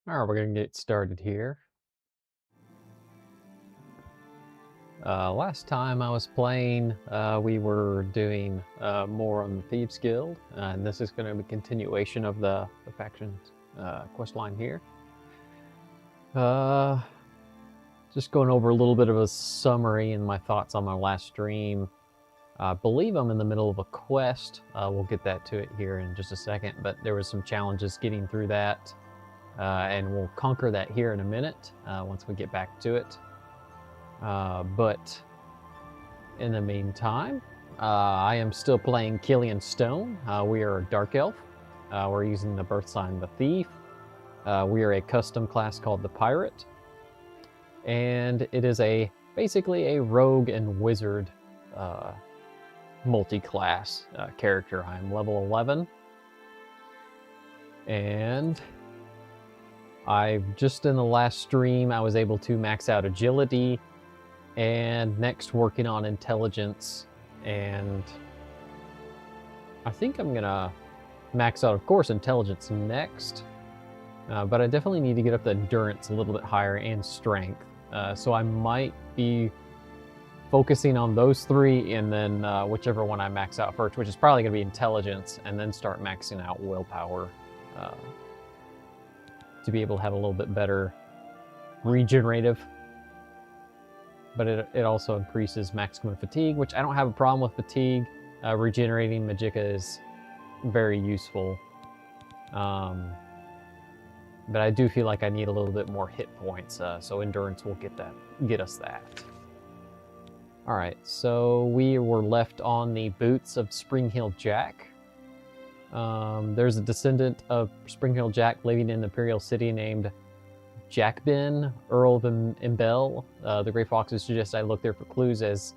Alright, we're gonna get started here. Last time I was playing, we were doing more on the Thieves Guild, and this is going to be a continuation of the factions quest line here. Just going over a little bit of a summary and my thoughts on my last stream. I believe I'm in the middle of a quest. We'll get that to it here in just a second, but there was some challenges getting through that, and we'll conquer that here in a minute once we get back to it. But in the meantime, I am still playing Killian Stone. We are a Dark Elf. We're using the birth sign, the Thief. We are a custom class called the Pirate. And it is basically a rogue and wizard multi-class character. I'm level 11. And just in the last stream, I was able to max out agility, and next working on intelligence, and I think I'm gonna max out, of course, intelligence next, but I definitely need to get up the endurance a little bit higher and strength, so I might be focusing on those three, and then whichever one I max out first, which is probably gonna be intelligence, and then start maxing out willpower to be able to have a little bit better regenerative. But it also increases maximum fatigue, which I don't have a problem with fatigue. Regenerating Magicka is very useful. But I do feel like I need a little bit more hit points, so endurance will get us that. All right, so we were left on the boots of Spring-Heeled Jack. There's a descendant of Spring-Heeled Jack living in the Imperial City named Jackbin, Earl of Imbel. The Grey Foxes suggest I look there for clues as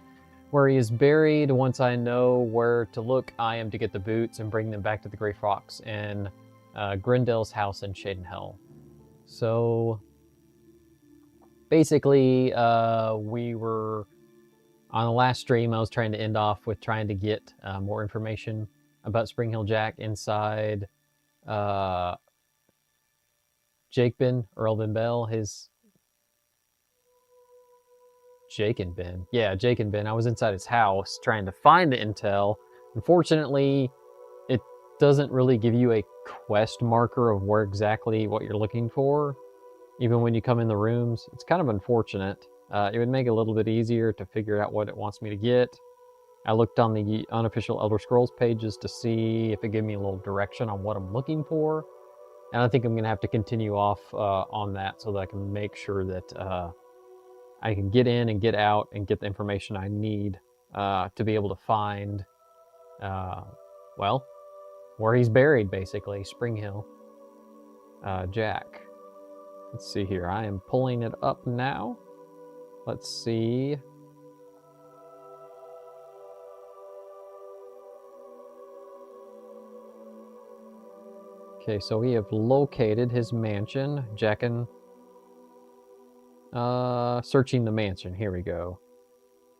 where he is buried. Once I know where to look, I am to get the boots and bring them back to the Grey Fox in Grendel's house in Shadenhell. So basically, we were on the last stream. I was trying to end off with trying to get more information about Spring-Heeled Jack inside Jakebin, Earl of Imbel, Jakenbin. I was inside his house trying to find the intel. Unfortunately, it doesn't really give you a quest marker of where exactly what you're looking for, even when you come in the rooms. It's kind of unfortunate. It would make it a little bit easier to figure out what it wants me to get. I looked on the unofficial Elder Scrolls pages to see if it gave me a little direction on what I'm looking for. And I think I'm going to have to continue off on that so that I can make sure that I can get in and get out and get the information I need to be able to find, well, where he's buried, basically, Spring-Heeled Jack. Let's see here. I am pulling it up now. Let's see. Okay, so we have located his mansion. Jackin. Searching the mansion. Here we go.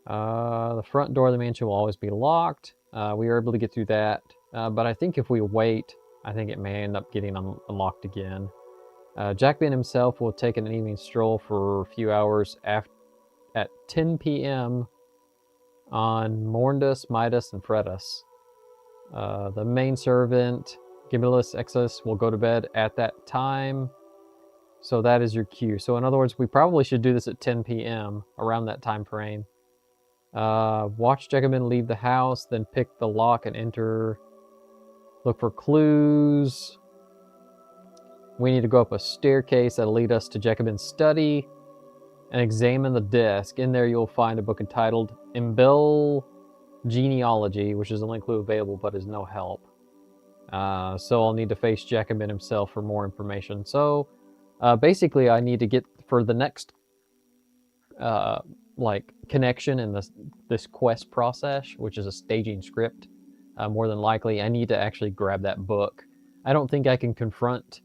The front door of the mansion will always be locked. We were able to get through that. But I think if we wait, I think it may end up getting unlocked again. Jackbin himself will take an evening stroll for a few hours at 10 p.m. on Morndus, Midas, and Fredus. The main servant, Gimbalus Exus, will go to bed at that time. So that is your cue. So in other words, we probably should do this at 10 p.m. around that time frame. Watch Jacobin leave the house, then pick the lock and enter. Look for clues. We need to go up a staircase that'll lead us to Jacobin's study and examine the desk. In there you'll find a book entitled Imbel Genealogy, which is the only clue available but is no help. So I'll need to face Jacobin himself for more information. So basically I need to get for the next like connection in this quest process, which is a staging script. More than likely I need to actually grab that book. I don't think I can confront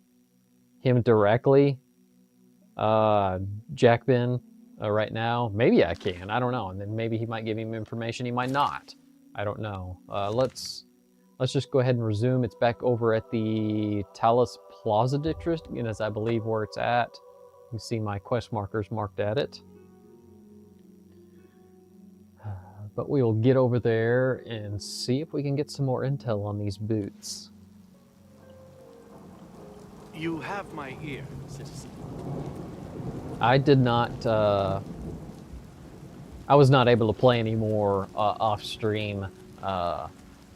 him directly, Jackbin, right now. Maybe I can, I don't know, and then maybe he might give him information, he might not. I don't know. Let's just go ahead and resume. It's back over at the Talus Plaza District, and as I believe where it's at. You see my quest markers marked at it. But we will get over there and see if we can get some more intel on these boots. You have my ear, citizen. I did not, I was not able to play any more off stream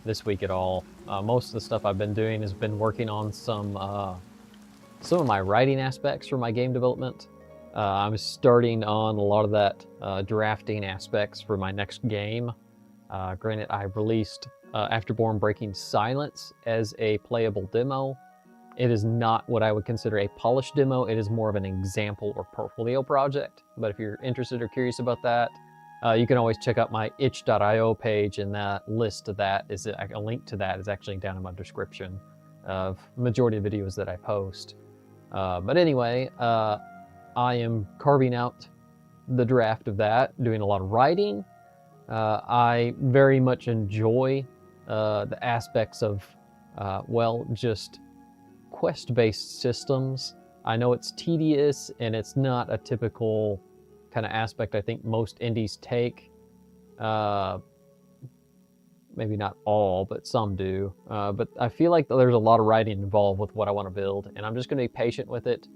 this week at all. Most of the stuff I've been doing has been working on some of my writing aspects for my game development. I'm starting on a lot of that drafting aspects for my next game. Granted, I released Afterborn Breaking Silence as a playable demo. It is not what I would consider a polished demo. It is more of an example or portfolio project. But if you're interested or curious about that, you can always check out my itch.io page, and that list of that is a link to that is actually down in my description of majority of videos that I post. But anyway, I am carving out the draft of that, doing a lot of writing. I very much enjoy the aspects of, well, just quest-based systems. I know it's tedious and it's not a typical kind of aspect I think most indies take. Maybe not all, but some do. But I feel like there's a lot of writing involved with what I want to build, and I'm just going to be patient with it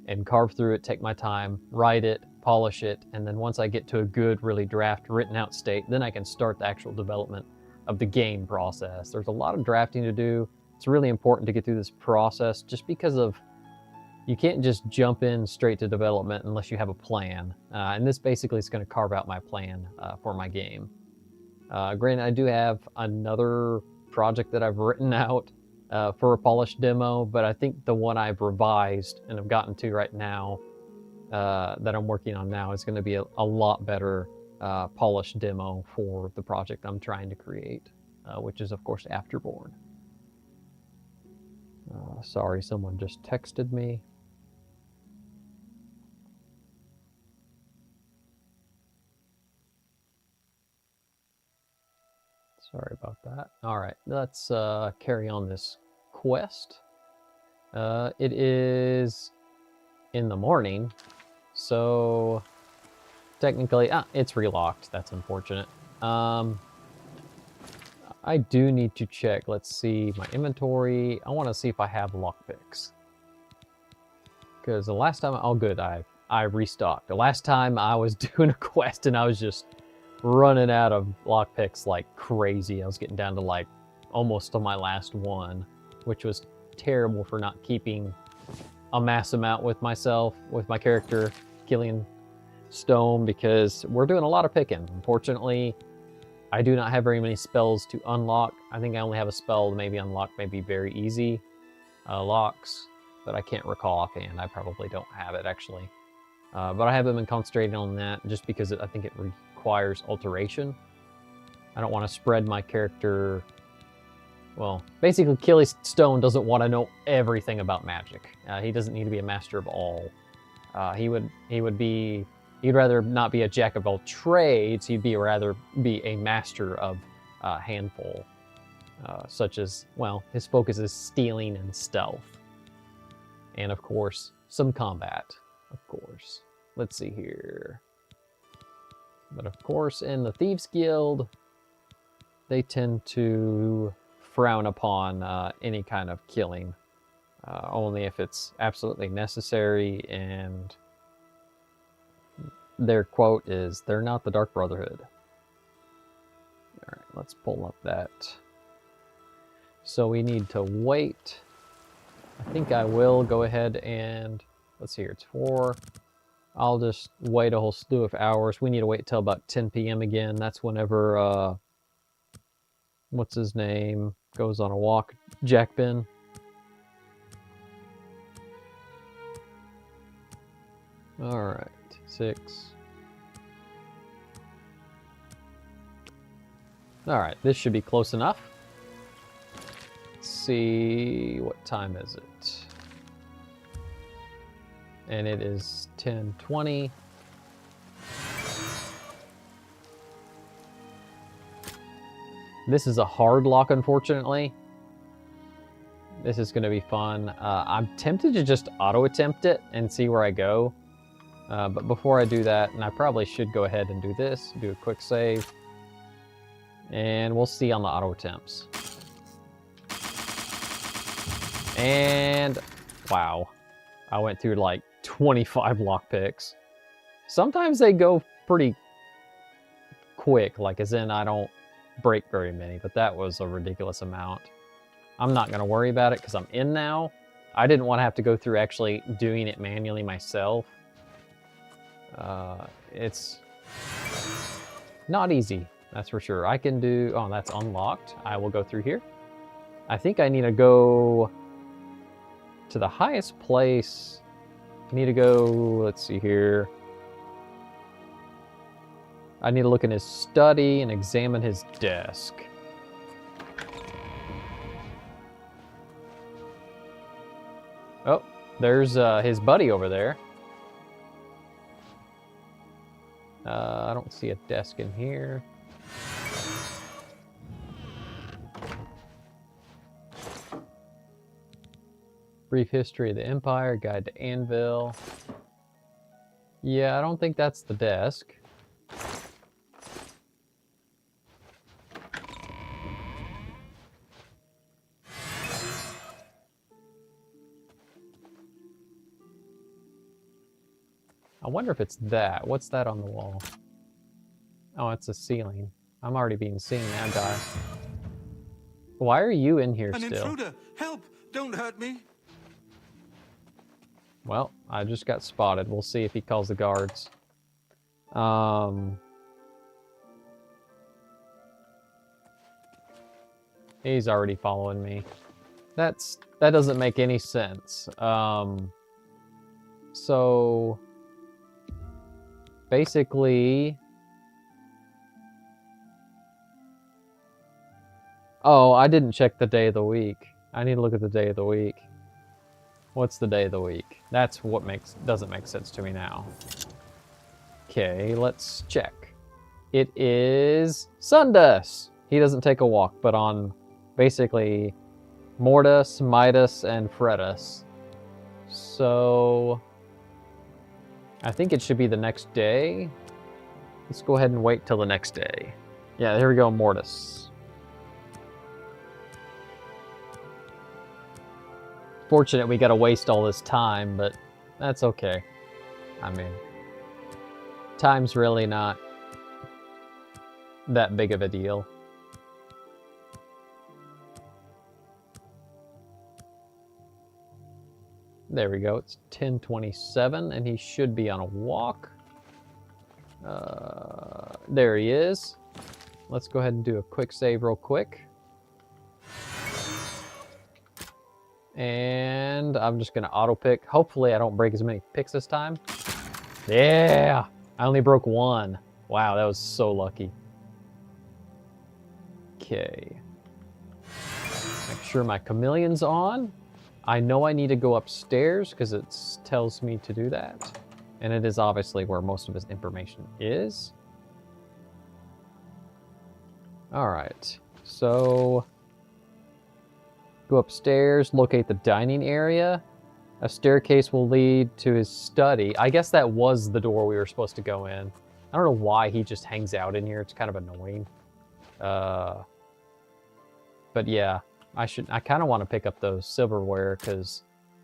and carve through it, take my time, write it, polish it, and then once I get to a good, really draft, written out state, then I can start the actual development of the game process. There's a lot of drafting to do. It's really important to get through this process just because of you can't just jump in straight to development unless you have a plan. And this basically is going to carve out my plan for my game. Granted, I do have another project that I've written out for a polished demo, but I think the one I've revised and have gotten to right now that I'm working on now is going to be a lot better polished demo for the project I'm trying to create, which is, of course, Afterborn. Sorry, someone just texted me. Sorry about that. All right, let's carry on this quest. It is in the morning, so technically, it's relocked. That's unfortunate. I do need to check. Let's see my inventory. I want to see if I have lockpicks. Because the last time, oh good, I restocked. The last time I was doing a quest and I was just running out of lockpicks like crazy. I was getting down to like almost to my last one, which was terrible for not keeping a mass amount with myself, with my character, killing stone, because we're doing a lot of picking. Unfortunately, I do not have very many spells to unlock. I think I only have a spell to maybe unlock maybe very easy locks, but I can't recall offhand. I probably don't have it actually. But I haven't been concentrating on that just because I think it requires alteration. I don't want to spread my character. Well, basically, Killy Stone doesn't want to know everything about magic. He doesn't need to be a master of all. He'd rather not be a jack of all trades. He'd rather be a master of a handful, such as, well, his focus is stealing and stealth, and of course some combat. Of course, let's see here. But of course, in the Thieves Guild, they tend to frown upon any kind of killing, only if it's absolutely necessary, and their quote is, "They're not the Dark Brotherhood." All right, let's pull up that. So we need to wait. I think I will go ahead and, let's see here, it's 4. I'll just wait a whole slew of hours. We need to wait till about 10 p.m. again. That's whenever, what's his name, goes on a walk, Jack Ben. All right, 6. All right, this should be close enough. Let's see, what time is it? And it is 10:20. This is a hard lock, unfortunately. This is going to be fun. I'm tempted to just auto-attempt it and see where I go. But before I do that, and I probably should go ahead and do this, do a quick save. And we'll see on the auto-attempts. And, wow. I went through like 25 lockpicks. Sometimes they go pretty quick, like as in I don't break very many, but that was a ridiculous amount. I'm not going to worry about it because I'm in now. I didn't want to have to go through actually doing it manually myself. It's not easy, that's for sure. I can do... Oh, that's unlocked. I will go through here. I think I need to go to the highest place. I need to go... Let's see here. I need to look in his study and examine his desk. Oh, there's his buddy over there. I don't see a desk in here. Brief history of the Empire, guide to Anvil. Yeah, I don't think that's the desk. I wonder if it's that. What's that on the wall? Oh, it's a ceiling. I'm already being seen now, guy. Why are you in here still? An intruder! Help! Don't hurt me! Well, I just got spotted. We'll see if he calls the guards. He's already following me. That doesn't make any sense. So basically, oh, I didn't check the day of the week. I need to look at the day of the week. What's the day of the week? That's what doesn't make sense to me now. Okay, let's check. It is Sundas. He doesn't take a walk, but on basically Mortis, Midas, and Fretus. So I think it should be the next day. Let's go ahead and wait till the next day. Yeah, here we go, Mortis. Fortunate we gotta waste all this time, but that's okay. I mean, time's really not that big of a deal. There we go, it's 10:27 and he should be on a walk. There he is. Let's go ahead and do a quick save real quick. And I'm just gonna auto pick. Hopefully I don't break as many picks this time. Yeah, I only broke one. Wow, that was so lucky. Okay. Make sure my chameleon's on. I know I need to go upstairs because it tells me to do that. And it is obviously where most of his information is. All right, so go upstairs, locate the dining area. A staircase will lead to his study. I guess that was the door we were supposed to go in. I don't know why he just hangs out in here. It's kind of annoying. But yeah, I kind of want to pick up those silverware because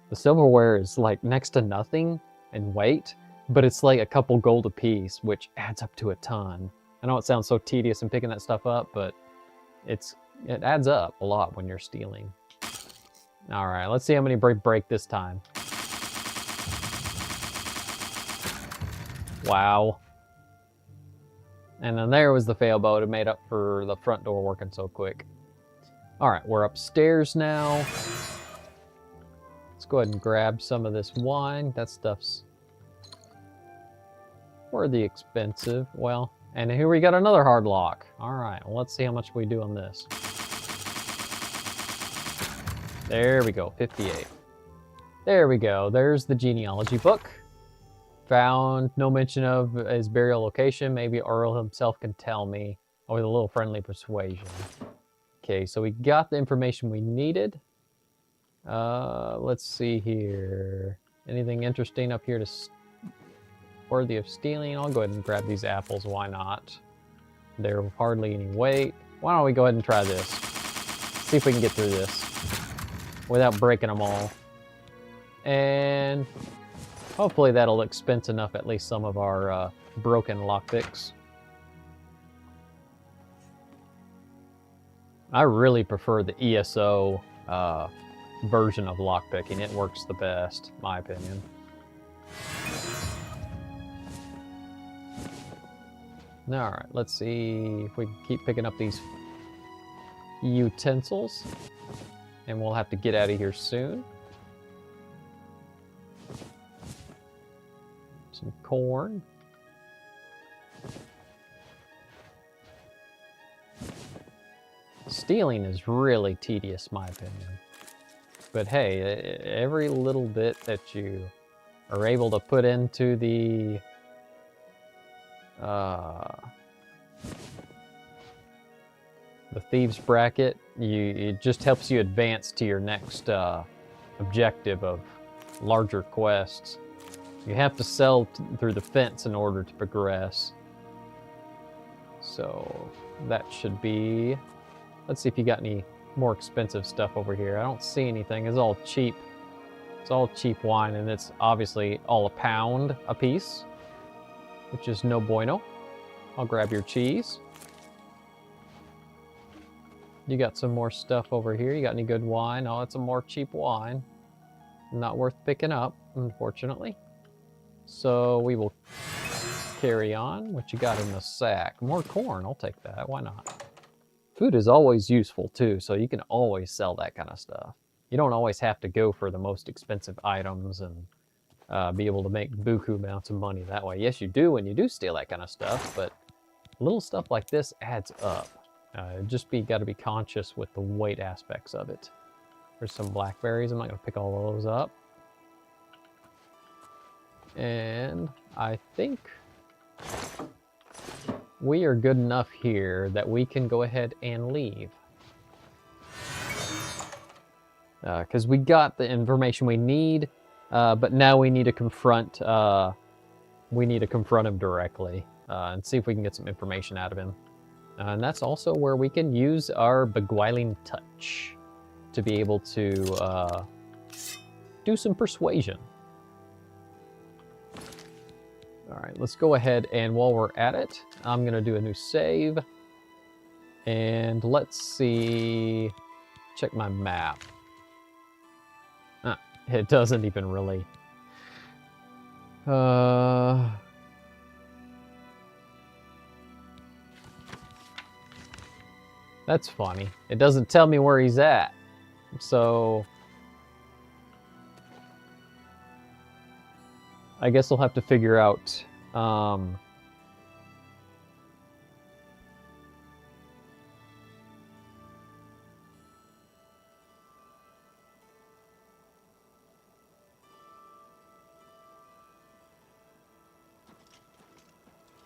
the silverware is like next to nothing in weight, but it's like a couple gold a piece, which adds up to a ton. I know it sounds so tedious in picking that stuff up, but it adds up a lot when you're stealing. All right, let's see how many break this time. Wow. And then there was the fail boat. It made up for the front door working so quick. All right, we're upstairs now. Let's go ahead and grab some of this wine. That stuff's worthy expensive. Well, and here we got another hard lock. All right, well, let's see how much we do on this. There we go, 58. There we go, there's the genealogy book. Found no mention of his burial location. Maybe Earl himself can tell me. Oh, with a little friendly persuasion. Okay, so we got the information we needed. Let's see here. Anything interesting up here worthy of stealing? I'll go ahead and grab these apples. Why not? They're hardly any weight. Why don't we go ahead and try this? See if we can get through this without breaking them all. And hopefully that'll expense enough at least some of our broken lockpicks. I really prefer the ESO version of lockpicking. It works the best, in my opinion. Alright, let's see if we can keep picking up these utensils. And we'll have to get out of here soon. Some corn. Stealing is really tedious, in my opinion. But hey, every little bit that you are able to put into the Thieves bracket, it just helps you advance to your next objective of larger quests. You have to sell through the fence in order to progress. So that should be... Let's see if you got any more expensive stuff over here. I don't see anything. It's all cheap. It's all cheap wine, and it's obviously all £1 a piece, which is no bueno. I'll grab your cheese. You got some more stuff over here. You got any good wine? Oh, it's some more cheap wine. Not worth picking up, unfortunately. So we will carry on. What you got in the sack? More corn. I'll take that. Why not? Food is always useful too, so you can always sell that kind of stuff. You don't always have to go for the most expensive items and be able to make buku amounts of money that way. Yes, you do when you do steal that kind of stuff, but little stuff like this adds up. Just got to be conscious with the weight aspects of it. There's some blackberries. I'm not going to pick all those up. And I think we are good enough here that we can go ahead and leave. Because we got the information we need, but now we need to confront him directly and see if we can get some information out of him. And that's also where we can use our beguiling touch to be able to do some persuasion. All right, let's go ahead, and while we're at it, I'm gonna do a new save. And let's see, check my map. It doesn't even really. That's funny. It doesn't tell me where he's at. So I guess we'll have to figure out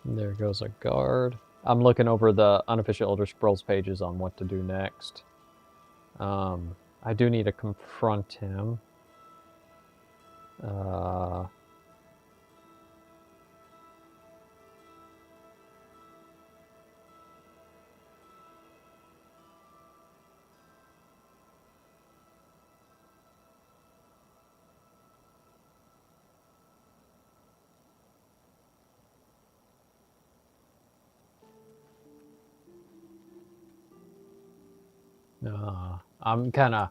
there goes a guard. I'm looking over the unofficial Elder Scrolls pages on what to do next. I do need to confront him. I'm kind of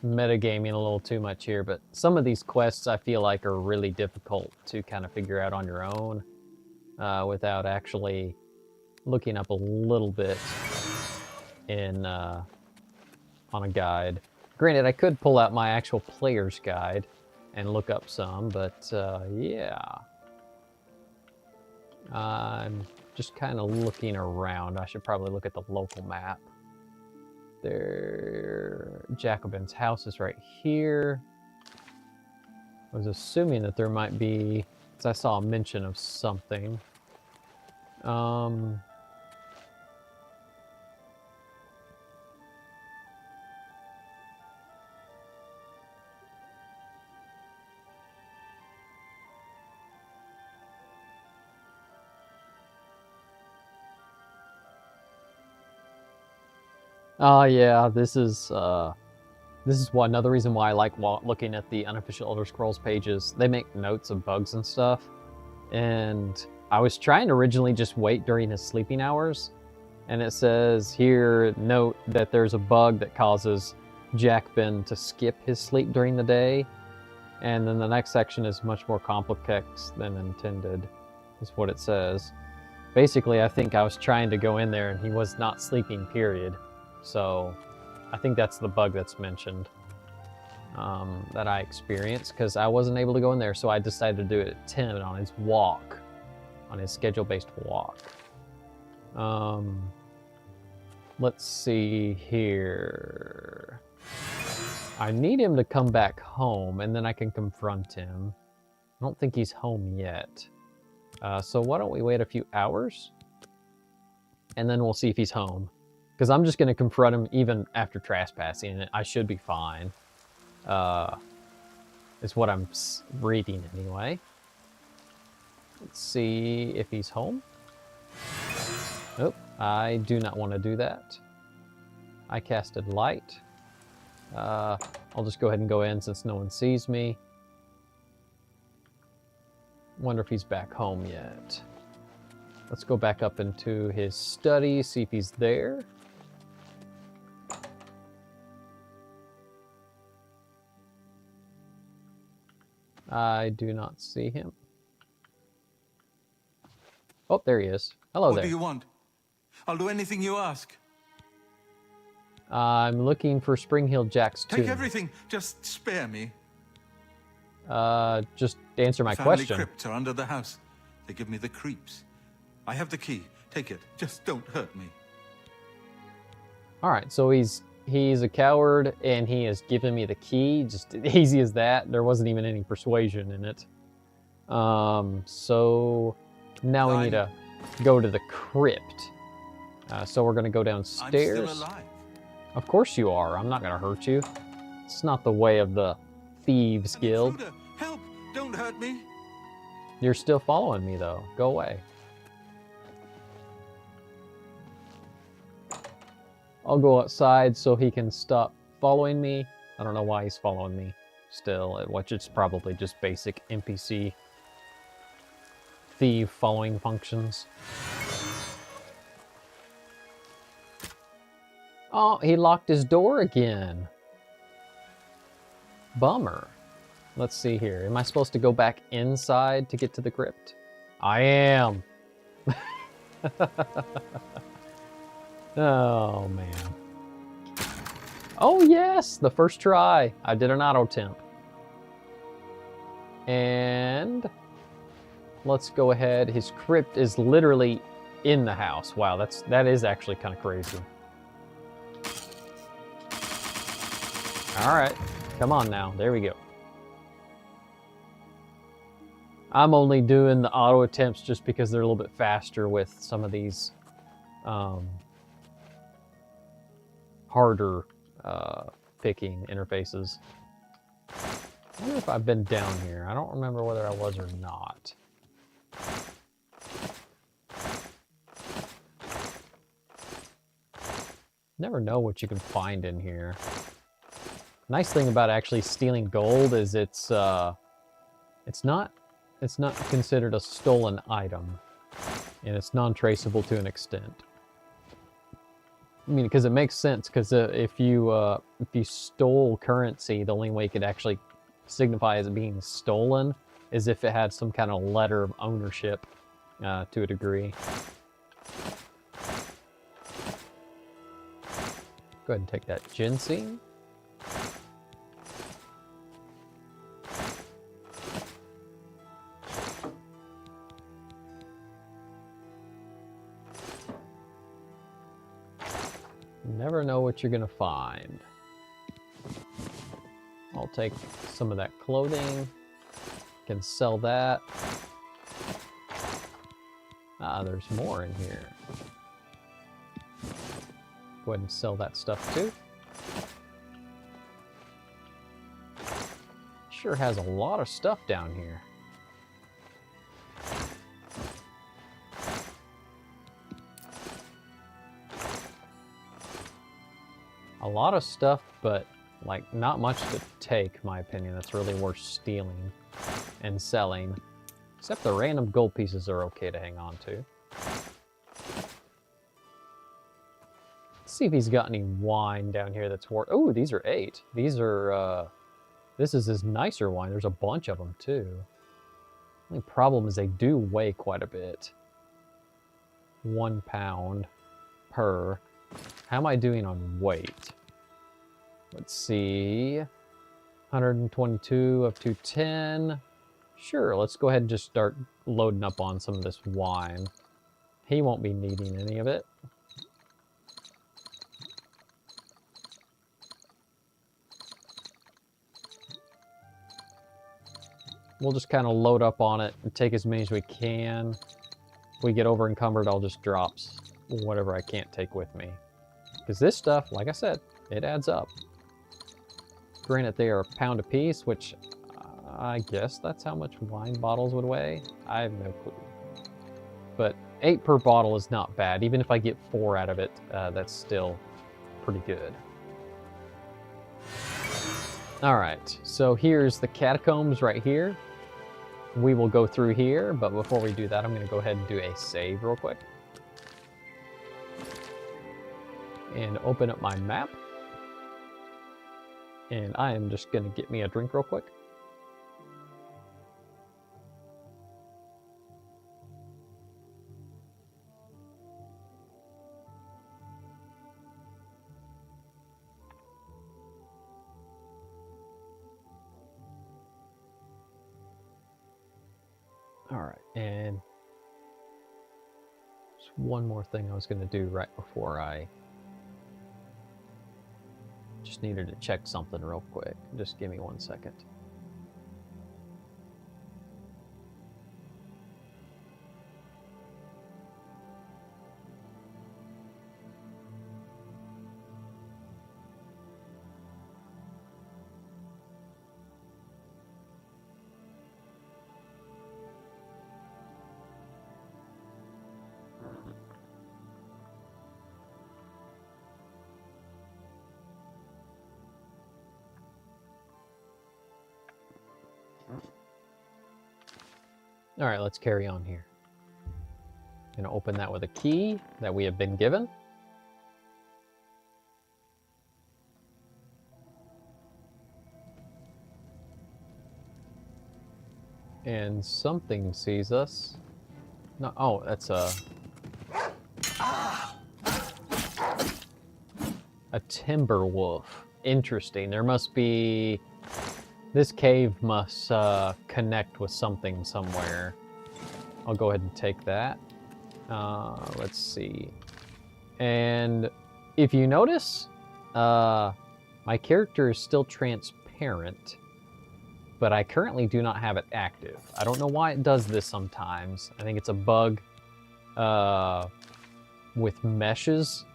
metagaming a little too much here, but some of these quests I feel like are really difficult to kind of figure out on your own without actually looking up a little bit in on a guide. Granted, I could pull out my actual player's guide and look up some, but yeah. I'm just kind of looking around. I should probably look at the local map. There, Jacobin's house is right here. I was assuming that there might be, because I saw a mention of something. Oh yeah, this is why another reason why I like looking at the unofficial Elder Scrolls pages. They make notes of bugs and stuff, and I was trying to originally just wait during his sleeping hours, and it says here, note that there's a bug that causes Jack Ben to skip his sleep during the day, and then the next section is much more complex than intended, is what it says. Basically, I think I was trying to go in there and he was not sleeping, period. So I think that's the bug that's mentioned that I experienced, because I wasn't able to go in there, so I decided to do it at 10 on his walk, on his schedule-based walk. Let's see here. I need him to come back home, and then I can confront him. I don't think he's home yet. So why don't we wait a few hours? And then we'll see if he's home. Because I'm just going to confront him even after trespassing, and I should be fine. Is what I'm reading anyway. Let's see if he's home. Nope, I do not want to do that. I casted light. I'll just go ahead and go in since no one sees me. Wonder if he's back home yet. Let's go back up into his study, see if he's there. I do not see him. Oh, there he is. Hello there. What do you want? I'll do anything you ask. I'm looking for Spring-Heeled Jack's tomb. Take everything. Just spare me. Just answer my Family question. crypts are under the house. They give me the creeps. I have the key. Take it. Just don't hurt me. All right, so he's a coward, and he has given me the key. Just easy as that. There wasn't even any persuasion in it. So now we need to go to the crypt. So we're gonna go downstairs. I'm still alive. Of course you are. I'm not gonna hurt you. It's not the way of the Thieves Guild. Intruder, help! Don't hurt me. You're still following me, though. Go away. I'll go outside so he can stop following me. I don't know why he's following me still, which is probably just basic NPC thief following functions. Oh, he locked his door again. Bummer. Let's see here. Am I supposed to go back inside to get to the crypt? I am. Oh, man. Oh, yes! The first try. I did an auto temp. And let's go ahead. His crypt is literally in the house. Wow, that is actually kind of crazy. All right. Come on now. There we go. I'm only doing the auto attempts just because they're a little bit faster with some of these harder picking interfaces. I wonder if I've been down here. I don't remember whether I was or not. Never know what you can find in here. Nice thing about actually stealing gold is it's not considered a stolen item, and it's non-traceable to an extent. I mean, because it makes sense. Because if you stole currency, the only way it could actually signify as being stolen is if it had some kind of letter of ownership to a degree. Go ahead and take that ginseng. Never know what you're gonna find. I'll take some of that clothing. Can sell that. Ah, there's more in here. Go ahead and sell that stuff too. Sure has a lot of stuff down here. A lot of stuff, but like not much to take, in my opinion. That's really worth stealing and selling. Except the random gold pieces are okay to hang on to. Let's see if he's got any wine down here that's worth... Oh, these are 8. These are, this is his nicer wine. There's a bunch of them, too. The only problem is they do weigh quite a bit. 1 pound per. How am I doing on weight? Let's see. 122 of 210. Sure, let's go ahead and just start loading up on some of this wine. He won't be needing any of it. We'll just kind of load up on it and take as many as we can. If we get over encumbered, I'll just drop whatever I can't take with me. Because this stuff, like I said, it adds up. Granted, they are a pound apiece, which I guess that's how much wine bottles would weigh. I have no clue. But 8 per bottle is not bad. Even if I get 4 out of it, that's still pretty good. All right, so here's the catacombs right here. We will go through here, but before we do that, I'm going to go ahead and do a save real quick. And open up my map. And I am just going to get me a drink real quick. All right, and just one more thing I was going to do right before I just needed to check something real quick. Just give me 1 second. All right, let's carry on here. I'm gonna open that with a key that we have been given. And something sees us. No, oh, that's a timber wolf. Interesting. There must be... This cave must connect with something somewhere. I'll go ahead and take that. Let's see. And if you notice, my character is still transparent, but I currently do not have it active. I don't know why it does this sometimes. I think it's a bug with meshes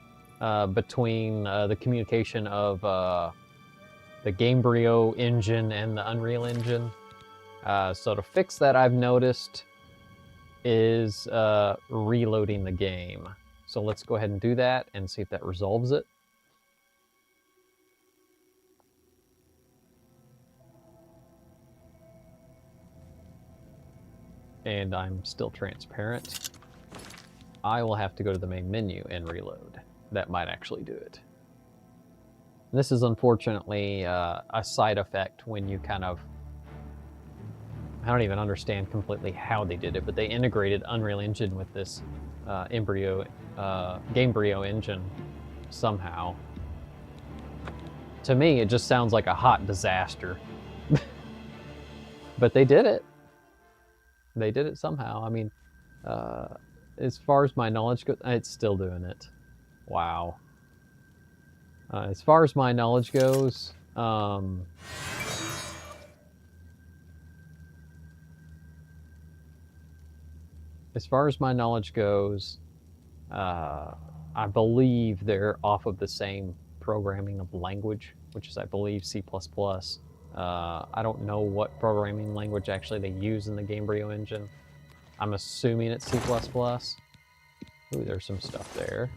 between the communication of the Gamebryo engine and the Unreal Engine. So to fix that, I've noticed is reloading the game. So let's go ahead and do that and see if that resolves it. And I'm still transparent. I will have to go to the main menu and reload. That might actually do it. This is unfortunately a side effect when you kind of... I don't even understand completely how they did it, but they integrated Unreal Engine with this Gamebryo engine somehow. To me, it just sounds like a hot disaster. But they did it. They did it somehow. I mean, as far as my knowledge goes, it's still doing it. Wow. As far as my knowledge goes, I believe they're off of the same programming of language, which is, I believe, C++. I don't know what programming language actually they use in the Gamebryo engine. I'm assuming it's C++. Ooh, there's some stuff there.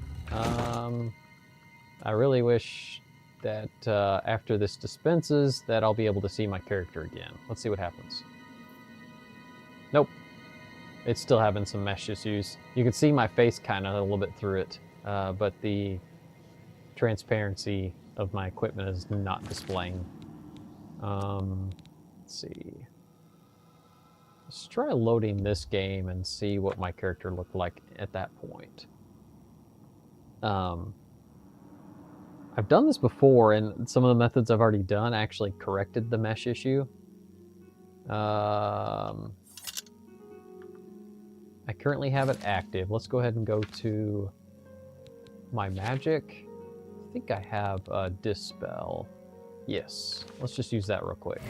I really wish that after this dispenses, that I'll be able to see my character again. Let's see what happens. Nope. It's still having some mesh issues. You can see my face kind of a little bit through it, but the transparency of my equipment is not displaying. Let's see. Let's try loading this game and see what my character looked like at that point. I've done this before, and some of the methods I've already done actually corrected the mesh issue. I currently have it active. Let's go ahead and go to my magic. I think I have Dispel. Yes, let's just use that real quick.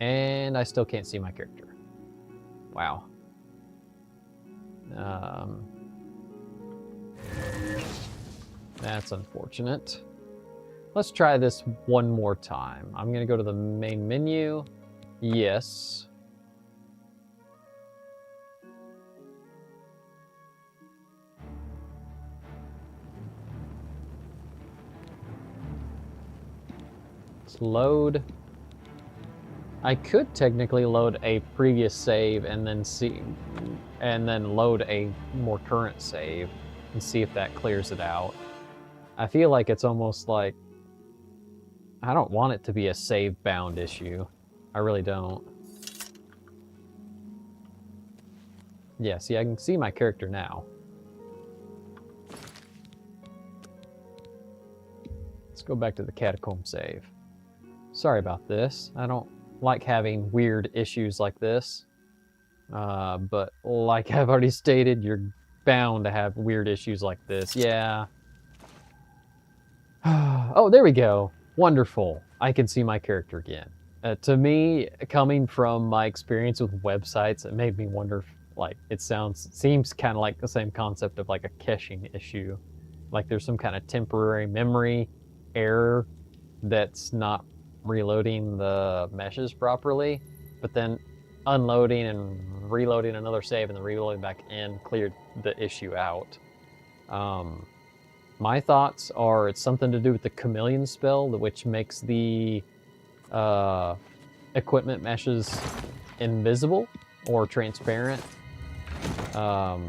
And I still can't see my character. Wow. That's unfortunate. Let's try this one more time. I'm gonna go to the main menu. Yes. Let's load. I could technically load a previous save and then load a more current save and see if that clears it out. I feel like it's almost like I don't want it to be a save bound issue. I really don't. Yeah, see, I can see my character now. Let's go back to the catacomb save. Sorry about this. I don't like having weird issues like this. But like I've already stated, you're bound to have weird issues like this. Yeah. Oh, there we go. Wonderful. I can see my character again. To me, coming from my experience with websites, it made me wonder if, like, it seems kind of like the same concept of like a caching issue. Like there's some kind of temporary memory error that's not reloading the meshes properly, but then unloading and reloading another save and then reloading back in cleared the issue out. My thoughts are it's something to do with the chameleon spell, which makes the equipment meshes invisible or transparent. Or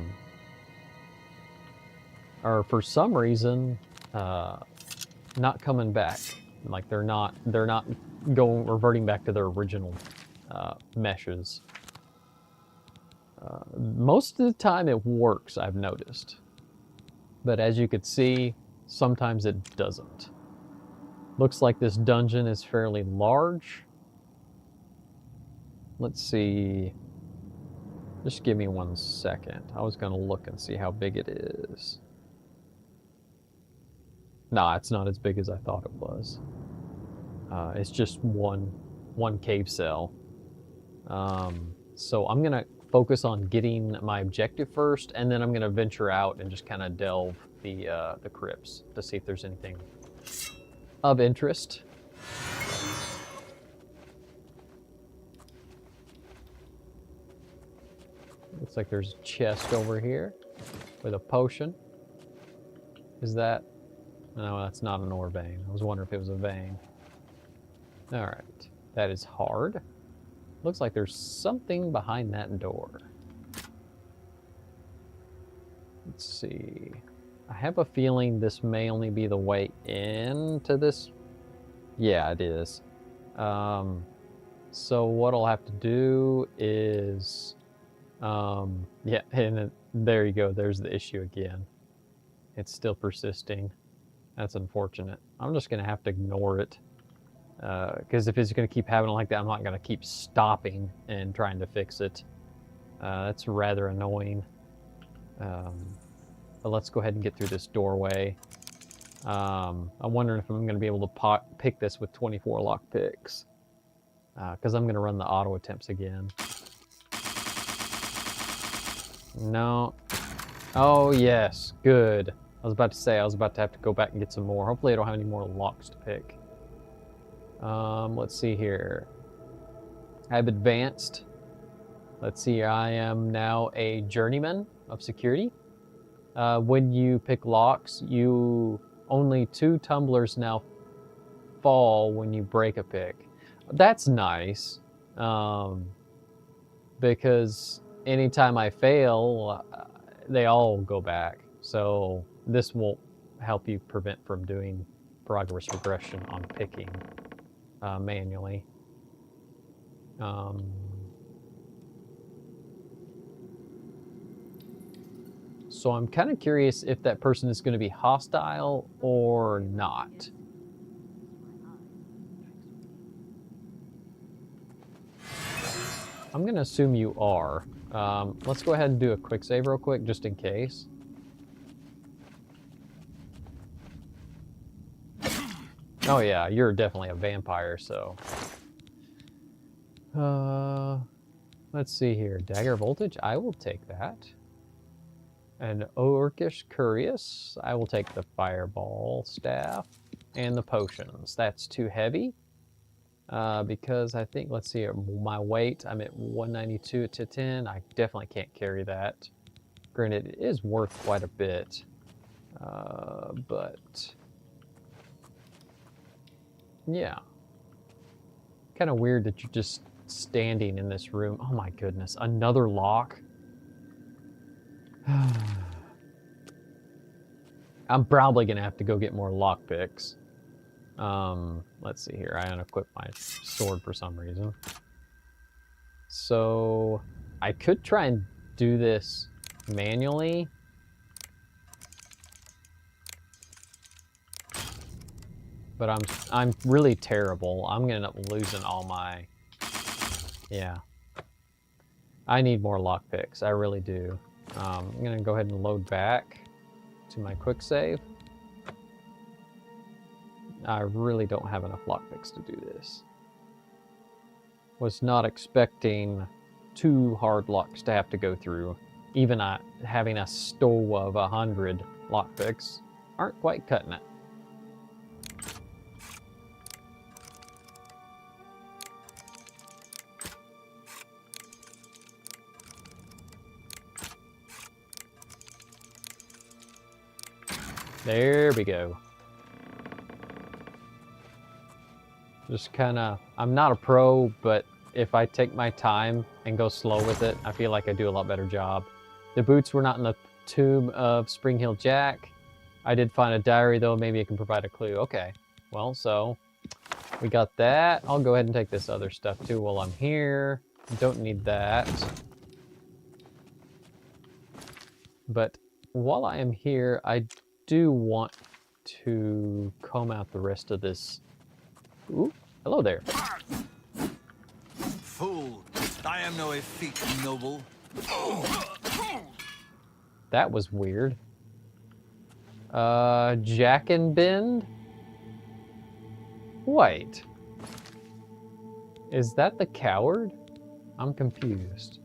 for some reason, not coming back. Like they're not reverting back to their original meshes. Most of the time it works, I've noticed. But as you could see, sometimes it doesn't. Looks like this dungeon is fairly large. Let's see. Just give me 1 second. I was gonna look and see how big it is. Nah, it's not as big as I thought it was. It's just one cave cell. So I'm gonna focus on getting my objective first, and then I'm gonna venture out and just kind of delve the crypts to see if there's anything of interest. Looks like there's a chest over here with a potion. Is that? No, that's not an ore vein. I was wondering if it was a vein. All right, that is hard. Looks like there's something behind that door. Let's see. I have a feeling this may only be the way into this. Yeah, it is. So what I'll have to do is, yeah, and there you go. There's the issue again. It's still persisting. That's unfortunate. I'm just gonna have to ignore it. Because if it's going to keep happening like that, I'm not going to keep stopping and trying to fix it. That's rather annoying. But let's go ahead and get through this doorway. I'm wondering if I'm going to be able to pick this with 24 lockpicks. Because I'm going to run the auto attempts again. No. Oh, yes. Good. I was about to say I was about to have to go back and get some more. Hopefully I don't have any more locks to pick. Let's see here. I've advanced. Let's see, I am now a journeyman of security. When you pick locks, you only 2 tumblers now fall when you break a pick. That's nice, because anytime I fail, they all go back. So this will help you prevent from doing progress regression on picking manually. So I'm kind of curious if that person is going to be hostile or not. I'm going to assume you are. Let's go ahead and do a quick save real quick, just in case. Oh yeah, you're definitely a vampire, so... let's see here. Dagger voltage, I will take that. An Orcish Curious, I will take the fireball staff. And the potions. That's too heavy. Because I think, let's see, my weight, I'm at 192 to 10. I definitely can't carry that. Granted, it is worth quite a bit. But... yeah. Kind of weird that you're just standing in this room. Oh my goodness, another lock? I'm probably going to have to go get more lockpicks. Let's see here. I unequipped my sword for some reason. So I could try and do this manually. But I'm really terrible. I'm gonna end up losing all my... yeah. I need more lockpicks. I really do. I'm gonna go ahead and load back to my quick save. I really don't have enough lockpicks to do this. Was not expecting 2 hard locks to have to go through. Even having a stow of 100 lockpicks aren't quite cutting it. There we go. Just kind of, I'm not a pro, but if I take my time and go slow with it, I feel like I do a lot better job. The boots were not in the tomb of Spring Hill Jack. I did find a diary though, maybe it can provide a clue. Okay, well, so we got that. I'll go ahead and take this other stuff too while I'm here. Don't need that. But while I am here, I do want to comb out the rest of this. Ooh, hello there. Fool! I am no effete noble. That was weird. Jack and Bend? Wait. Is that the coward? I'm confused.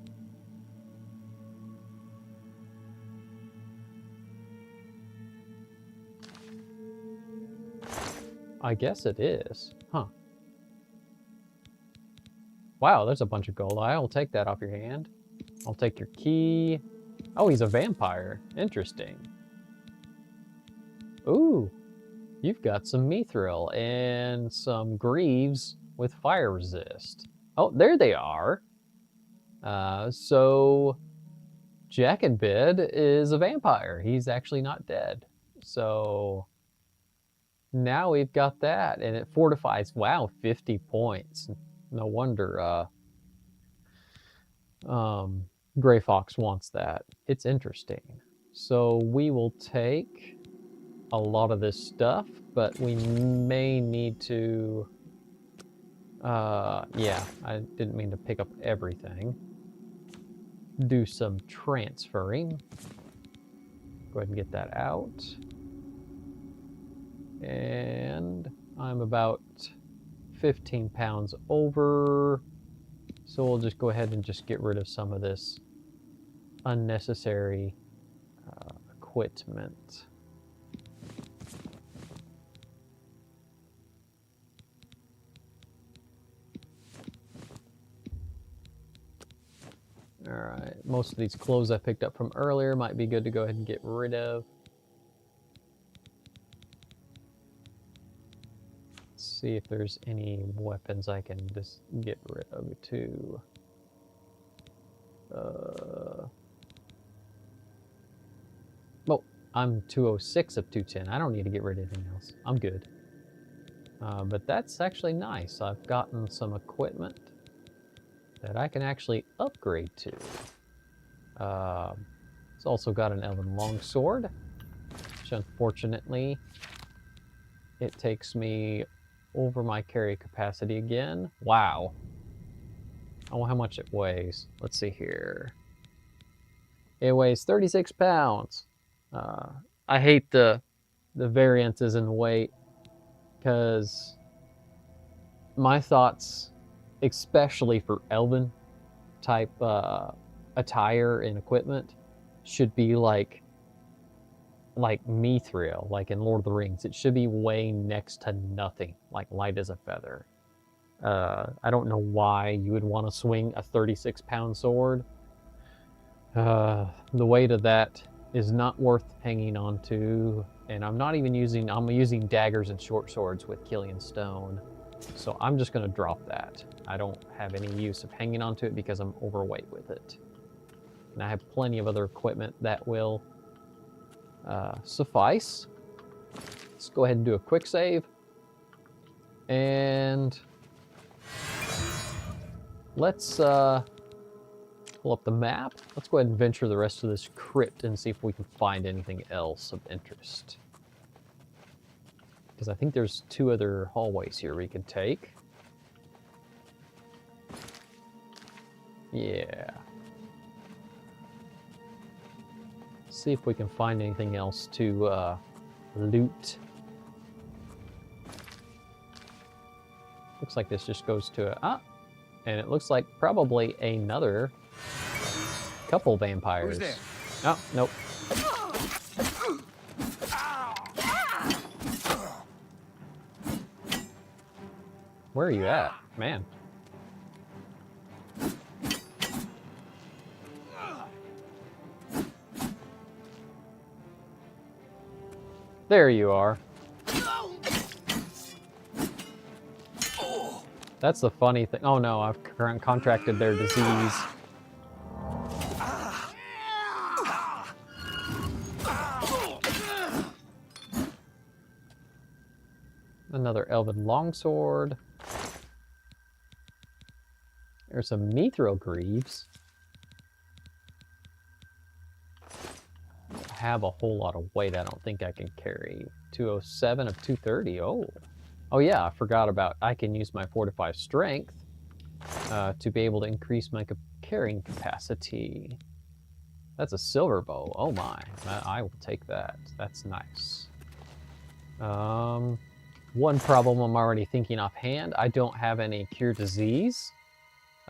I guess it is. Huh. Wow, there's a bunch of gold. I'll take that off your hand. I'll take your key. Oh, he's a vampire. Interesting. Ooh, you've got some mithril and some greaves with fire resist. Oh, there they are. So Jack and Bed is a vampire. He's actually not dead. So now we've got that, and it fortifies, wow, 50 points. No wonder Gray Fox wants that. It's interesting. So we will take a lot of this stuff, but we may need to... yeah, I didn't mean to pick up everything. Do some transferring. Go ahead and get that out. And I'm about 15 pounds over, so we'll just go ahead and just get rid of some of this unnecessary equipment. Alright, most of these clothes I picked up from earlier might be good to go ahead and get rid of. Let's see if there's any weapons I can just get rid of too. Well, I'm 206 of 210. I don't need to get rid of anything else. I'm good. But that's actually nice. I've gotten some equipment that I can actually upgrade to. It's also got an elven longsword, which unfortunately it takes me over my carry capacity again. Wow. Oh, how much it weighs. Let's see here. It weighs 36 pounds. I hate the variances in weight, because my thoughts, especially for elven type attire and equipment, should be like mithril, like in Lord of the Rings. It should be weighing next to nothing, like light as a feather. I don't know why you would want to swing a 36-pound sword. The weight of that is not worth hanging on to, and I'm using daggers and short swords with Killian Stone, so I'm just going to drop that. I don't have any use of hanging on to it because I'm overweight with it. And I have plenty of other equipment that will suffice. Let's go ahead and do a quick save. And let's pull up the map. Let's go ahead and venture the rest of this crypt and see if we can find anything else of interest. Because I think there's 2 other hallways here we can take. Yeah. See if we can find anything else to loot. Looks like this just goes to and it looks like probably another couple vampires. Who's there? Oh, nope. Where are you at, man? There you are. That's the funny thing. Oh no, I've contracted their disease. Another elven longsword. There's some mithril greaves. Don't have a whole lot of weight. I don't think I can carry. 207 of 230. Oh yeah, I forgot about. I can use my fortified strength to be able to increase my carrying capacity. That's a silver bow. Oh my, I will take that. That's nice. One problem I'm already thinking offhand, I don't have any cure disease.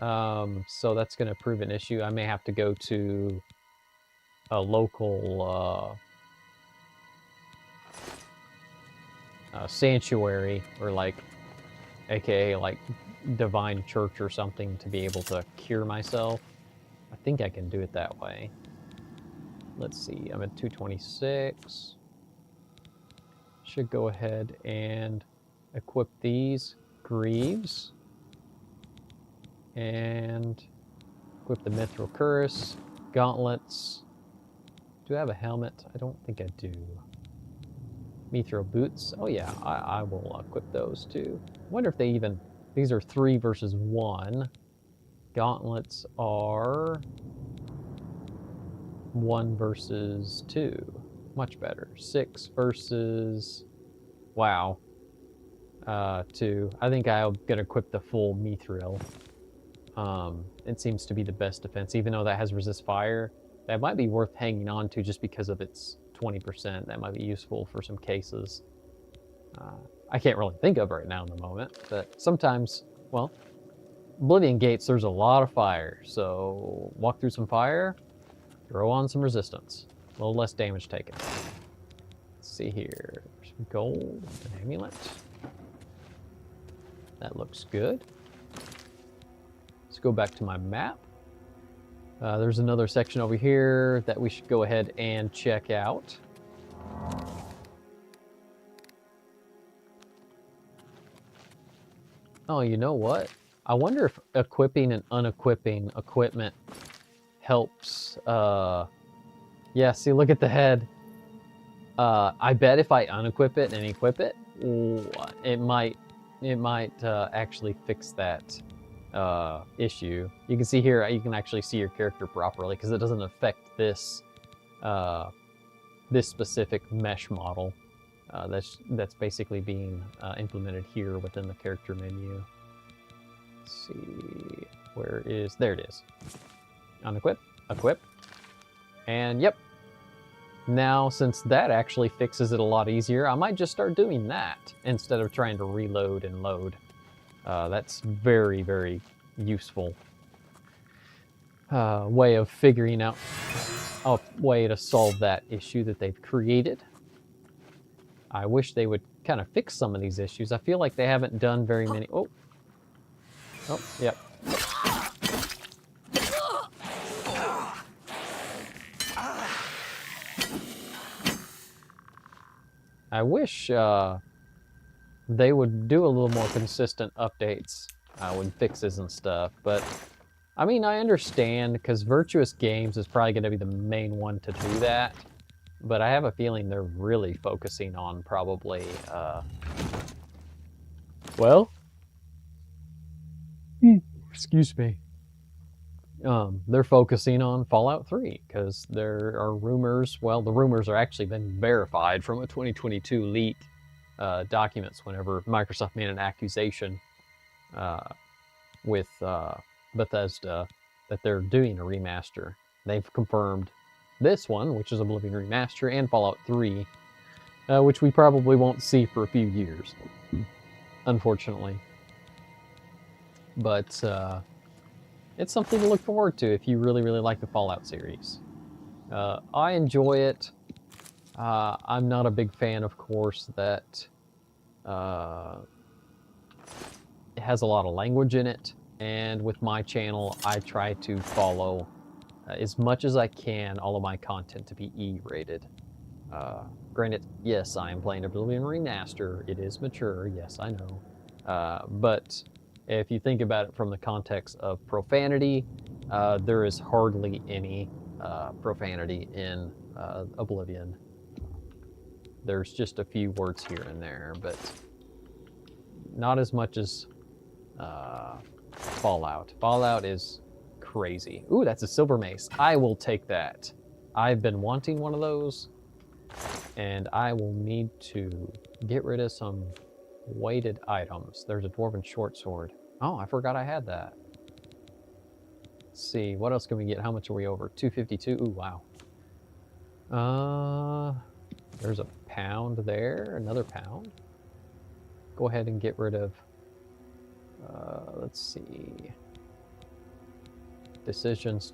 So that's going to prove an issue. I may have to go to a local sanctuary, or like, aka like divine church or something, to be able to cure myself. I think I can do it that way. Let's see, I'm at 226. Should go ahead and equip these greaves. And equip the mithril cuirass, gauntlets. Do I have a helmet? I don't think I do. Mithril boots. Oh yeah, I will equip those too. I wonder if they even... These are 3 versus 1. Gauntlets are 1 versus 2. Much better. 6 versus... Wow. 2. I think I'm going to equip the full mithril. It seems to be the best defense, even though that has resist fire. That might be worth hanging on to just because of its 20%. That might be useful for some cases. I can't really think of right now in the moment, but sometimes, well, Oblivion gates, there's a lot of fire, so walk through some fire, throw on some resistance. A little less damage taken. Let's see here. Some gold, an amulet. That looks good. Let's go back to my map. There's another section over here that we should go ahead and check out. Oh, you know what? I wonder if equipping and unequipping equipment helps. Yeah, see, look at the head. I bet if I unequip it and equip it, it might actually fix that issue. You can see here, you can actually see your character properly because it doesn't affect this this specific mesh model that's basically being implemented here within the character menu. Let's see, there it is. Unequip, equip, and yep. Now, since that actually fixes it a lot easier, I might just start doing that instead of trying to reload and load. That's very, very useful way of figuring out a way to solve that issue that they've created. I wish they would kind of fix some of these issues. I feel like they haven't done very many. Oh, yep. I wish they would do a little more consistent updates with fixes and stuff, but I mean, I understand because Virtuous Games is probably going to be the main one to do that, but I have a feeling they're really focusing on probably, well, excuse me. They're focusing on Fallout 3 because there are rumors. Well, the rumors are actually been verified from a 2022 leak documents whenever Microsoft made an accusation with Bethesda that they're doing a remaster. They've confirmed this one, which is Oblivion Remaster, and Fallout 3, which we probably won't see for a few years, unfortunately. But it's something to look forward to if you really, really like the Fallout series. I enjoy it. I'm not a big fan, of course, that it has a lot of language in it. And with my channel, I try to follow as much as I can all of my content to be E-rated. Granted, yes, I am playing Oblivion Remaster. It is mature, yes, I know. But if you think about it from the context of profanity, there is hardly any profanity in Oblivion. There's just a few words here and there, but not as much as Fallout. Fallout is crazy. Ooh, that's a silver mace. I will take that. I've been wanting one of those, and I will need to get rid of some weighted items. There's a dwarven short sword. Oh, I forgot I had that. Let's see, what else can we get? How much are we over? 252. Ooh, wow. There's a pound there, another pound. Go ahead and get rid of, let's see. Decisions.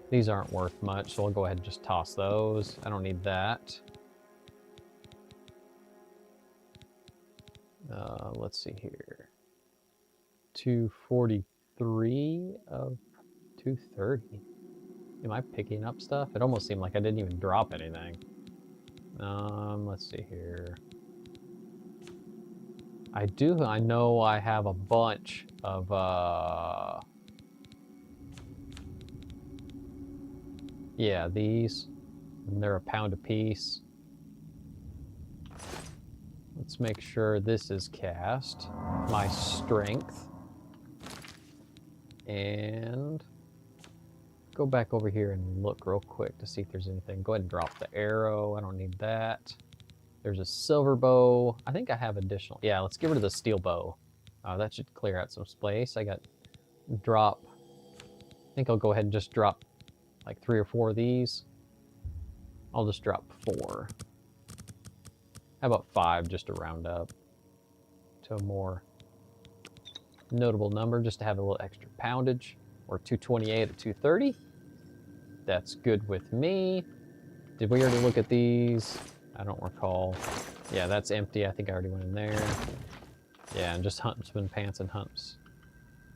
These aren't worth much, so I'll go ahead and just toss those. I don't need that. Let's see here. 243 of 230. Am I picking up stuff? It almost seemed like I didn't even drop anything. Let's see here. I know I have a bunch of, yeah, these. And they're a pound a piece. Let's make sure this is cast. My strength. And go back over here and look real quick to see if there's anything. Go ahead and drop the arrow. I don't need that. There's a silver bow. I think I have additional. Yeah, let's get rid of the steel bow. That should clear out some space. I got drop. I think I'll go ahead and just drop like 3 or 4 of these. I'll just drop 4. How about 5 just to round up to a more notable number, just to have a little extra poundage, or 228 or 230. That's good with me. Did we already look at these? I don't recall. Yeah, that's empty. I think I already went in there. Yeah, and just huntsman pants and humps.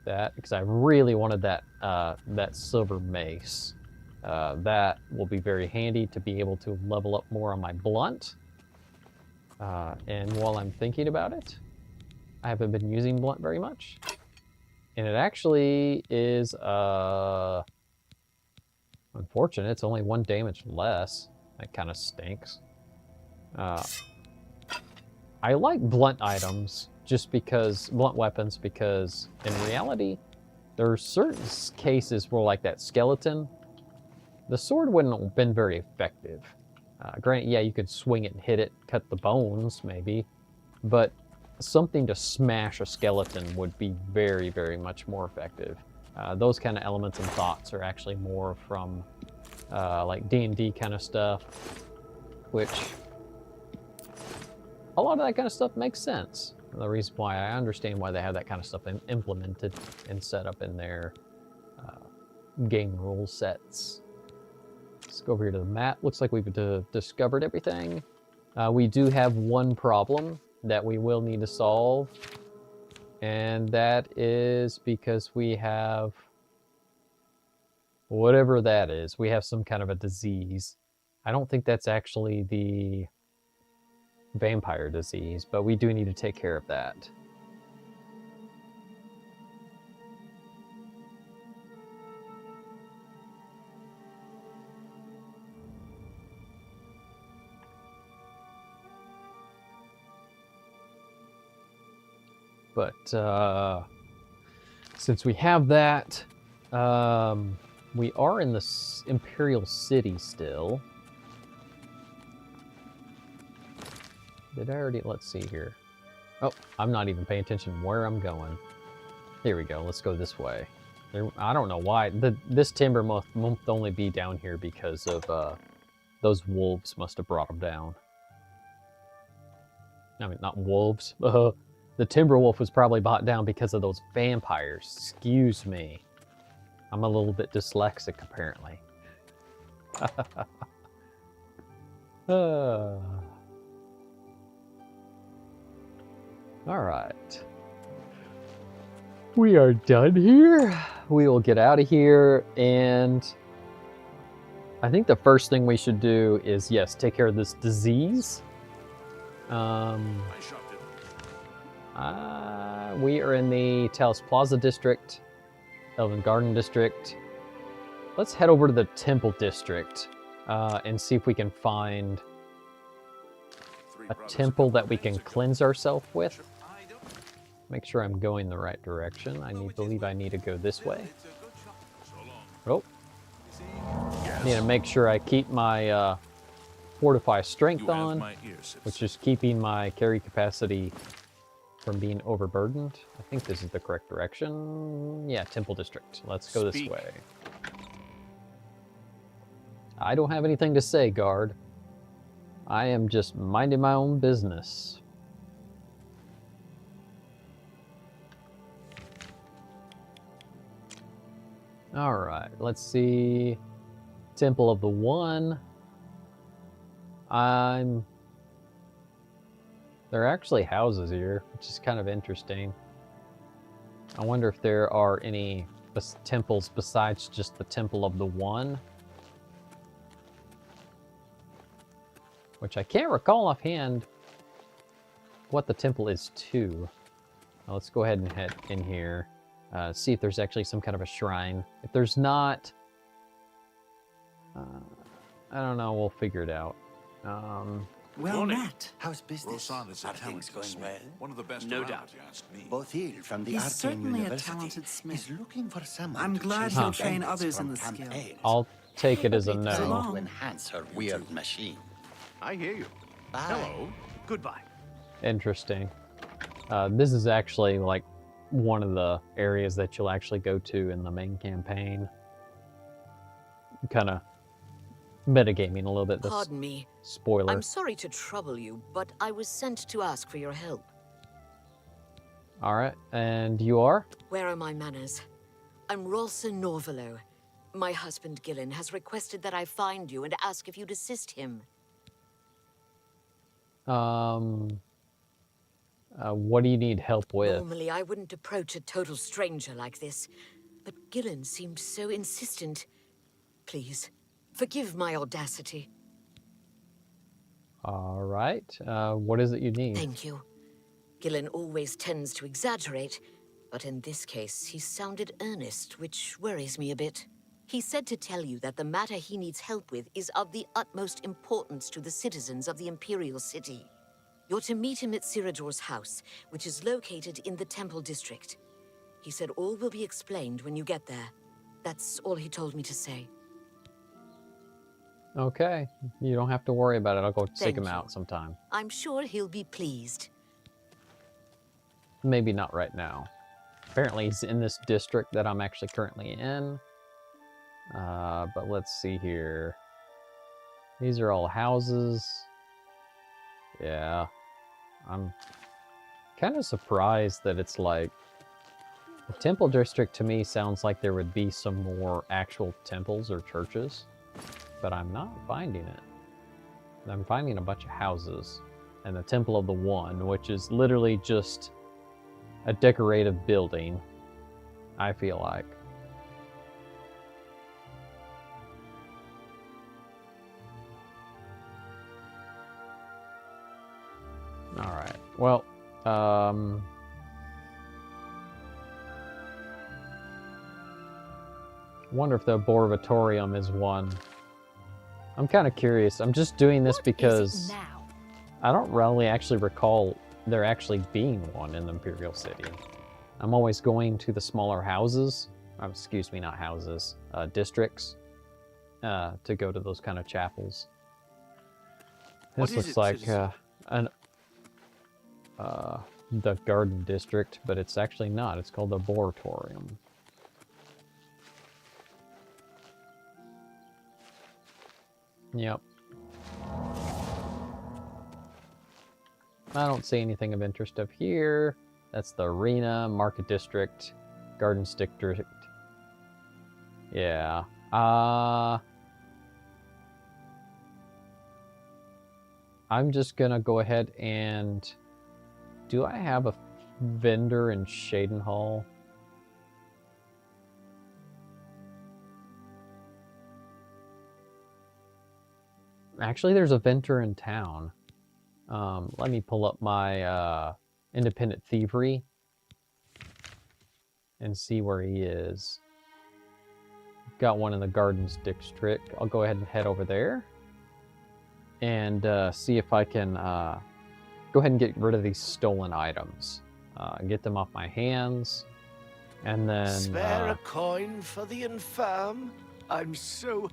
That, because I really wanted that that silver mace. That will be very handy to be able to level up more on my blunt. And while I'm thinking about it, I haven't been using blunt very much. And it actually is, unfortunate. It's only 1 damage less. That kind of stinks. I like blunt items just because, blunt weapons, because in reality, there are certain cases where, like that skeleton, the sword wouldn't have been very effective. Granted, yeah, you could swing it and hit it, cut the bones, maybe, but something to smash a skeleton would be very, very much more effective. Those kind of elements and thoughts are actually more from like D&D kind of stuff, which a lot of that kind of stuff makes sense. The reason why I understand why they have that kind of stuff implemented and set up in their game rule sets. Let's go over here to the map. Looks like we've discovered everything. We do have one problem that we will need to solve, and that is because we have whatever that is. We have some kind of a disease. I don't think that's actually the vampire disease, but we do need to take care of that. But since we have that, we are in the Imperial City still. Did I already? Let's see here. Oh, I'm not even paying attention where I'm going. Here we go. Let's go this way. I don't know why. This timber must only be down here because of those wolves must have brought them down. I mean, not wolves. The timber wolf was probably brought down because of those vampires. Excuse me. I'm a little bit dyslexic, apparently. All right. We are done here. We will get out of here, and I think the first thing we should do is, yes, take care of this disease. We are in the Talos Plaza district, Elven Garden district. Let's head over to the Temple district and see if we can find a temple that we can cleanse ourselves with. Make sure I'm going the right direction. I believe I need to go this way. Oh. Need to make sure I keep my Fortify Strength on, which is keeping my carry capacity from being overburdened. I think this is the correct direction. Yeah, Temple District. Let's go this way. I don't have anything to say, guard. I am just minding my own business. All right, let's see. Temple of the One. There are actually houses here, which is kind of interesting. I wonder if there are any temples besides just the Temple of the One. Which I can't recall offhand what the temple is to. Now let's go ahead and head in here. See if there's actually some kind of a shrine. If there's not, I don't know, we'll figure it out. Well met. How's business? Rosan is a Are things talented going smith. well? One of the best No around, doubt. if you ask me. Bothil from the He's Arcane certainly a University talented smith. is looking for someone I'm to glad chase he'll the train bandits others from in the Camp skill. Ale. I'll take it as a So no. long to enhance her weird machine. I hear you. Bye. Hello. Goodbye. Interesting. This is actually like one of the areas that you'll actually go to in the main campaign. Kind of metagaming a little bit. This Pardon me. spoiler. I'm sorry to trouble you, but I was sent to ask for your help. All right, and you are? Where are my manners? I'm Rolsa Norvelo. My husband Gillen has requested that I find you and ask if you'd assist him. What do you need help with? Normally, I wouldn't approach a total stranger like this, but Gillen seemed so insistent. Please, forgive my audacity. All right, what is it you need? Thank you. Gillen always tends to exaggerate, but in this case, he sounded earnest, which worries me a bit. He said to tell you that the matter he needs help with is of the utmost importance to the citizens of the Imperial City. You're to meet him at Cyrodiil's house, which is located in the Temple District. He said all will be explained when you get there. That's all he told me to say. Okay, you don't have to worry about it. I'll go seek Thank him you. out sometime. I'm sure he'll be pleased. Maybe not right now. Apparently he's in this district that I'm actually currently in. But let's see here. These are all houses. Yeah. I'm kind of surprised that it's like... The Temple District to me sounds like there would be some more actual temples or churches. But I'm not finding it. I'm finding a bunch of houses. And the Temple of the One, which is literally just a decorative building, I feel like. Alright, well, wonder if the Borvatorium is one. I'm kind of curious. I'm just doing this because I don't really actually recall there actually being one in the Imperial City. I'm always going to the smaller houses, excuse me, not houses, districts, to go to those kind of chapels. This looks like the Garden District, but it's actually not. It's called the Borvatorium. Yep. I don't see anything of interest up here. That's the Arena, Market District, Gardens District. Yeah. I'm just gonna go ahead and... Do I have a vendor in Shadenhall? Actually, there's a vendor in town. Let me pull up my independent thievery and see where he is. Got one in the Gardens District. I'll go ahead and head over there and see if I can go ahead and get rid of these stolen items. Get them off my hands, and then... Spare a coin for the infirm? I'm so...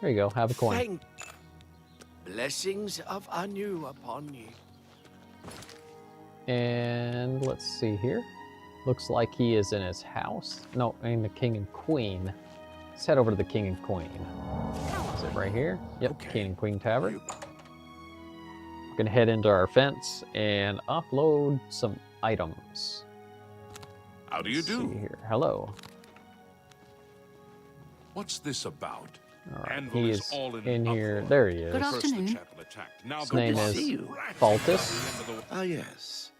There you go, have a coin. Thank... Blessings of Anu upon you. And let's see here. Looks like he is in his house. No, I mean the King and Queen. Let's head over to the King and Queen. Is it right here? Yep, okay. King and Queen Tavern. We're gonna head into our fence and offload some items. How do you do? See here. Hello. What's this about? All right, he is in here. There he is. Good afternoon. His name is Faltus. Ah, yes.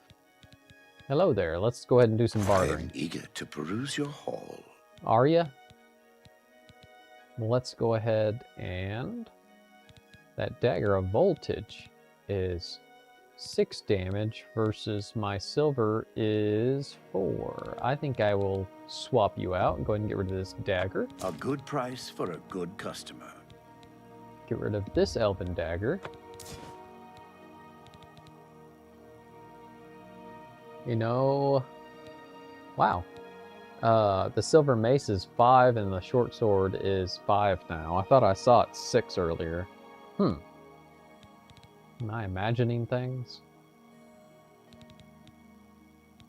Hello there. Let's go ahead and do some I bartering. am eager to peruse your haul. Are ya? Well, let's go ahead and... That dagger of voltage is 6 damage versus my silver is 4. I think I will swap you out and go ahead and get rid of this dagger. A good price for a good customer. Get rid of this elven dagger. You know, wow. The silver mace is 5 and the short sword is 5 now. I thought I saw it 6 earlier. Am I imagining things?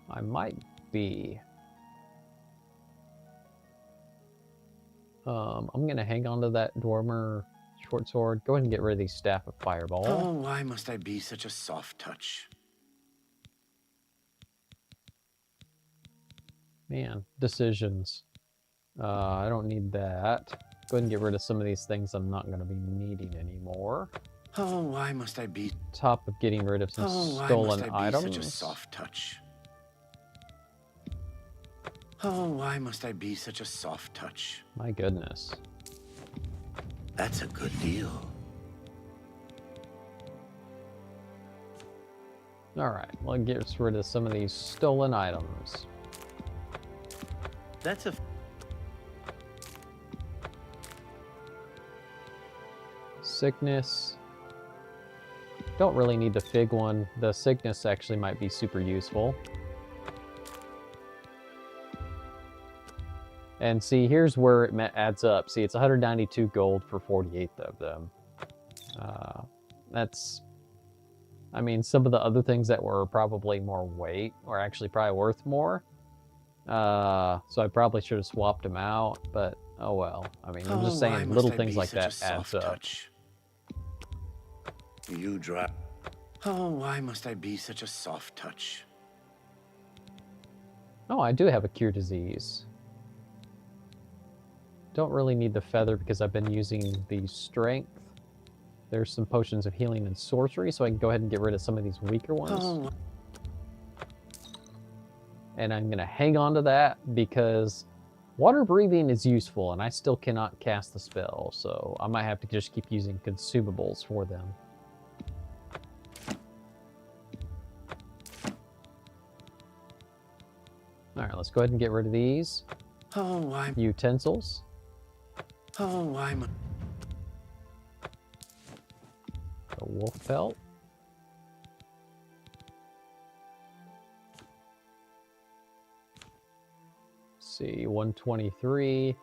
I might be. I'm gonna hang on to that Dwarmer short sword. Go ahead and get rid of these staff of fireball. Oh, why must I be such a soft touch? Man, decisions. I don't need that. Go ahead and get rid of some of these things I'm not gonna be needing anymore. Oh, why must I be... Top of getting rid of some stolen why must I be items. such a soft touch? Oh, why must I be such a soft touch? My goodness. That's a good deal. Alright, well, it gets rid of some of these stolen items. That's a... Sickness. Don't really need the fig one. The sickness actually might be super useful. And see, here's where it adds up. See, it's 192 gold for 48 of them. That's... I mean, some of the other things that were probably more weight were actually probably worth more. So I probably should have swapped them out, but oh well. I mean, I'm just saying little things like that adds up. You drive. Oh, why must I be such a soft touch? Oh, I do have a cure disease. Don't really need the feather because I've been using the strength. There's some potions of healing and sorcery, so I can go ahead and get rid of some of these weaker ones. Oh. And I'm going to hang on to that because water breathing is useful, and I still cannot cast the spell, so I might have to just keep using consumables for them. Alright, let's go ahead and get rid of these utensils. Oh, I'm... The wolf pelt. See, 123.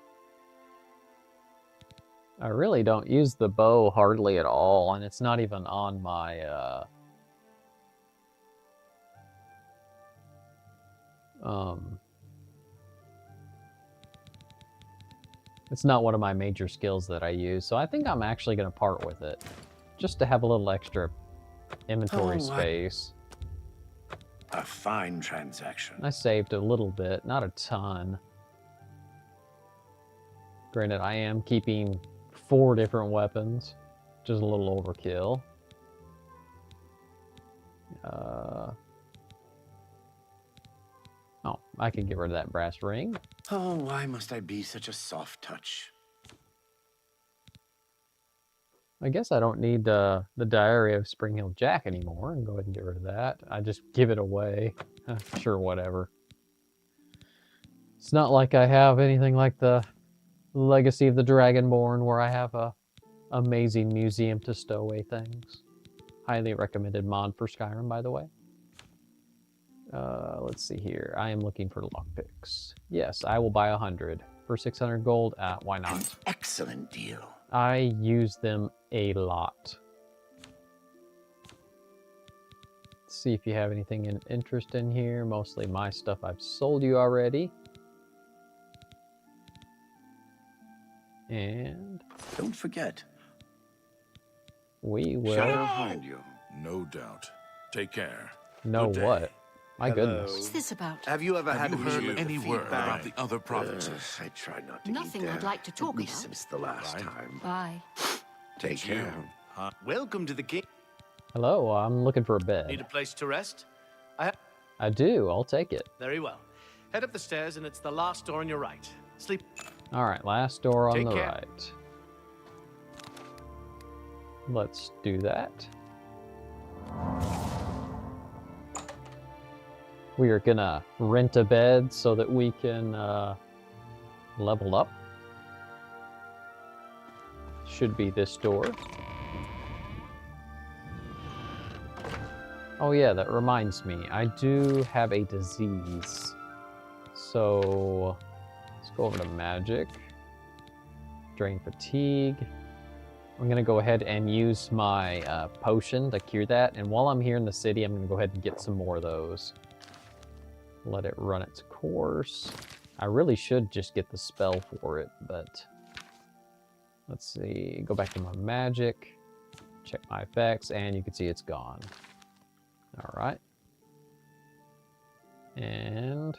I really don't use the bow hardly at all, and it's not even on my it's not one of my major skills that I use, so I think I'm actually going to part with it, just to have a little extra inventory space. A fine transaction. I saved a little bit, not a ton. Granted, I am keeping 4 different weapons, which is a little overkill. Oh, I can get rid of that brass ring. Oh, why must I be such a soft touch? I guess I don't need the Diary of Spring Hill Jack anymore, and go ahead and get rid of that. I just give it away. Sure, whatever. It's not like I have anything like the Legacy of the Dragonborn, where I have a amazing museum to stow away things. Highly recommended mod for Skyrim, by the way. Let's see here. I am looking for lockpicks. Yes, I will buy 100 for 600 gold. Why not? An excellent deal. I use them a lot. Let's see if you have anything in interest in here. Mostly my stuff I've sold you already. And don't forget, we will. Shadow behind you. No doubt. Take care. Know what? My goodness. What's this about? Have you ever Have had you heard any any word feedback? about the other provinces? I try not to Nothing eat I'd there, like to talk at least about. since the last Right. time. Bye. Take care. Welcome to the king. Hello, I'm looking for a Need bed. a place to rest? I do, I'll take it. Very well. Head up the stairs and it's the last door on your right. Sleep. Alright, last door on Take the care. right. Let's do that. We are gonna rent a bed so that we can level up. Should be this door. Oh yeah, that reminds me. I do have a disease. So let's go over to magic. Drain fatigue. I'm gonna go ahead and use my potion to cure that. And while I'm here in the city, I'm gonna go ahead and get some more of those. Let it run its course. I really should just get the spell for it, but let's see. Go back to my magic, check my effects, and you can see it's gone. All right. And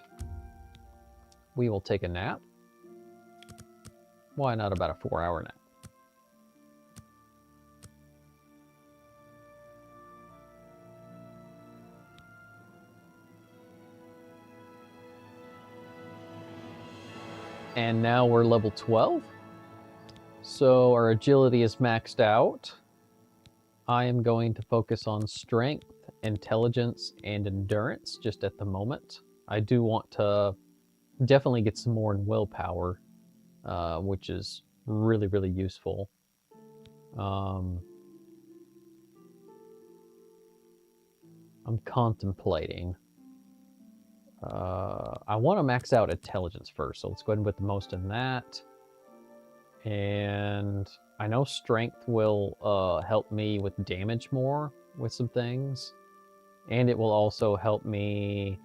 we will take a nap. Why not about a 4-hour nap? And now we're level 12. So our agility is maxed out. I am going to focus on strength intelligence and endurance just at the moment. I do want to definitely get some more in willpower, which is really, really useful. I'm contemplating. I want to max out intelligence first, so let's go ahead and put the most in that. And I know strength will help me with damage more with some things. And it will also help me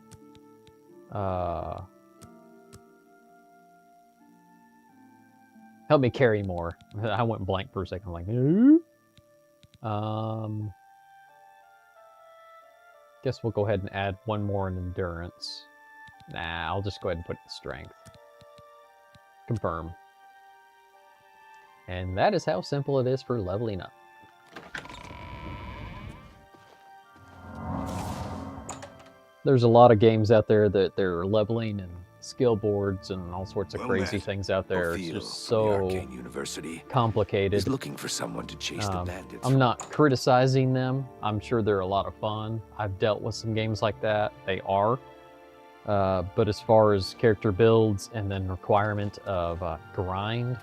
carry more. I went blank for a second. I'm like, guess we'll go ahead and add one more in endurance. Nah, I'll just go ahead and put it in strength. Confirm. And that is how simple it is for leveling up. There's a lot of games out there that they're leveling and skill boards and all sorts of crazy things out there. It's just so complicated. Is looking for someone to chase the bandits. I'm not criticizing them. I'm sure they're a lot of fun. I've dealt with some games like that. They are. But as far as character builds and then requirement of grind,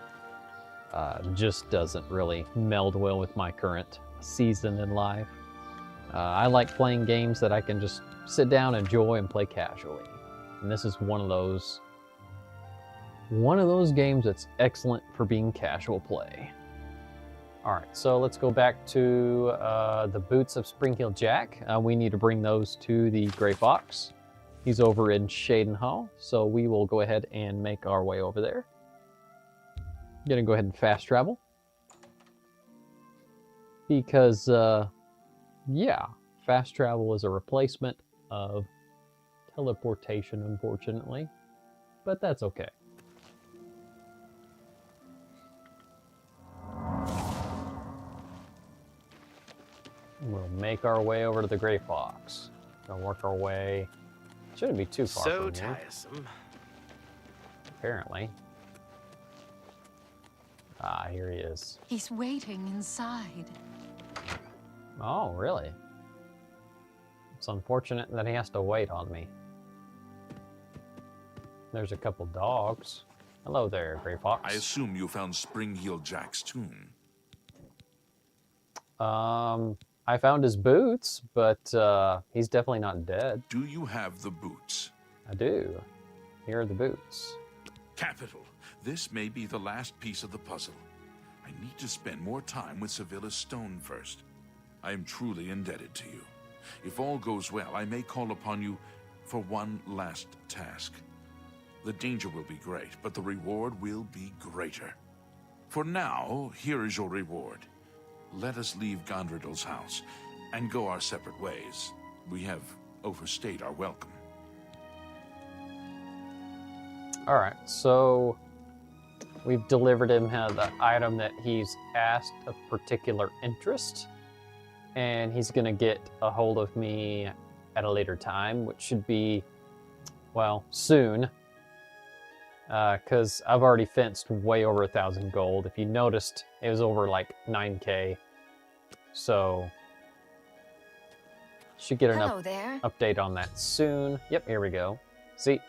just doesn't really meld well with my current season in life. I like playing games that I can just sit down, enjoy, and play casually. And this is one of those games that's excellent for being casual play. All right, so let's go back to the boots of Spring-Heeled Jack. We need to bring those to the Gray Fox. He's over in Shadenhall, so we will go ahead and make our way over there. Gonna go ahead and fast travel. Because, yeah, fast travel is a replacement of teleportation, unfortunately. But that's okay. We'll make our way over to the Gray Fox. Gonna work our way. Shouldn't be too far So from here. tiresome. Apparently. Ah, here he is. He's waiting inside. Oh, really? It's unfortunate that he has to wait on me. There's a couple dogs. Hello there, Gray Fox. I assume you found Spring-Heeled Jack's tomb. I found his boots, but he's definitely not dead. Do you have the boots? I do. Here are the boots. Capital. This may be the last piece of the puzzle. I need to spend more time with Sevilla's stone first. I am truly indebted to you. If all goes well, I may call upon you for one last task. The danger will be great, but the reward will be greater. For now, here is your reward. Let us leave Gondredal's house and go our separate ways. We have overstayed our welcome. Alright, so we've delivered him the item that he's asked of particular interest. And he's going to get a hold of me at a later time, which should be, well, soon. Because I've already fenced way over 1,000 gold. If you noticed, it was over like 9k. So, should get an update on that soon. Yep, here we go. See,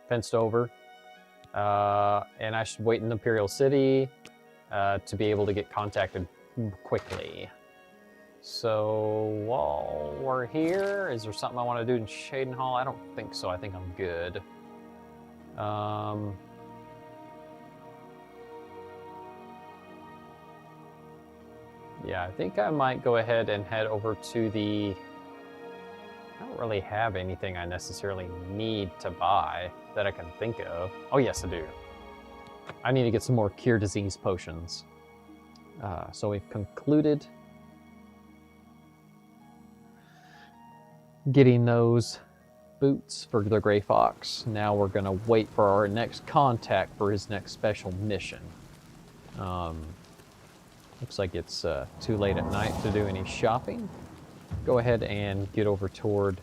fenced over. And I should wait in Imperial City to be able to get contacted quickly. So, while we're here, is there something I want to do in Shadenhall? I don't think so. I think I'm good. Yeah, I think I might go ahead and head over to the... I don't really have anything I necessarily need to buy that I can think of. Oh, yes, I do. I need to get some more Cure Disease potions. So we've concluded getting those boots for the Gray Fox. Now we're going to wait for our next contact for his next special mission. Looks like it's too late at night to do any shopping. Go ahead and get over toward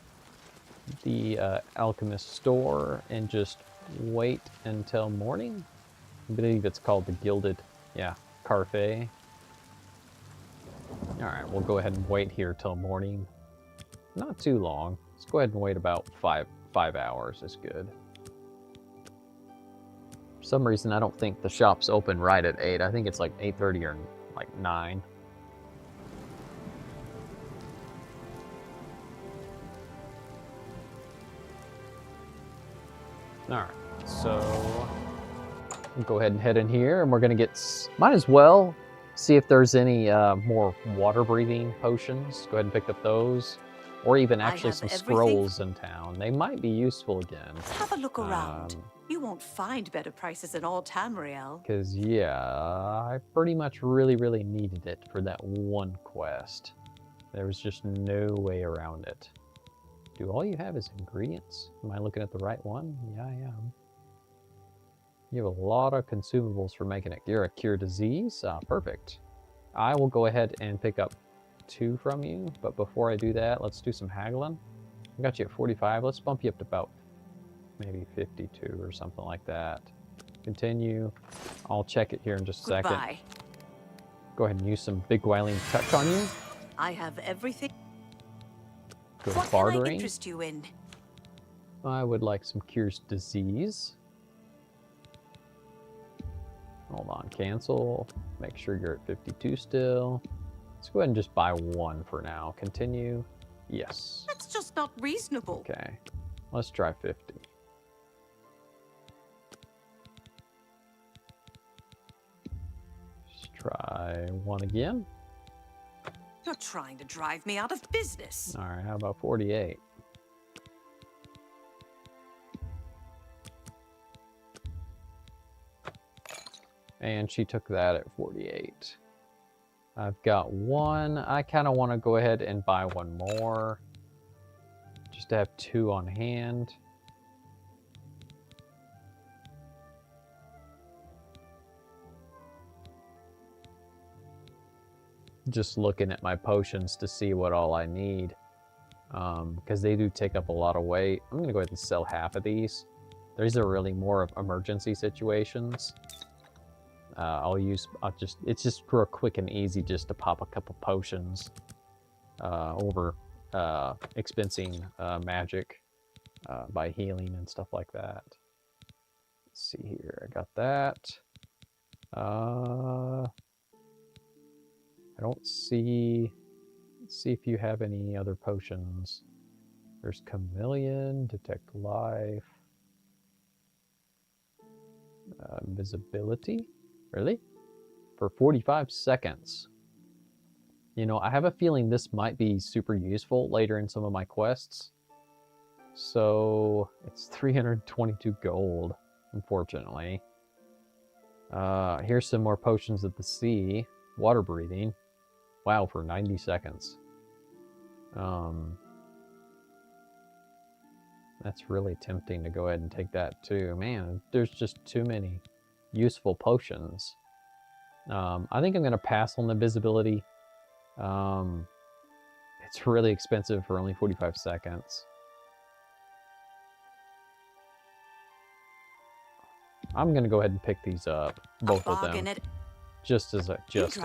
the alchemist store and just wait until morning. I believe it's called the Gilded, Carfe. Alright, we'll go ahead and wait here till morning. Not too long. Let's go ahead and wait about five hours. Is good. For some reason, I don't think the shop's open right at 8. I think it's like 8:30 or like 9. Alright, so we'll go ahead and head in here, and we're going to get... Might as well see if there's any more water-breathing potions. Go ahead and pick up those. Or even actually some scrolls in town. They might be useful again. Have a look around. You won't find better prices in all Tamriel. Because, yeah, I pretty much really needed it for that one quest. There was just no way around it. Do all you have is ingredients? Am I looking at the right one? Yeah, I am. You have a lot of consumables for making it. You're a cure disease? Perfect. I will go ahead and pick up 2 from you, but before I do that, let's do some haggling. I got you at 45. Let's bump you up to about maybe 52 or something like that. Continue. I'll check it here in just a second. Go ahead and use some big Wailing touch on you. I have everything. Go What bartering. can I interest you in? I would like some cures disease. Hold on, cancel. Make sure you're at 52 still. Let's go ahead and just buy 1 for now. Continue. Yes. That's just not reasonable. Okay. Let's try 50. Let's try 1 again. You're trying to drive me out of business. All right, how about 48? And she took that at 48. I've got 1. I kind of want to go ahead and buy 1 more. Just to have 2 on hand. Just looking at my potions to see what all I need. Because they do take up a lot of weight. I'm going to go ahead and sell half of these. These are really more of emergency situations. It's just real quick and easy just to pop a couple potions over expensing magic by healing and stuff like that. Let's see here, I got that. I don't see... Let's see if you have any other potions. There's Chameleon, Detect Life, Invisibility. Really? For 45 seconds. You know, I have a feeling this might be super useful later in some of my quests. So, it's 322 gold, unfortunately. Here's some more potions of the sea. Water breathing. Wow, for 90 seconds. That's really tempting to go ahead and take that too. Man, there's just too many useful potions. I think I'm going to pass on the visibility. It's really expensive for only 45 seconds. I'm going to go ahead and pick these up, both of them, just in case.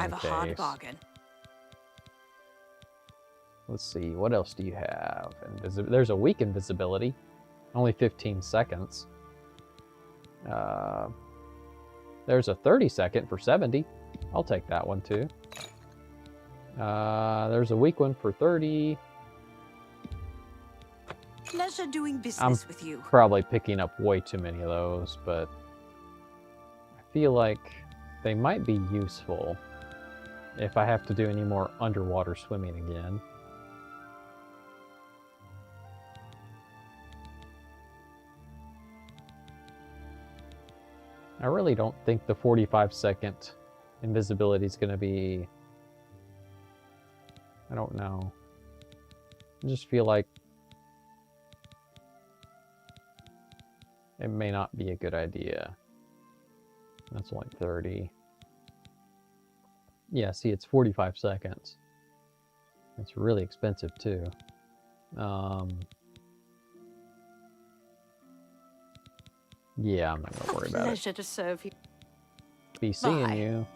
Let's see, what else do you have? There's a weak invisibility, only 15 seconds. There's a 30 second for 70. I'll take that one too. There's a weak one for 30. Pleasure doing business with you. Probably picking up way too many of those, but I feel like they might be useful if I have to do any more underwater swimming again. I really don't think the 45-second invisibility is going to be... I don't know. I just feel like it may not be a good idea. That's only 30. Yeah, see, it's 45 seconds. It's really expensive, too. Yeah, I'm not going to worry about it. Pleasure to serve you. Be seeing you.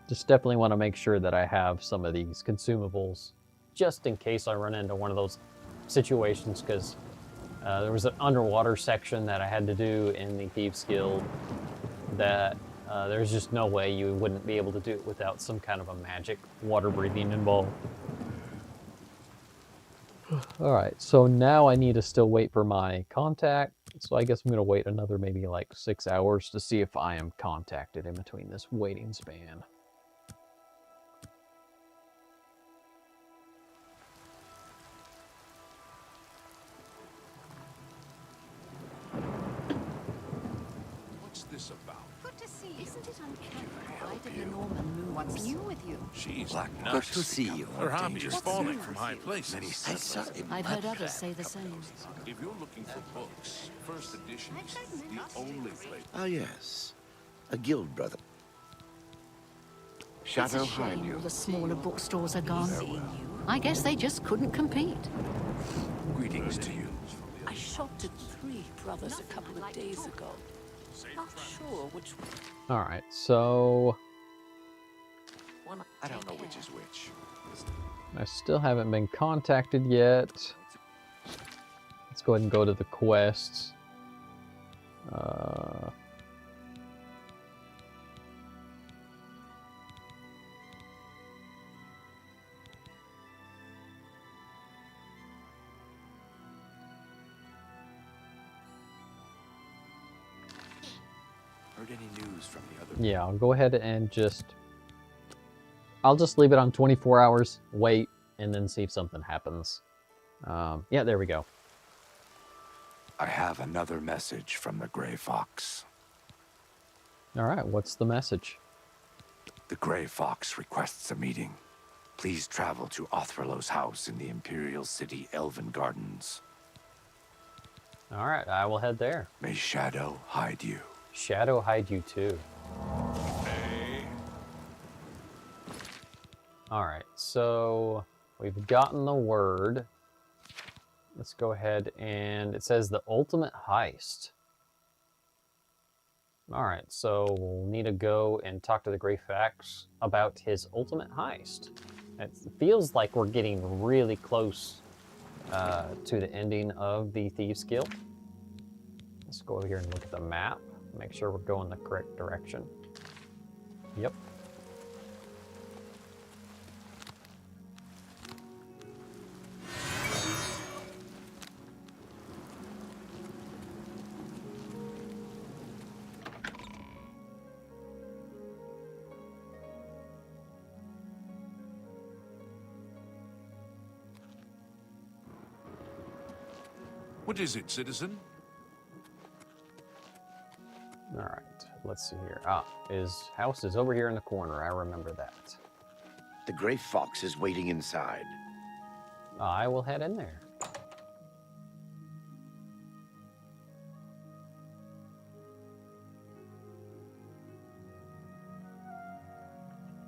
Just definitely want to make sure that I have some of these consumables just in case I run into one of those situations, because there was an underwater section that I had to do in the Thieves Guild that there's just no way you wouldn't be able to do it without some kind of a magic water breathing involved. Alright, so now I need to still wait for my contact. So I guess I'm going to wait another maybe like 6 hours to see if I am contacted in between this waiting span. What's this about? Good to see you. Isn't it uncanny? Why did the Norman move? What's new with you? She's Good nuts. to see you. Her hobby is falling from high places. I saw him. I've heard others say the same. If you're looking for books, First Edition is the only place. Ah, yes. A guild brother. It's Shadow a hide shame you. all the smaller bookstores are gone. I guess they just couldn't compete. Greetings to you. I shopped at Three Brothers a couple of days ago. Not sure which one. Alright, so I don't know which is which. I still haven't been contacted yet. Let's go ahead and go to the quests. Heard any news from the other? Yeah, I'll go ahead and I'll just leave it on 24 hours, wait, and then see if something happens. Yeah, there we go. I have another message from the Gray Fox. Alright, what's the message? The Gray Fox requests a meeting. Please travel to Othralo's house in the Imperial City Elven Gardens. Alright, I will head there. May Shadow hide you. Shadow hide you too. Alright, so we've gotten the word. Let's go ahead and it says the ultimate heist. Alright, so we'll need to go and talk to the Gray Fox about his ultimate heist. It feels like we're getting really close to the ending of the Thieves Guild. Let's go over here and look at the map. Make sure we're going the correct direction. Yep. What is it, citizen? All right, let's see here. His house is over here in the corner. I remember that. The Gray Fox is waiting inside. I will head in there.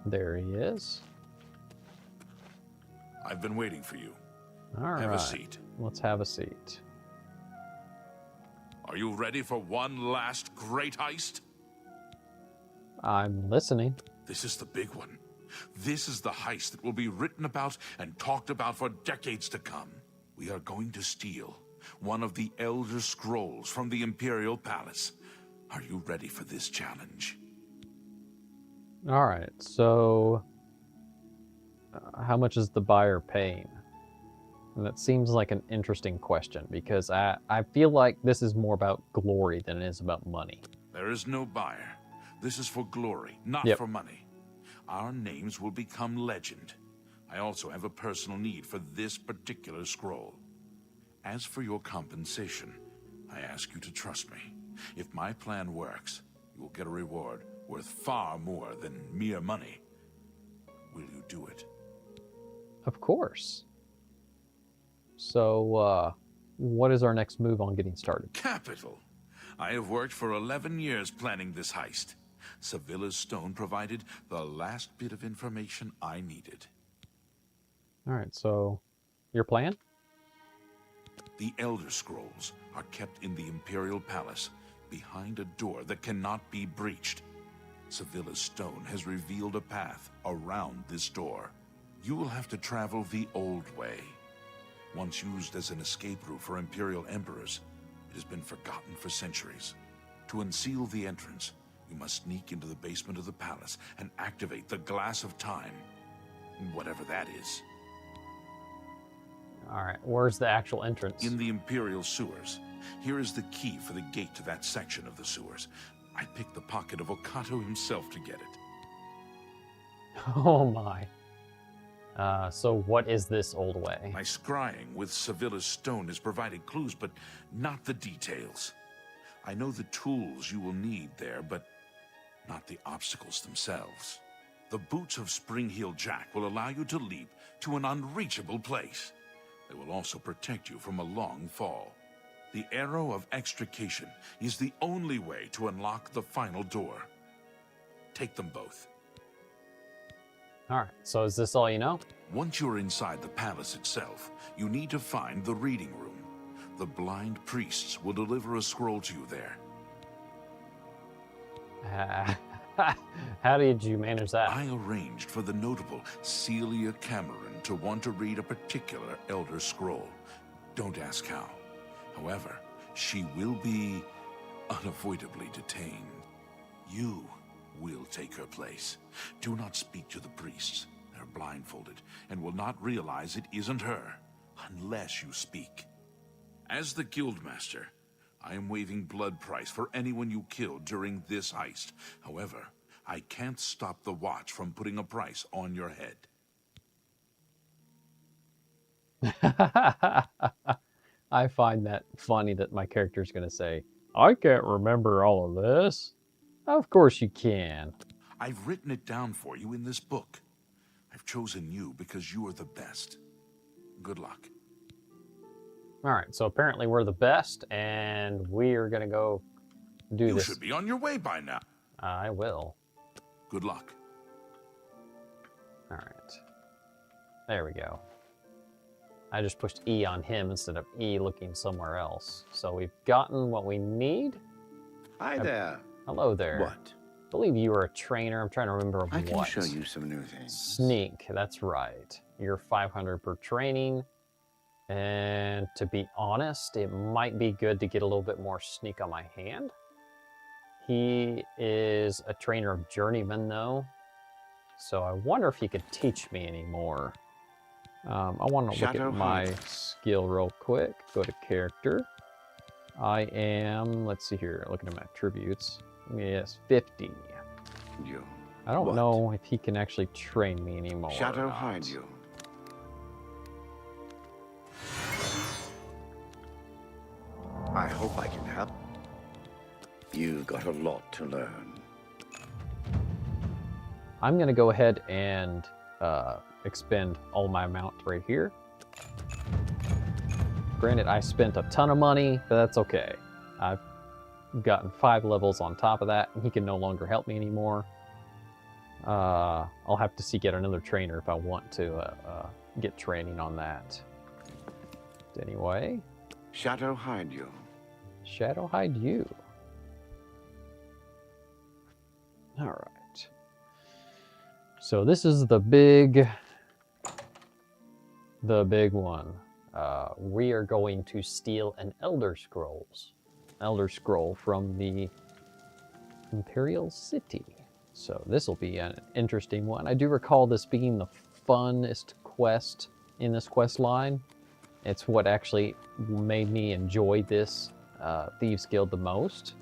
There he is. I've been waiting for you. All right. Have a seat. Let's have a seat. Are you ready for one last great heist? I'm listening. This is the big one. This is the heist that will be written about and talked about for decades to come. We are going to steal one of the Elder Scrolls from the Imperial Palace. Are you ready for this challenge? All right, so how much is the buyer paying? And that seems like an interesting question because I feel like this is more about glory than it is about money. There is no buyer. This is for glory, not for money. Our names will become legend. I also have a personal need for this particular scroll. As for your compensation, I ask you to trust me. If my plan works, you will get a reward worth far more than mere money. Will you do it? Of course. So, what is our next move on getting started? Capital. I have worked for 11 years planning this heist. Sevilla's stone provided the last bit of information I needed. All right, so your plan? The Elder Scrolls are kept in the Imperial Palace, behind a door that cannot be breached. Sevilla's stone has revealed a path around this door. You will have to travel the old way. Once used as an escape route for Imperial Emperors, it has been forgotten for centuries. To unseal the entrance, you must sneak into the basement of the palace and activate the Glass of Time. Whatever that is. Alright, where's the actual entrance? In the Imperial sewers. Here is the key for the gate to that section of the sewers. I picked the pocket of Okato himself to get it. Oh my. So what is this old way? My scrying with Sevilla's stone has provided clues, but not the details. I know the tools you will need there, but not the obstacles themselves. The boots of Spring-Heel Jack will allow you to leap to an unreachable place. They will also protect you from a long fall. The Arrow of Extrication is the only way to unlock the final door. Take them both. Alright, so is this all you know? Once you're inside the palace itself, you need to find the reading room. The blind priests will deliver a scroll to you there. How did you manage that? I arranged for the notable Celia Cameron to want to read a particular Elder Scroll. Don't ask how. However, she will be unavoidably detained. You will take her place. Do not speak to the priests. They're blindfolded and will not realize it isn't her unless you speak. As the Guildmaster, I am waiving blood price for anyone you killed during this heist. However, I can't stop the Watch from putting a price on your head. I find that funny that my character's going to say, I can't remember all of this. Of course you can. I've written it down for you in this book. I've chosen you because you are the best. Good luck. Alright, so apparently we're the best, and we're going to go do this. You should be on your way by now. I will. Good luck. Alright. There we go. I just pushed E on him instead of E looking somewhere else. So we've gotten what we need. Hi there. Hello there. What? I believe you were a trainer. I'm trying to remember I can what. show you some new things. Sneak, that's right. You're 500 per training. And to be honest, it might be good to get a little bit more sneak on my hand. He is a trainer of journeymen, though. So I wonder if he could teach me any more. I want to look at my skill real quick. Go to character. I am, let's see here, looking at my attributes. Yes, 50. You. I don't know if he can actually train me anymore. Shadow hide you. I hope I can help. You've got a lot to learn. I'm going to go ahead and expend all my amount right here. Granted, I spent a ton of money, but that's okay. I've gotten 5 levels on top of that, and he can no longer help me anymore. I'll have to seek out another trainer if I want to get training on that. Anyway. Shadow hide you. Shadow hide you. All right. So this is the big one. We are going to steal an Elder Scroll from the Imperial City. So this will be an interesting one. I do recall this being the funnest quest in this quest line. It's what actually made me enjoy this Thieves Guild the most.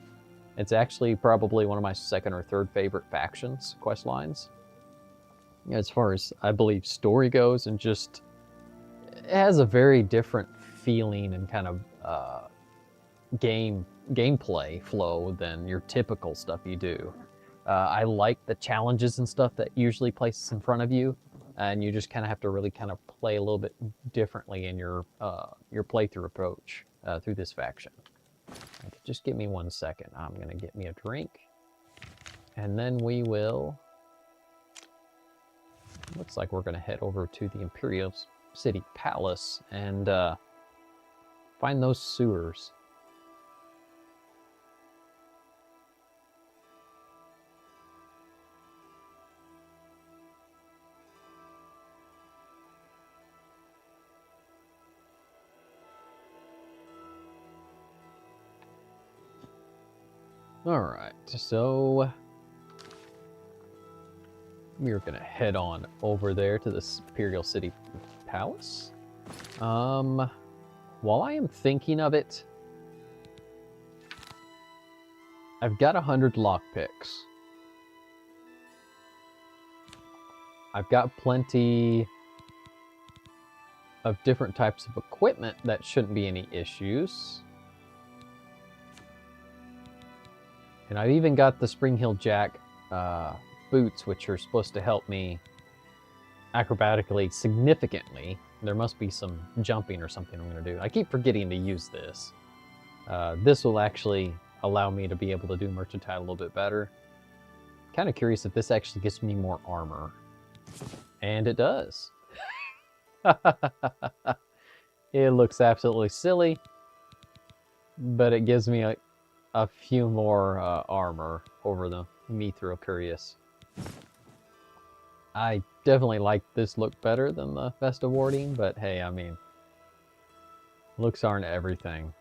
It's actually probably one of my second or third favorite factions, quest lines. As far as, I believe, story goes, and just, it has a very different feeling and kind of gameplay flow than your typical stuff you do. I like the challenges and stuff that usually places in front of you, and you just kind of have to really kind of play a little bit differently in your playthrough approach through this faction. Okay, just give me 1 second. I'm gonna get me a drink, and then we will. Looks like we're gonna head over to the Imperial City Palace and find those sewers. Alright, so we're gonna head on over there to the Imperial City Palace. While I am thinking of it, I've got 100 lockpicks. I've got plenty of different types of equipment that shouldn't be any issues. And I've even got the Spring Heel Jack boots, which are supposed to help me acrobatically significantly. There must be some jumping or something I'm going to do. I keep forgetting to use this. This will actually allow me to be able to do mercantile a little bit better. Kind of curious if this actually gives me more armor. And it does. It looks absolutely silly, but it gives me a few more armor over the Mithril Curious. I definitely like this look better than the Festive Warding, but hey, I mean, looks aren't everything.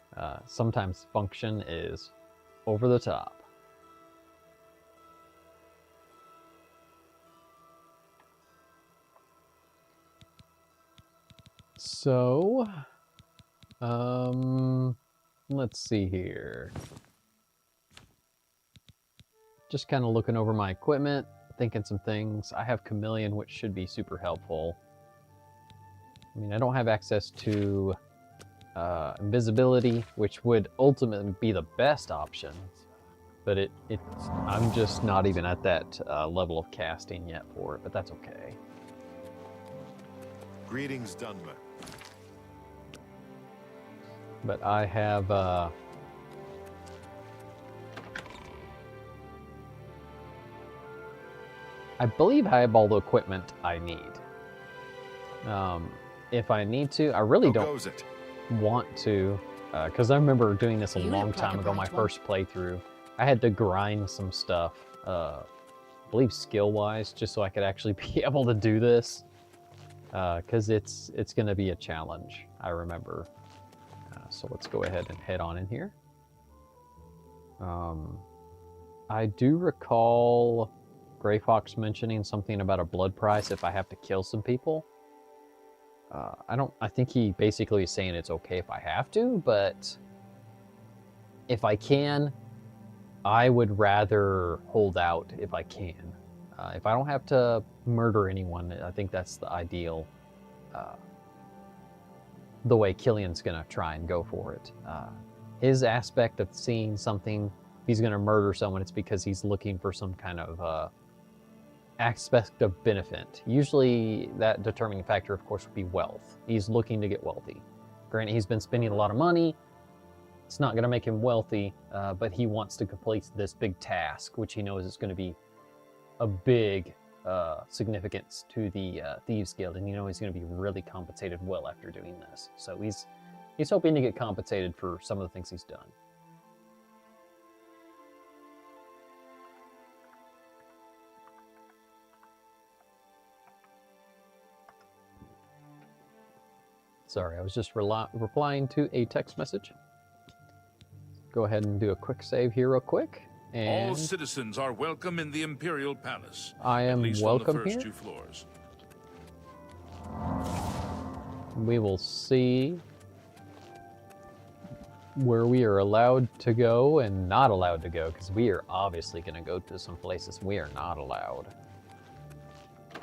Sometimes function is over the top. So, let's see here. Just kind of looking over my equipment, thinking some things. I have Chameleon, which should be super helpful. I mean, I don't have access to invisibility, which would ultimately be the best option, but I'm just not even at that level of casting yet for it, but that's okay. Greetings, Dunmer. But I have I believe I have all the equipment I need. If I need to, I really don't want to, because I remember doing this a long time ago, my first playthrough. I had to grind some stuff, I believe skill-wise, just so I could actually be able to do this, because it's going to be a challenge, I remember. So let's go ahead and head on in here. I do recall Grey Fox mentioning something about a blood price if I have to kill some people. I think he basically is saying it's okay if I have to, but if I can, I would rather hold out if I can. If I don't have to murder anyone, I think that's the ideal, the way Killian's gonna try and go for it. His aspect of seeing something, if he's gonna murder someone, it's because he's looking for some kind of aspect of benefit. Usually that determining factor, of course, would be wealth. He's looking to get wealthy. Granted, he's been spending a lot of money. It's not going to make him wealthy, but he wants to complete this big task, which he knows is going to be a big significance to the Thieves Guild, and you know he's going to be really compensated well after doing this. So he's hoping to get compensated for some of the things he's done. Sorry, I was just replying to a text message. Go ahead and do a quick save here real quick. And all citizens are welcome in the Imperial Palace. I am at least welcome on the first here. 2 floors. We will see where we are allowed to go and not allowed to go, because we are obviously going to go to some places we are not allowed.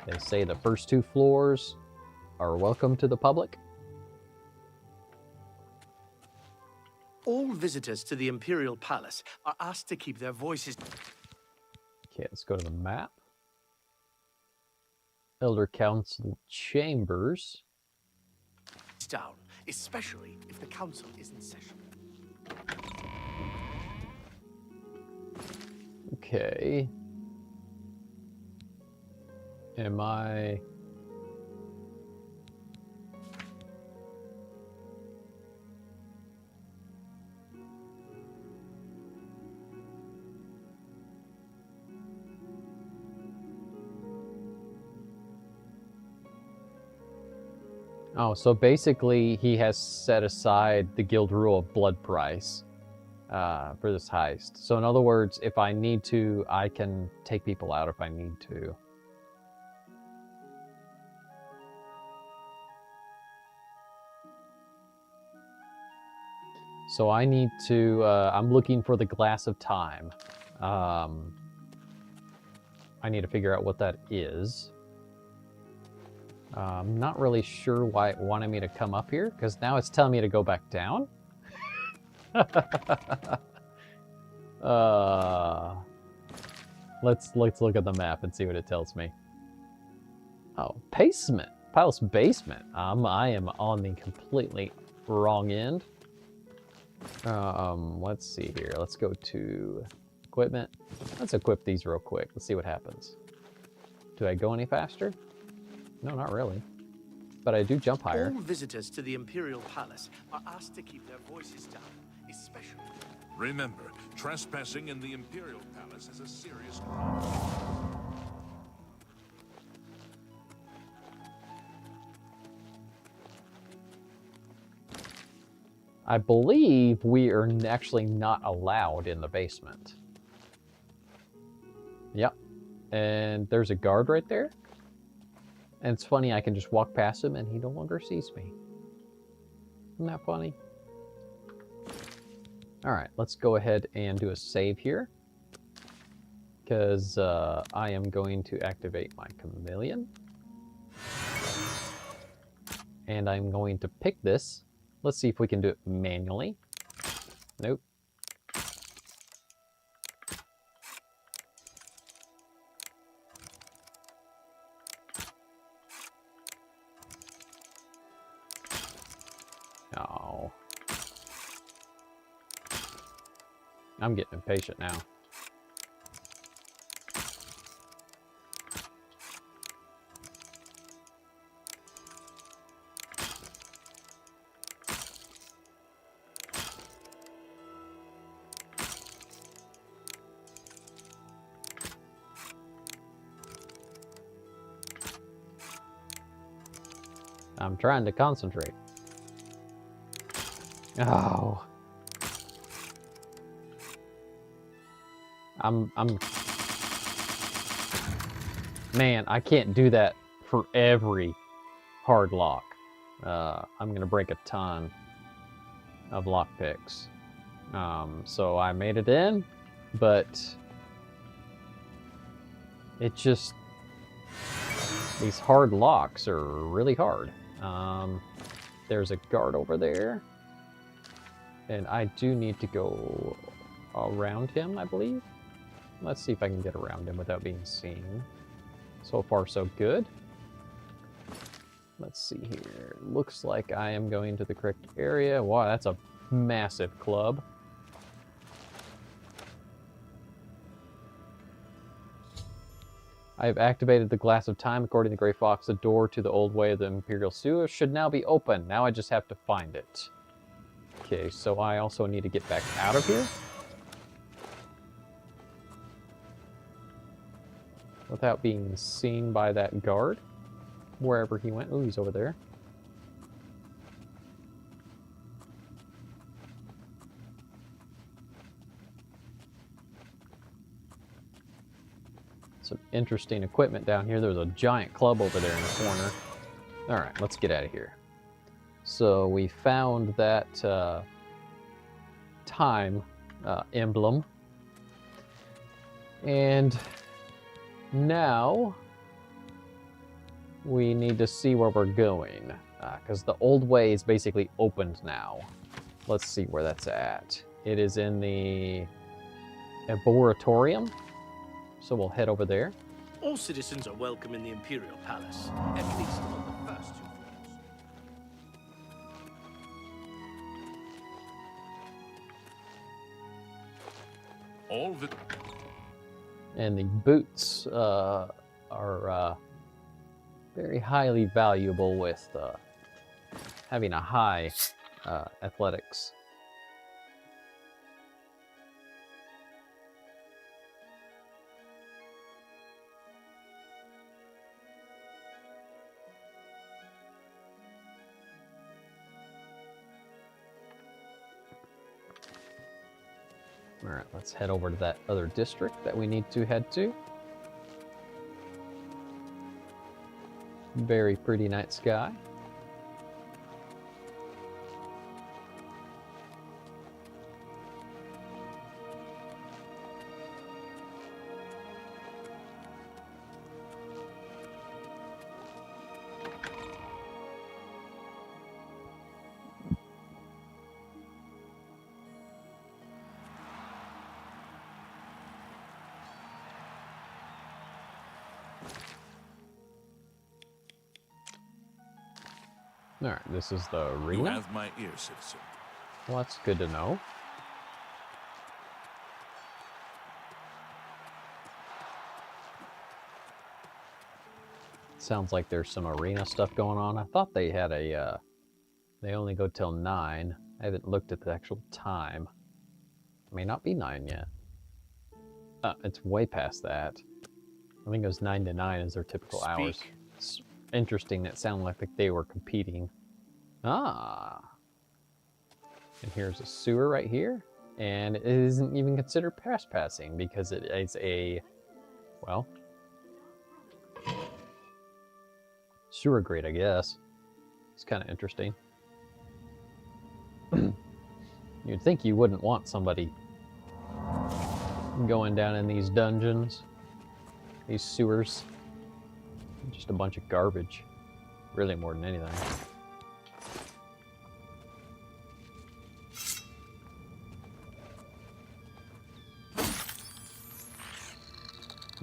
They say the first 2 floors are welcome to the public. All visitors to the Imperial Palace are asked to keep their voices... Okay, let's go to the map. Elder Council Chambers. down, especially if the council is in session. Okay. Am I... Oh, so basically he has set aside the guild rule of blood price. for this heist. So in other words, if I need to, I can take people out if I need to. So I need to, I'm looking for the glass of time. I need to figure out what that is. I'm not really sure why it wanted me to come up here, because now it's telling me to go back down. Let's look at the map and see what it tells me. Oh, basement. Palace basement. I am on the completely wrong end. Let's see here. Let's go to equipment. Let's equip these real quick. Let's see what happens. Do I go any faster? No, not really. But I do jump higher. All visitors to the Imperial Palace are asked to keep their voices down, especially... Remember, trespassing in the Imperial Palace is a serious crime. I believe we are actually not allowed in the basement. Yep. And there's a guard right there. And it's funny, I can just walk past him and he no longer sees me. Isn't that funny? Alright, let's go ahead and do a save here. Because I am going to activate my chameleon. And I'm going to pick this. Let's see if we can do it manually. Nope. Oh. I'm getting impatient now. I'm trying to concentrate. Oh. Man, I can't do that for every hard lock. I'm gonna break a ton of lockpicks. So I made it in, but it just, these hard locks are really hard. There's a guard over there. And I do need to go around him, I believe. Let's see if I can get around him without being seen. So far, so good. Let's see here. Looks like I am going to the correct area. Wow, that's a massive club. I have activated the glass of time. According to Grey Fox, the door to the old way of the Imperial Sewer should now be open. Now I just have to find it. Okay, so I also need to get back out of here. Without being seen by that guard. Wherever he went. Oh, he's over there. Some interesting equipment down here. There's a giant club over there in the corner. Alright, let's get out of here. So we found that time emblem. And now we need to see where we're going. Because the old way is basically opened now. Let's see where that's at. It is in the Arboretorium. So we'll head over there. All citizens are welcome in the Imperial Palace, at least on the first 2 floors. All of it. And the boots are very highly valuable with having a high athletics. Alright, let's head over to that other district that we need to head to. Very pretty night sky. Alright, this is the arena. You have my ear, citizen. Well, that's good to know. Sounds like there's some arena stuff going on. I thought they had a, they only go till 9. I haven't looked at the actual time. It may not be 9 yet. It's way past that. I think it was 9 to 9 is their typical hours. It's interesting that it sounded like they were competing. Ah. And here's a sewer right here. And it isn't even considered trespassing because it is a, well, sewer grate, I guess. It's kind of interesting. You'd think you wouldn't want somebody going down in these dungeons, these sewers. Just a bunch of garbage. Really more than anything.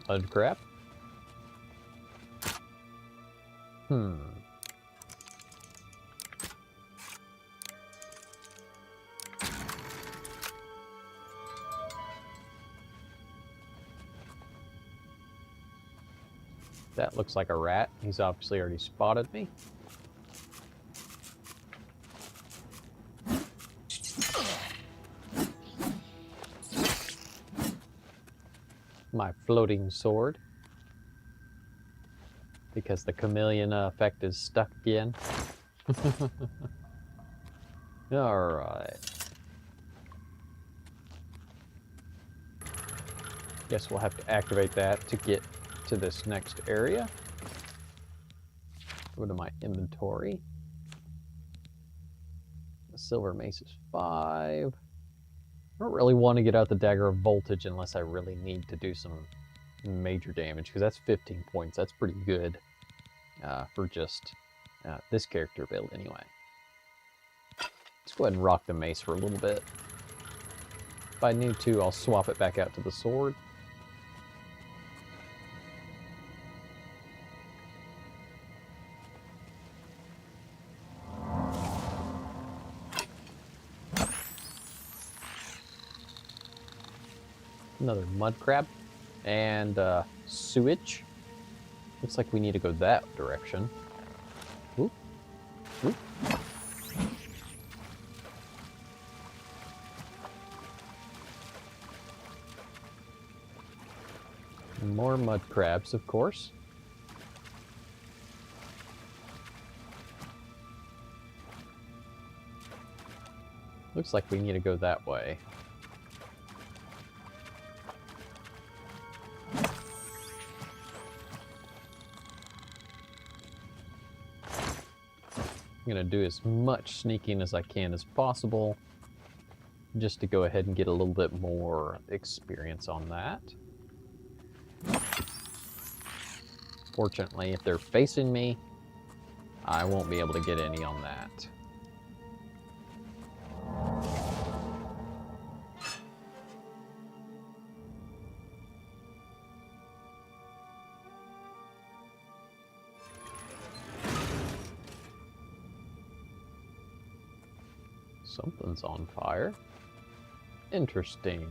Mud crap. That looks like a rat. He's obviously already spotted me. My floating sword. Because the chameleon effect is stuck again. Alright. Guess we'll have to activate that to get to this next area. Go to my inventory. The silver mace is 5. I don't really want to get out the dagger of voltage unless I really need to do some major damage, because that's 15 points. That's pretty good for just this character build anyway. Let's go ahead and rock the mace for a little bit. If I need to, I'll swap it back out to the sword. Another mud crab and sewage. Looks like we need to go that direction. Oop. Oop. More mud crabs, of course. Looks like we need to go that way. I'm going to do as much sneaking as I can as possible, just to go ahead and get a little bit more experience on that. Fortunately, if they're facing me, I won't be able to get any on that. Something's on fire. Interesting.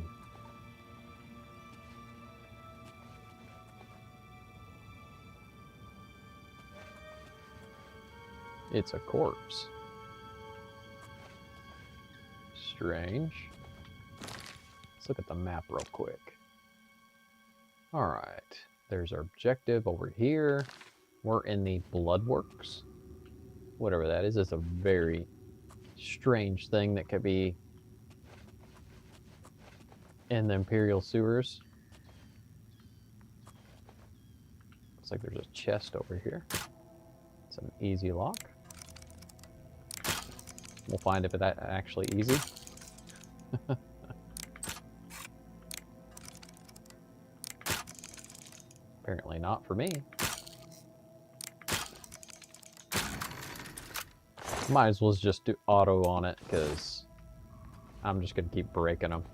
It's a corpse. Strange. Let's look at the map real quick. Alright, there's our objective over here. We're in the Bloodworks. Whatever that is, it's a very strange thing that could be in the Imperial sewers. Looks like there's a chest over here. It's an easy lock. We'll find if it's actually easy. Apparently not for me. Might as well just do auto on it, because I'm just going to keep breaking them.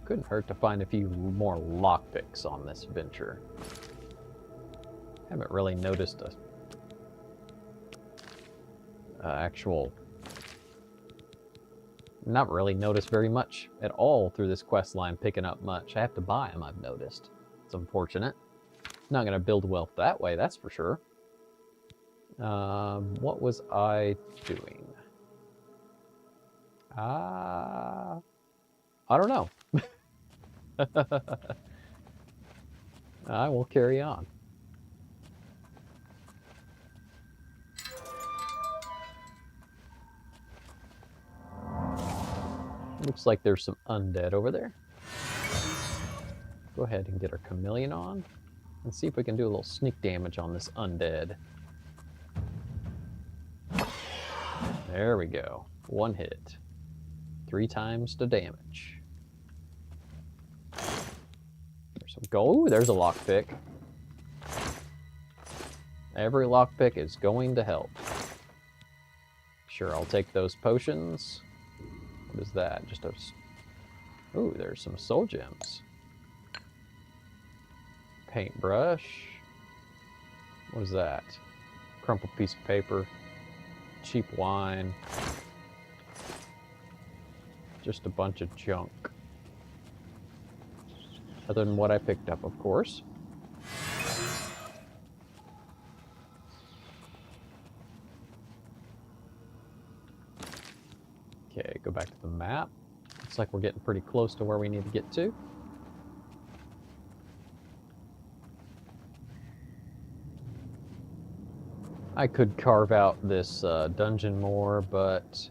Couldn't hurt to find a few more lockpicks on this venture. Haven't really noticed a actual... Not really noticed very much at all through this quest line picking up much. I have to buy them, I've noticed. It's unfortunate. Not going to build wealth that way, that's for sure. What was I doing? I don't know. I will carry on. Looks like there's some undead over there. Go ahead and get our chameleon on and see if we can do a little sneak damage on this undead. There we go. One hit. 3 times the damage. There's some gold. Ooh, there's a lockpick. Every lockpick is going to help. Sure, I'll take those potions. What is that? Just a... Ooh, there's some soul gems. Paintbrush. What is that? Crumpled piece of paper. Cheap wine. Just a bunch of junk. Other than what I picked up, of course. Okay, go back to the map. Looks like we're getting pretty close to where we need to get to. I could carve out this dungeon more, but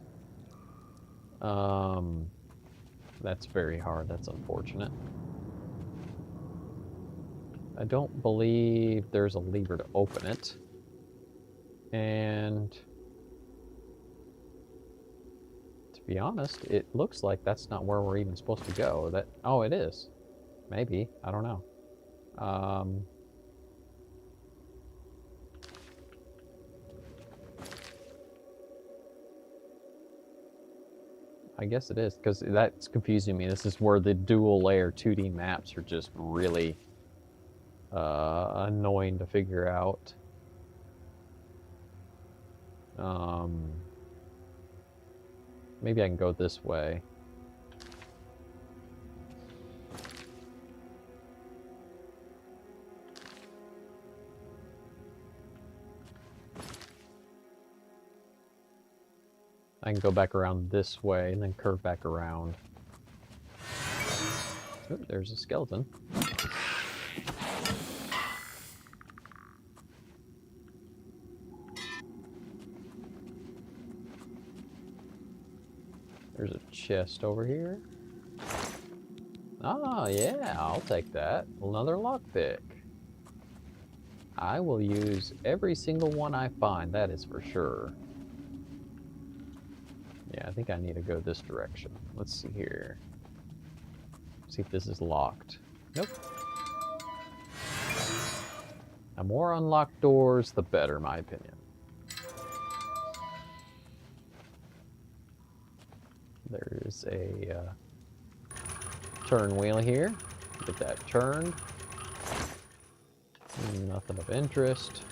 that's very hard. That's unfortunate. I don't believe there's a lever to open it. And to be honest, it looks like that's not where we're even supposed to go. Oh, it is. Maybe. I don't know. I guess it is, because that's confusing me. This is where the dual layer 2D maps are just really annoying to figure out. Maybe I can go this way. I can go back around this way and then curve back around. Oop, there's a skeleton. There's a chest over here. Ah, yeah, I'll take that. Another lockpick. I will use every single one I find, that is for sure. Yeah, I think I need to go this direction. Let's see here. See if this is locked. Nope. The more unlocked doors, the better, in my opinion. There's a turn wheel here. Get that turned. Nothing of interest.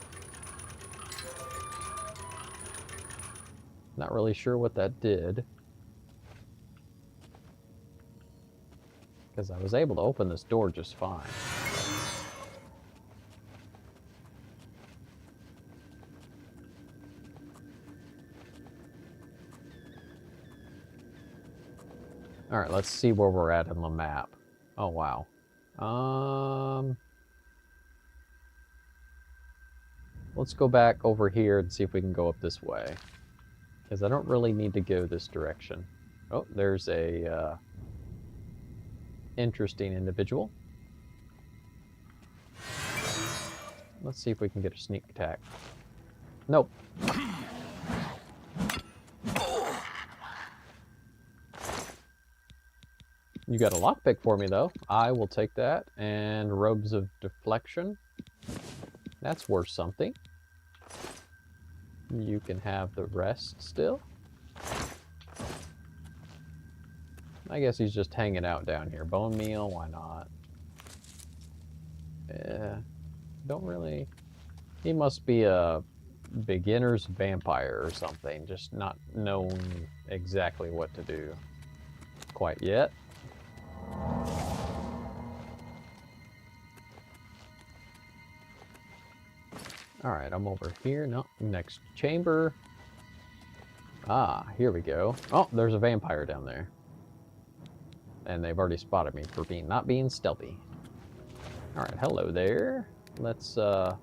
Not really sure what that did. Because I was able to open this door just fine. Alright, let's see where we're at on the map. Oh, wow. Let's go back over here and see if we can go up this way. Because I don't really need to go this direction. Oh, there's a interesting individual. Let's see if we can get a sneak attack. Nope. You got a lockpick for me, though. I will take that. And robes of deflection. That's worth something. You can have the rest still. I guess he's just hanging out down here. Bone meal, why not? Don't really... He must be a beginner's vampire or something. Just not known exactly what to do quite yet. Alright, I'm over here. No, next chamber. Ah, here we go. Oh, there's a vampire down there. And they've already spotted me for not being stealthy. Alright, hello there. Let's, hello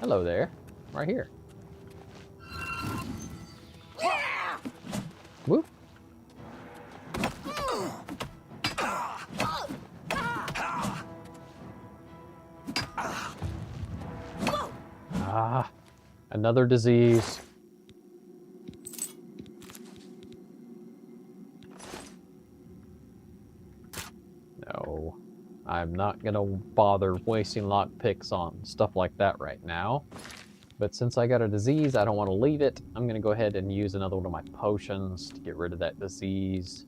there. Right here. Whoop. Ah, another disease. No, I'm not gonna bother wasting lockpicks on stuff like that right now. But since I got a disease, I don't want to leave it. I'm gonna go ahead and use another one of my potions to get rid of that disease.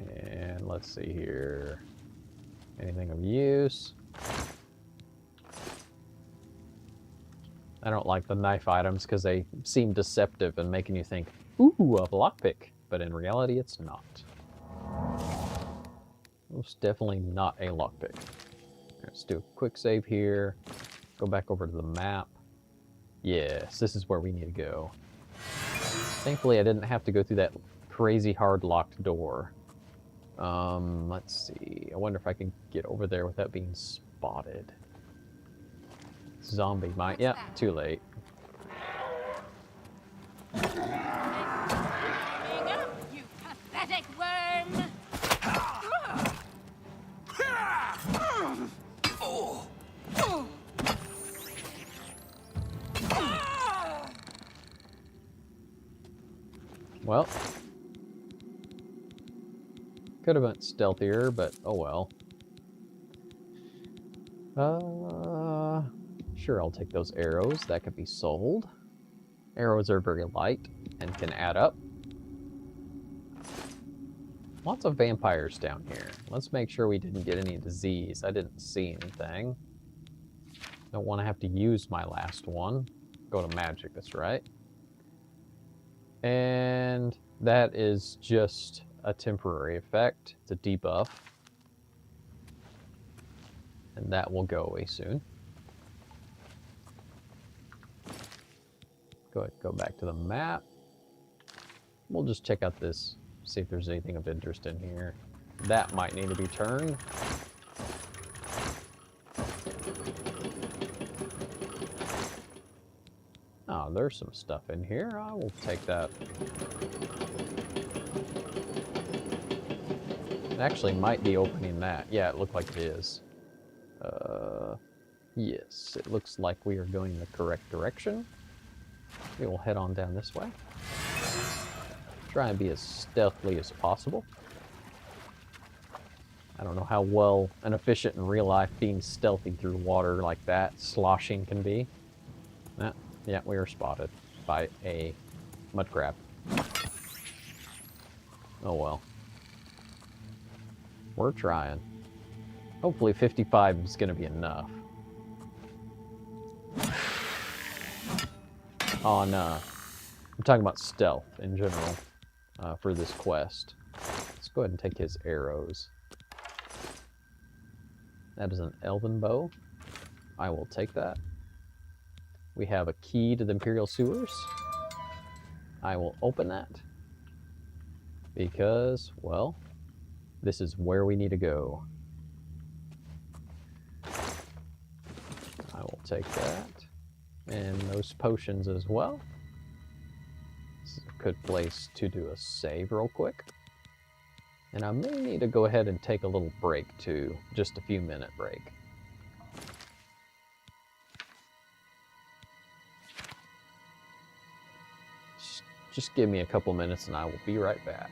And let's see here. Anything of use? I don't like the knife items because they seem deceptive and making you think, ooh, a lockpick. But in reality, it's not. Most definitely not a lockpick. Let's do a quick save here. Go back over to the map. Yes, this is where we need to go. Thankfully, I didn't have to go through that crazy hard locked door. Let's see. I wonder if I can get over there without being spotted. Zombie might. Yeah, too late. You pathetic worm! Well, could have been stealthier, but oh well. Sure, I'll take those arrows. That could be sold. Arrows are very light and can add up. Lots of vampires down here. Let's make sure we didn't get any disease. I didn't see anything. Don't want to have to use my last one. Go to magic, that's right. And that is just a temporary effect. It's a debuff. And that will go away soon. Go ahead, go back to the map. We'll just check out this, see if there's anything of interest in here. That might need to be turned. Oh, there's some stuff in here. I will take that. It actually might be opening that. Yeah, it looked like it is. Yes, it looks like we are going in the correct direction. We will head on down this way. Try and be as stealthily as possible. I don't know how well and efficient in real life being stealthy through water like that, sloshing can be. Yeah, we are spotted by a mud crab. Oh well. We're trying. Hopefully 55 is going to be enough. I'm talking about stealth in general for this quest. Let's go ahead and take his arrows. That is an elven bow. I will take that. We have a key to the Imperial Sewers. I will open that. Because, well, this is where we need to go. take that. And those potions as well. This is a good place to do a save real quick. And I may need to go ahead and take a little break too, just a few minute break. Just give me a couple minutes and I will be right back.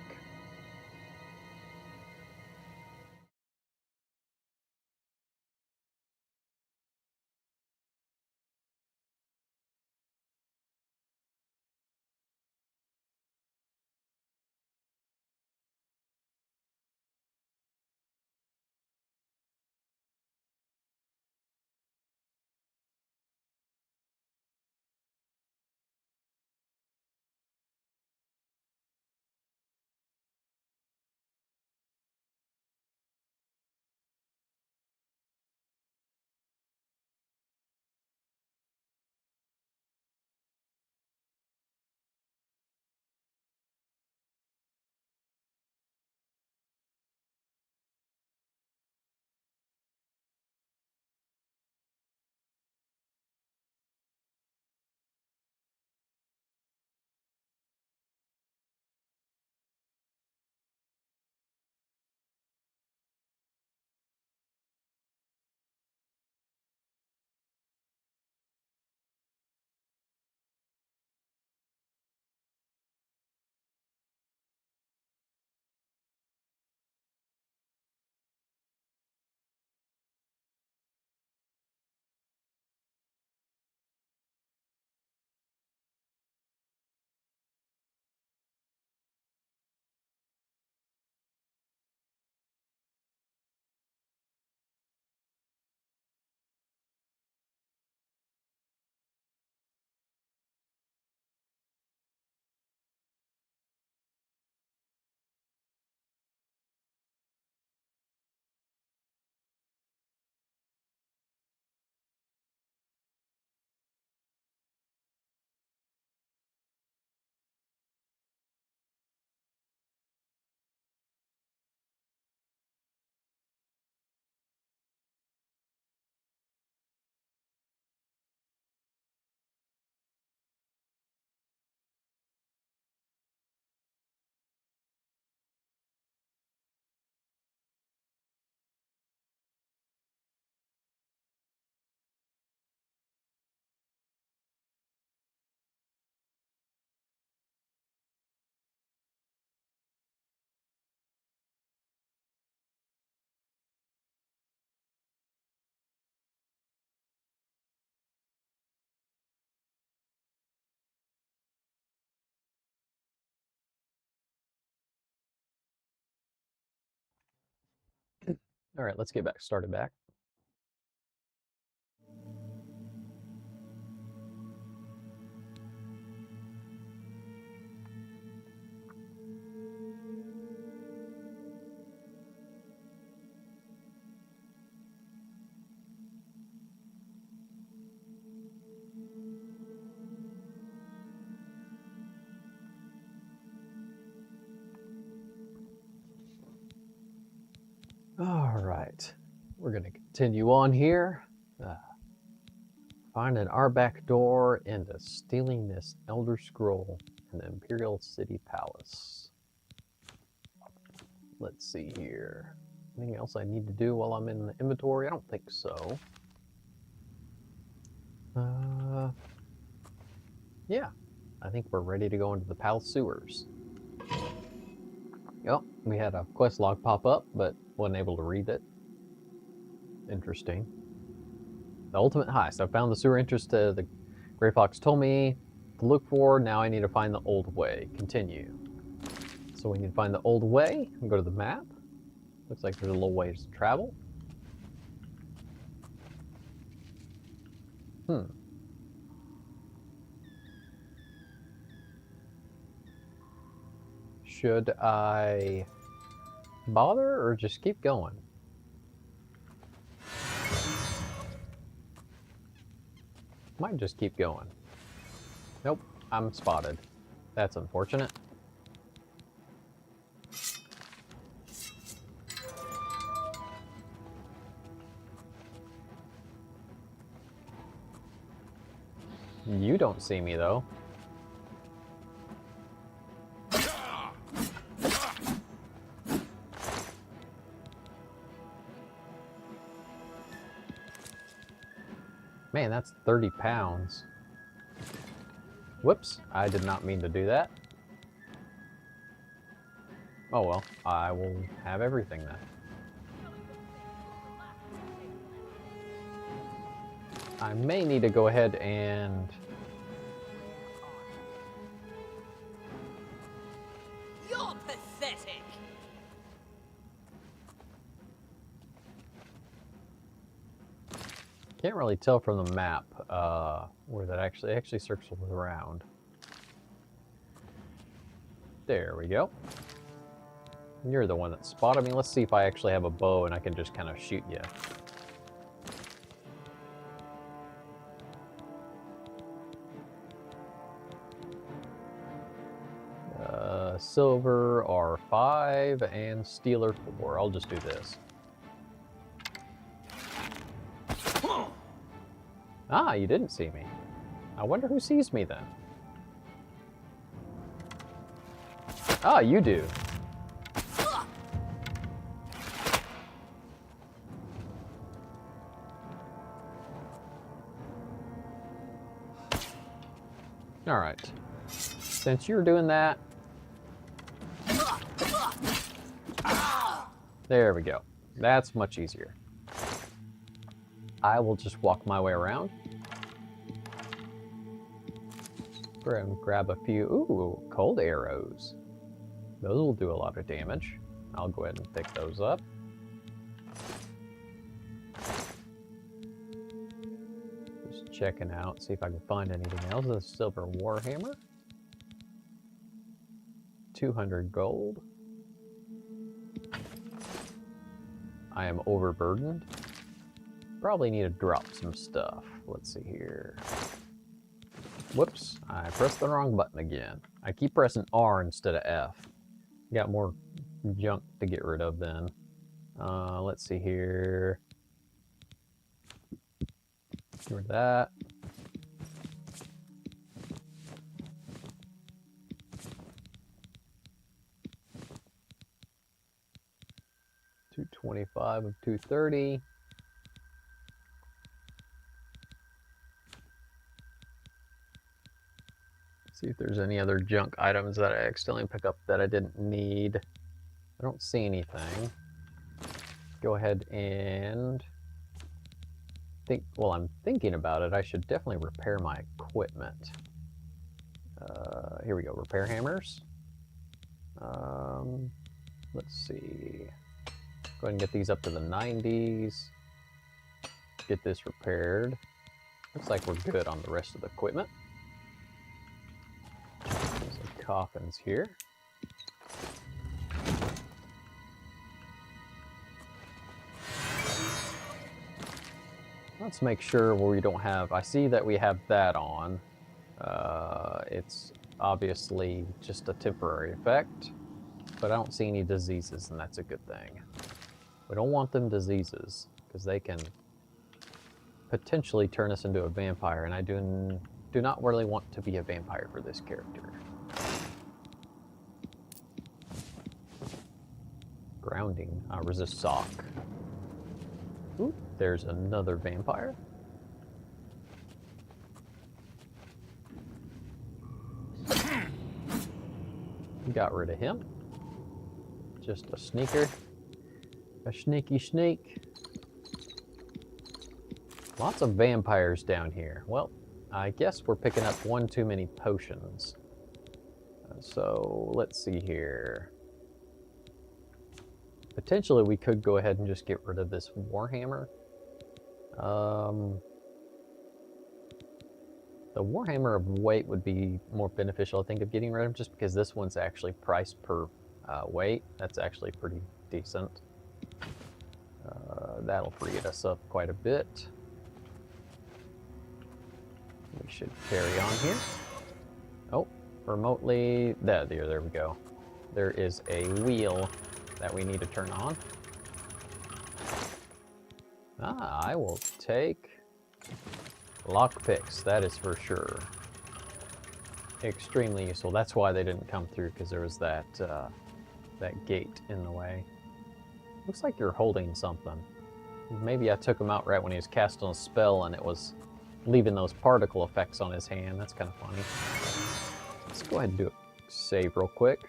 All right, let's get started back. All right, we're going to continue on here. Finding our back door into stealing this Elder Scroll in the Imperial City Palace. Let's see here. Anything else I need to do while I'm in the inventory? I don't think so. Yeah, I think we're ready to go into the palace sewers. Yep, we had a quest log pop up, but wasn't able to read it. Interesting. The ultimate heist. I found the sewer entrance to the Grey Fox told me to look for. Now I need to find the old way. Continue. So we need to find the old way and go to the map. Looks like there's a little ways to travel. Should I bother or just keep going? Might just keep going. Nope, I'm spotted. That's unfortunate. You don't see me, though. Man, that's 30 pounds. Whoops, I did not mean to do that. Oh well, I will have everything then. I may need to go ahead and... You're pathetic! Can't really tell from the map where that actually circles around. There we go. You're the one that spotted me. Let's see if I actually have a bow and I can just kind of shoot you. Silver are 5 and steel are 4. I'll just do this. Ah, you didn't see me. I wonder who sees me then. Ah, you do. All right. Since you're doing that, there we go. That's much easier. I will just walk my way around. And grab a few, ooh, cold arrows. Those will do a lot of damage. I'll go ahead and pick those up. Just checking out, see if I can find anything else. The silver warhammer. 200 gold. I am overburdened. Probably need to drop some stuff. Let's see here. Whoops, I pressed the wrong button again. I keep pressing R instead of F. Got more junk to get rid of then. Let's see here. Get rid of that. $225 of 230. See if there's any other junk items that I accidentally pick up that I didn't need. I don't see anything. Go ahead and think, well, I'm thinking about it. I should definitely repair my equipment. Here we go, repair hammers. Let's see. Go ahead and get these up to the 90s. Get this repaired. Looks like we're good on the rest of the equipment. Some coffins here. Let's make sure where we don't have, I see that we have that on. It's obviously just a temporary effect, but I don't see any diseases, and that's a good thing. We don't want them diseases, because they can potentially turn us into a vampire, and I do not really want to be a vampire for this character. Grounding, resist shock. Ooh, there's another vampire. Got rid of him. Just a sneaker. A sneaky sneak. Lots of vampires down here. Well, I guess we're picking up one too many potions. So, let's see here. Potentially we could go ahead and just get rid of this warhammer. The warhammer of weight would be more beneficial, I think, of getting rid of, just because this one's actually priced per weight. That's actually pretty decent. That'll free us up quite a bit. We should carry on here. Oh, remotely, there we go. There is a wheel that we need to turn on. Ah, I will take Lock picks, that is for sure. Extremely useful. That's why they didn't come through, because there was that that gate in the way. Looks like you're holding something. Maybe I took him out right when he was casting a spell and it was leaving those particle effects on his hand. That's kind of funny. Let's go ahead and do a save real quick,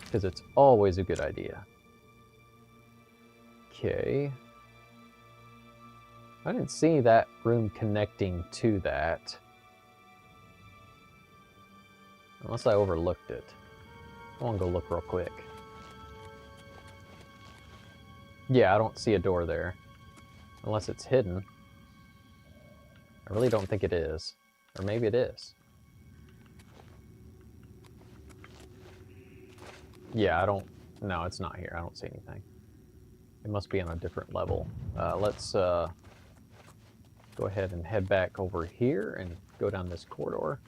because it's always a good idea. Okay. I didn't see that room connecting to that. Unless I overlooked it. I want to go look real quick. Yeah, I don't see a door there. Unless it's hidden. I really don't think it is. Or maybe it is. Yeah, I don't... No, it's not here. I don't see anything. It must be on a different level. Let's go ahead and head back over here and go down this corridor.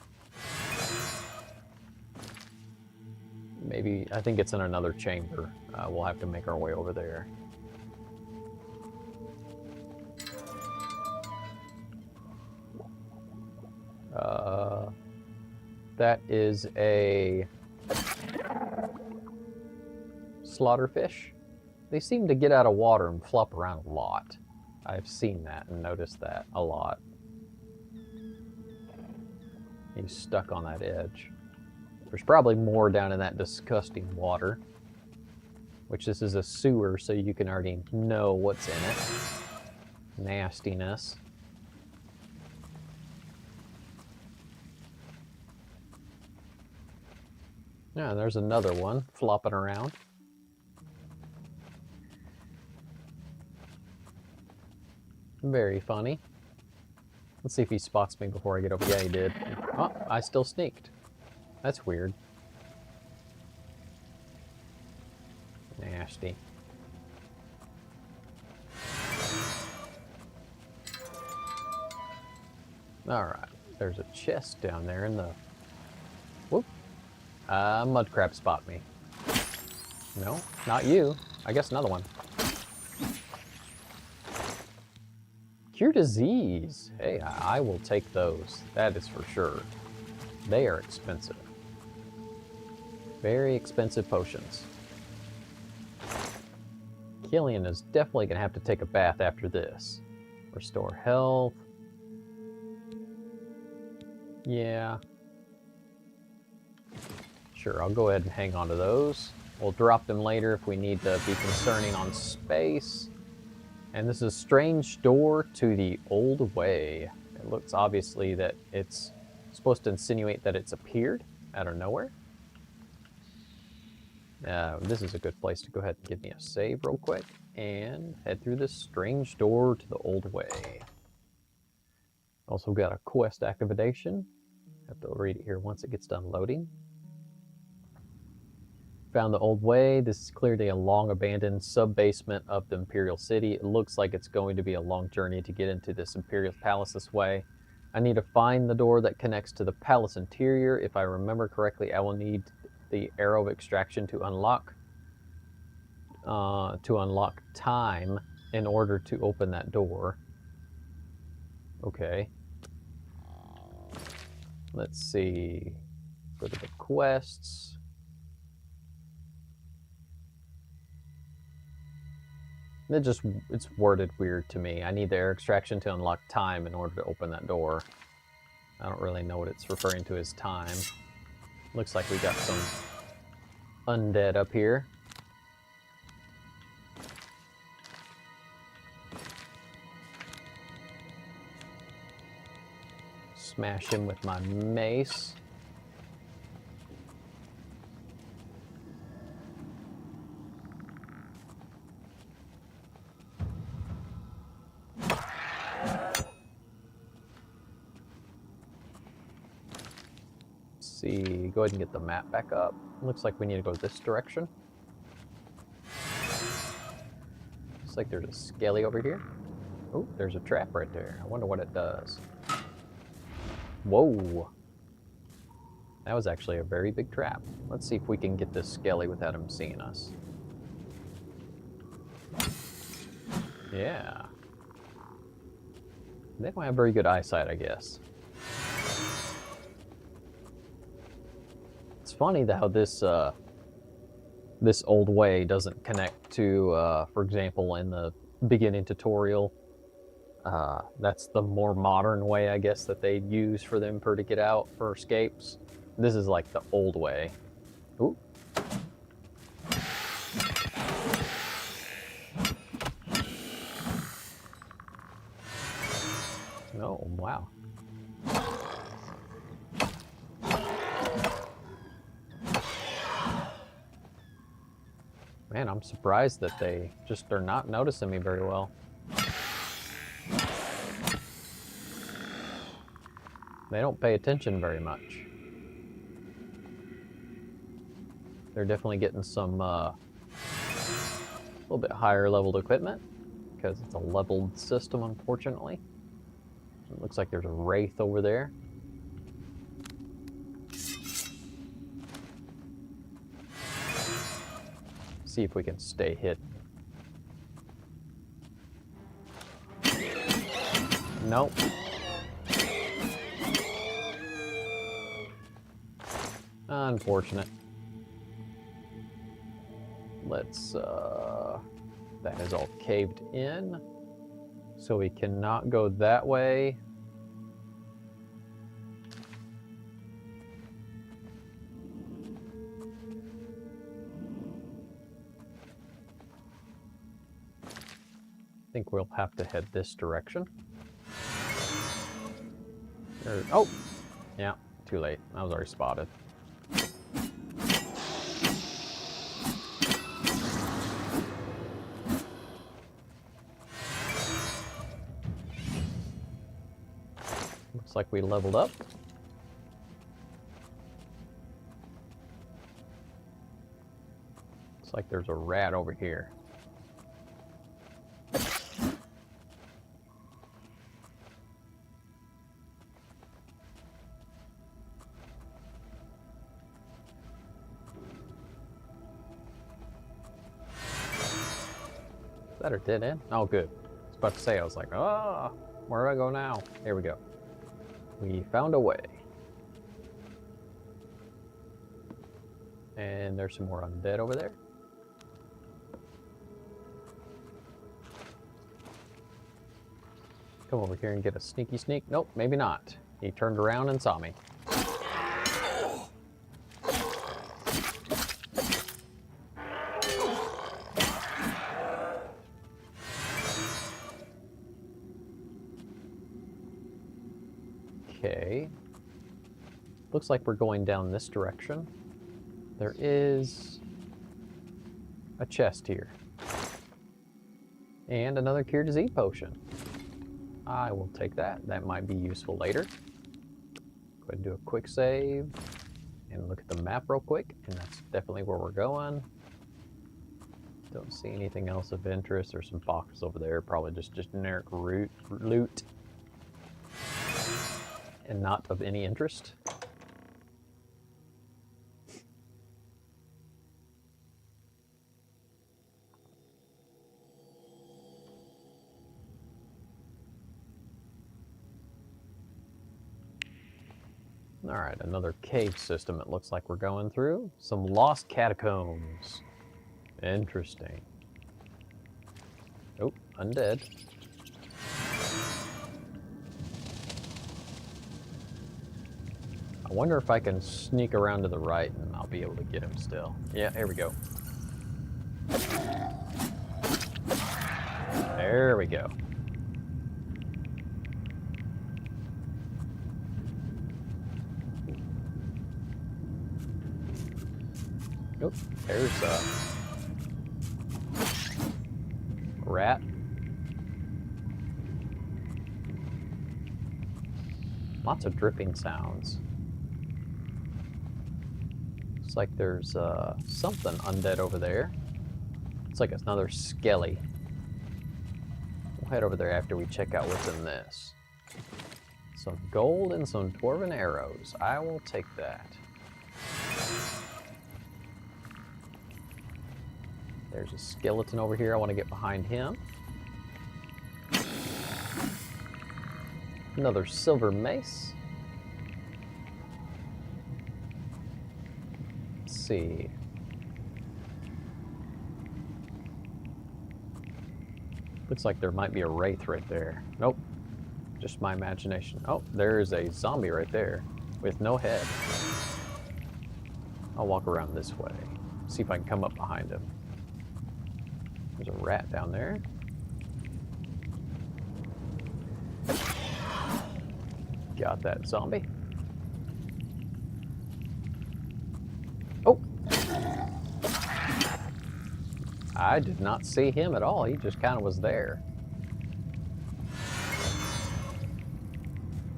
Maybe... I think it's in another chamber. We'll have to make our way over there. That is a slaughterfish. They seem to get out of water and flop around a lot. I've seen that and noticed that a lot. He's stuck on that edge. There's probably more down in that disgusting water. Which this is a sewer, so you can already know what's in it. Nastiness. Yeah, there's another one flopping around. Very funny. Let's see if he spots me before I get over. Yeah, he did. Oh, I still sneaked. That's weird. Nasty. Alright, there's a chest down there in the... Whoop. Mud crab spot me. No, not you. I guess another one. Cure disease. Hey, I will take those. That is for sure. They are expensive. Very expensive potions. Killian is definitely going to have to take a bath after this. Restore health. Yeah. Sure, I'll go ahead and hang on to those. We'll drop them later if we need to be concerning on space. And this is a strange door to the old way. It looks obviously that it's supposed to insinuate that it's appeared out of nowhere. This is a good place to go ahead and give me a save real quick and head through this strange door to the old way. Also got a quest activation. Have to read it here once it gets done loading. Found the old way. This is clearly a long abandoned sub-basement of the Imperial City. It looks like it's going to be a long journey to get into this Imperial Palace this way. I need to find the door that connects to the palace interior. If I remember correctly, I will need the arrow of extraction to unlock time in order to open that door. Okay. Let's see. Go to the quests. It's worded weird to me. I need the air extraction to unlock time in order to open that door. I don't really know what it's referring to as time. Looks like we got some undead up here. Smash him with my mace. See, go ahead and get the map back up. Looks like we need to go this direction. Looks like there's a skelly over here. Oh, there's a trap right there. I wonder what it does. Whoa. That was actually a very big trap. Let's see if we can get this skelly without him seeing us. Yeah. They don't have very good eyesight, I guess. It's funny how this this old way doesn't connect to, for example, in the beginning tutorial. That's the more modern way, I guess, that they use for them to get out for escapes. This is like the old way. Ooh. Oh, wow. Man, I'm surprised that they're not noticing me very well. They don't pay attention very much. They're definitely getting some a little bit higher leveled equipment because it's a leveled system, unfortunately. It looks like there's a wraith over there. See if we can stay hidden. Nope. Unfortunate. Let's, that is all caved in. So we cannot go that way. I think we'll have to head this direction. Oh! Yeah, too late. I was already spotted. Looks like we leveled up. Looks like there's a rat over here. Is that a dead end? Oh, good. I was about to say, I was like, ah, where do I go now? Here we go. We found a way. And there's some more undead over there. Come over here and get a sneaky sneak. Nope, maybe not. He turned around and saw me. Okay. Looks like we're going down this direction. There is a chest here. And another cure disease potion. I will take that. That might be useful later. Go ahead and do a quick save and look at the map real quick, and that's definitely where we're going. Don't see anything else of interest. There's some boxes over there, probably just generic loot and not of any interest. All right, another cave system it looks like we're going through. Some lost catacombs. Interesting. Oh, undead. I wonder if I can sneak around to the right and I'll be able to get him still. Yeah, here we go. There we go. Oh, there's a rat. Lots of dripping sounds. Looks like there's something undead over there. It's like another skelly. We'll head over there after we check out what's in this. Some gold and some dwarven arrows. I will take that. There's a skeleton over here. I want to get behind him. Another silver mace. Let's see. Looks like there might be a wraith right there. Nope. Just my imagination. Oh, there is a zombie right there with no head. I'll walk around this way. See if I can come up behind him. There's a rat down there. Got that zombie. Oh! I did not see him at all. He just kind of was there.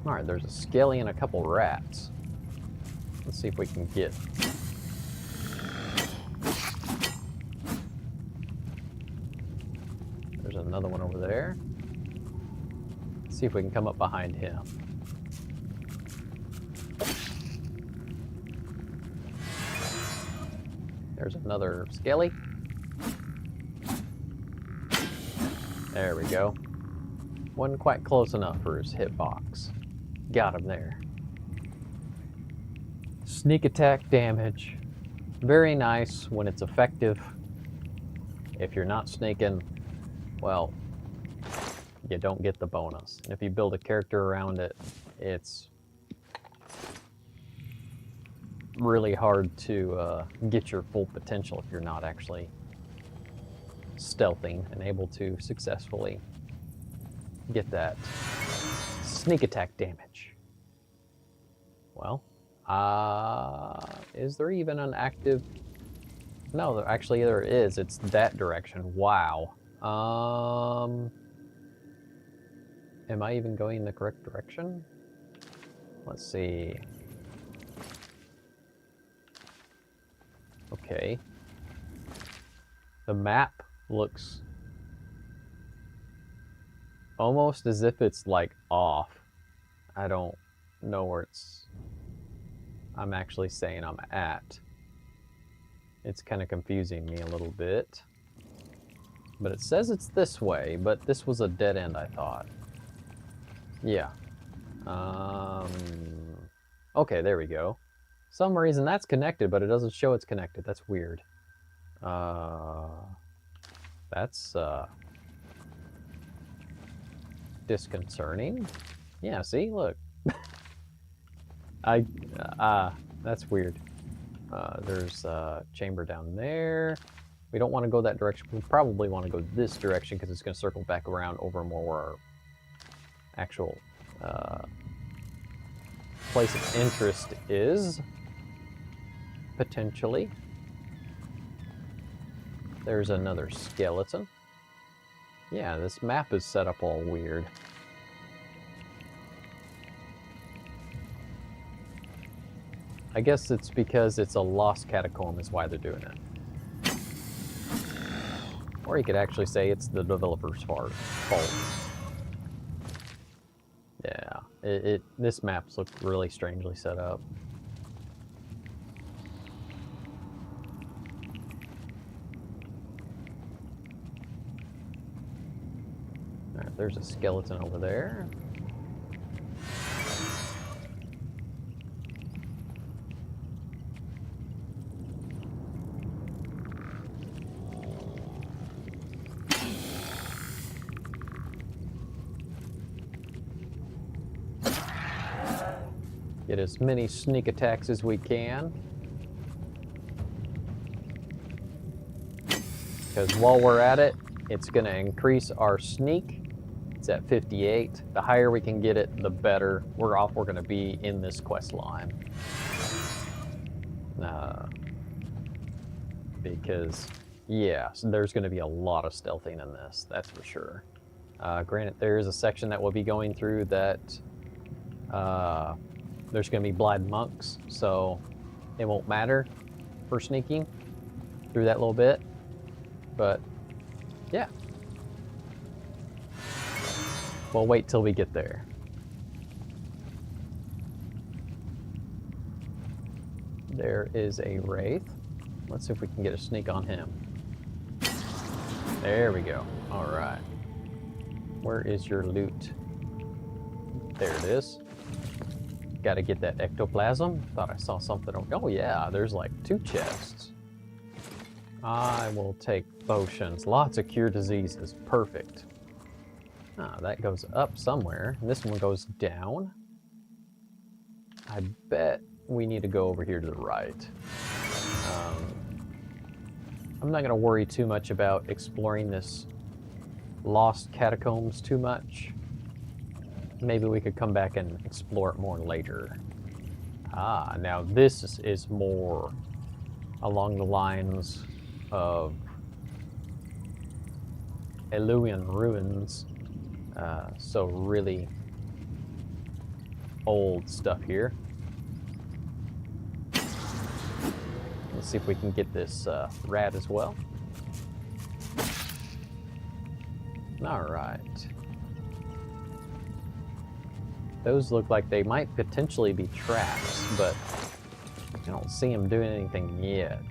Alright, there's a skelly and a couple rats. Let's see if we can get... There's another one over there. Let's see if we can come up behind him. There's another skelly. There we go. Wasn't quite close enough for his hitbox. Got him there. Sneak attack damage. Very nice when it's effective. If you're not sneaking, well, you don't get the bonus. And if you build a character around it, it's really hard to get your full potential if you're not actually stealthing and able to successfully get that sneak attack damage. Well, is there even an active... No, actually there is. It's that direction. Wow. Am I even going in the correct direction? Let's see. Okay. The map looks almost as if it's like off. I don't know where I'm actually saying I'm at. It's kind of confusing me a little bit. But it says it's this way, but this was a dead end, I thought. Yeah. Okay, there we go. Some reason that's connected, but it doesn't show it's connected. That's weird. That's disconcerting. Yeah, see, look. That's weird. There's a chamber down there. We don't want to go that direction. We probably want to go this direction because it's going to circle back around over more where our actual place of interest is. Potentially. There's another skeleton. Yeah, this map is set up all weird. I guess it's because it's a lost catacomb is why they're doing it. Or you could actually say it's the developer's fault. Yeah, this map's look really strangely set up. Alright, there's a skeleton over there. Get as many sneak attacks as we can. Because while we're at it, it's going to increase our sneak. It's at 58. The higher we can get it, the better we're going to be in this quest line. Because, yeah, so there's going to be a lot of stealthing in this, that's for sure. Granted, there is a section that we'll be going through that there's going to be blind monks, so it won't matter for sneaking through that little bit. But, yeah. We'll wait till we get there. There is a wraith. Let's see if we can get a sneak on him. There we go. All right. Where is your loot? There it is. Got to get that ectoplasm. Thought I saw something. Oh yeah, there's like 2 chests. I will take potions. Lots of cure diseases. Perfect. Ah, that goes up somewhere. And this one goes down. I bet we need to go over here to the right. I'm not going to worry too much about exploring this lost catacombs too much. Maybe we could come back and explore it more later. Ah, now this is more along the lines of Oblivion ruins. So really old stuff here. Let's see if we can get this rat as well. All right. Those look like they might potentially be traps, but I don't see them doing anything yet.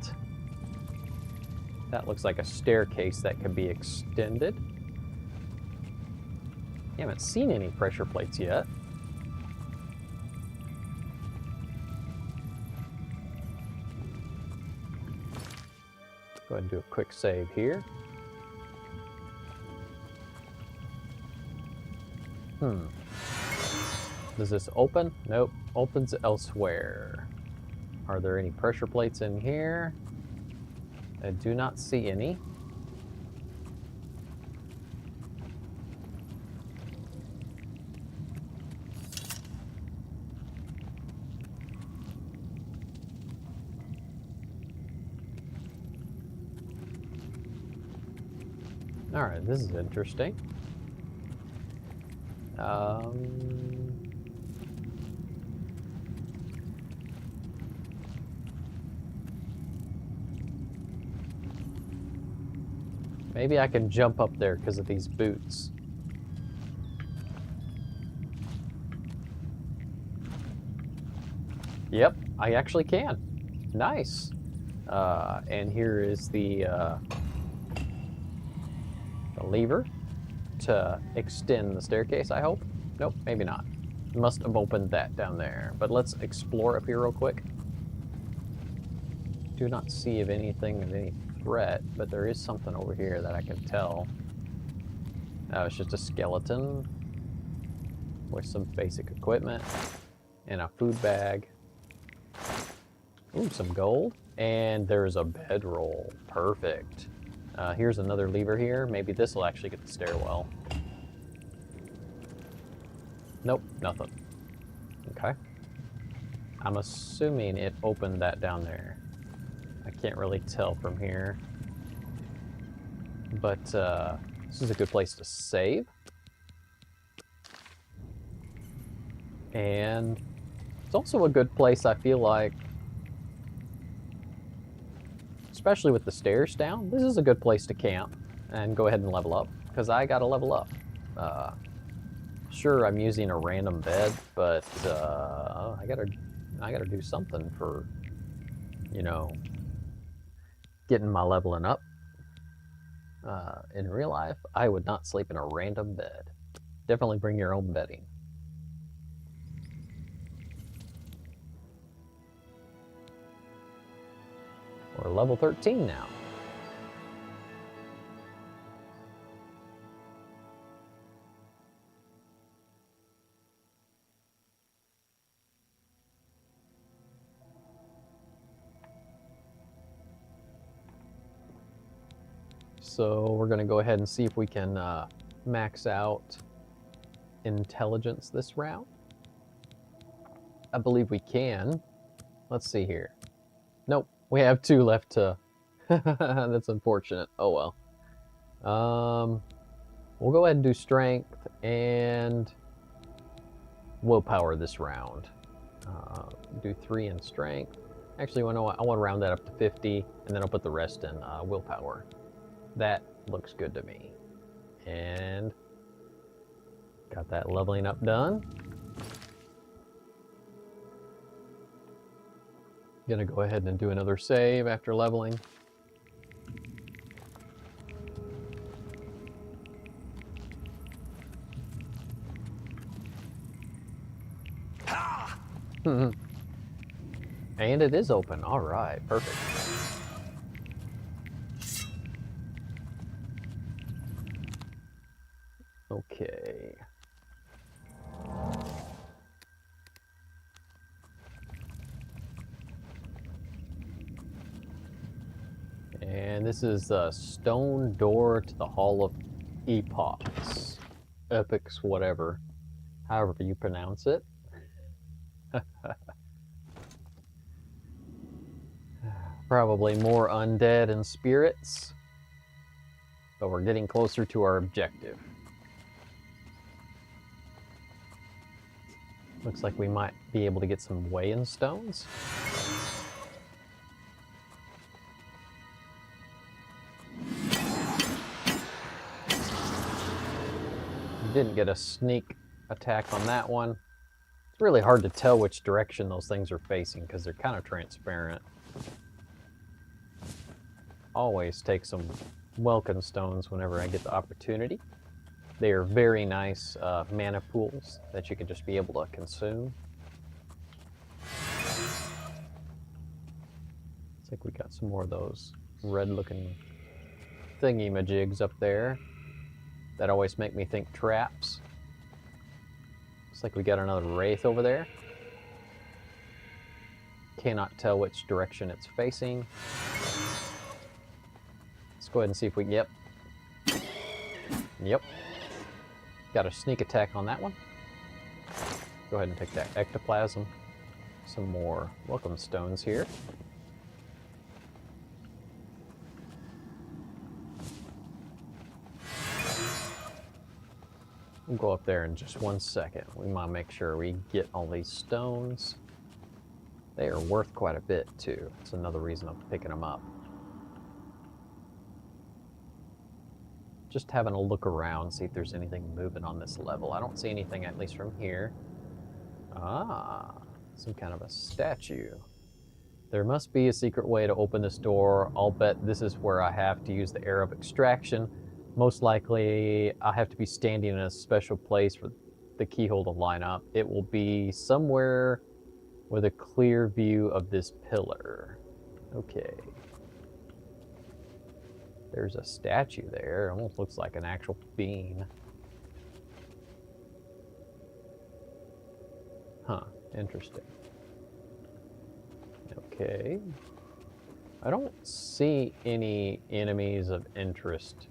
That looks like a staircase that could be extended. You haven't seen any pressure plates yet. Go ahead and do a quick save here. Does this open? Nope. Opens elsewhere. Are there any pressure plates in here? I do not see any. All right, this is interesting. Maybe I can jump up there because of these boots. Yep, I actually can. Nice. And here is the lever to extend the staircase, I hope. Nope, maybe not. Must have opened that down there. But let's explore up here real quick. Do not see of anything of any threat, but there is something over here that I can tell. Oh, it's just a skeleton with some basic equipment and a food bag. Ooh, some gold. And there's a bedroll. Perfect. Here's another lever here. Maybe this will actually get the stairwell. Nope, nothing. Okay. I'm assuming it opened that down there. I can't really tell from here. But this is a good place to save. And it's also a good place, I feel like, especially with the stairs down, this is a good place to camp and go ahead and level up, because I gotta level up. Sure, I'm using a random bed, but I gotta do something for, you know, getting my leveling up. In real life, I would not sleep in a random bed. Definitely bring your own bedding. We're level 13 now. So we're going to go ahead and see if we can max out intelligence this round. I believe we can. Let's see here. Nope, we have 2 left to... That's unfortunate. Oh well. We'll go ahead and do strength and willpower this round. Do 3 in strength. Actually, I want to round that up to 50, and then I'll put the rest in willpower. That looks good to me. And got that leveling up done. Gonna go ahead and do another save after leveling. And it is open. All right, perfect. Okay. And this is the stone door to the Hall of Epochs. Epics, whatever. However you pronounce it. Probably more undead and spirits. But we're getting closer to our objective. Looks like we might be able to get some weighing stones. Didn't get a sneak attack on that one. It's really hard to tell which direction those things are facing because they're kind of transparent. Always take some welcome stones whenever I get the opportunity. They are very nice mana pools that you can just be able to consume. Looks like we got some more of those red-looking thingy-majigs up there that always make me think traps. Looks like we got another wraith over there. Cannot tell which direction it's facing. Let's go ahead and see if we can... Yep. Got a sneak attack on that one. Go ahead and take that ectoplasm. Some more welcome stones here. We'll go up there in just 1 second. We might make sure we get all these stones. They are worth quite a bit too. That's another reason I'm picking them up. Just having a look around, see if there's anything moving on this level. I don't see anything, at least from here. Ah, some kind of a statue. There must be a secret way to open this door. I'll bet this is where I have to use the arrow of extraction. Most likely, I have to be standing in a special place for the keyhole to line up. It will be somewhere with a clear view of this pillar. Okay. There's a statue there. It almost looks like an actual being. Huh, interesting. Okay. I don't see any enemies of interest,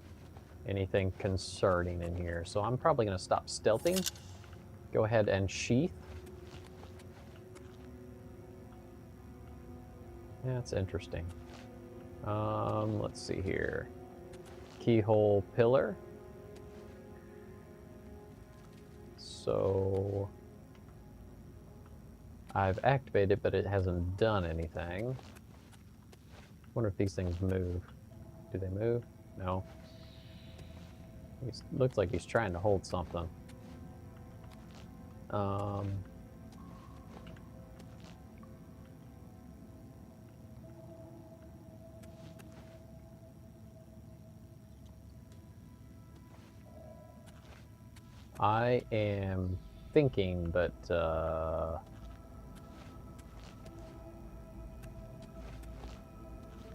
anything concerning in here, so I'm probably going to stop stealthing. Go ahead and sheath. Yeah, that's interesting. Let's see here. Keyhole pillar. So I've activated, but it hasn't done anything. Wonder if these things move. Do they move? No. It looks like he's trying to hold something. I am thinking, but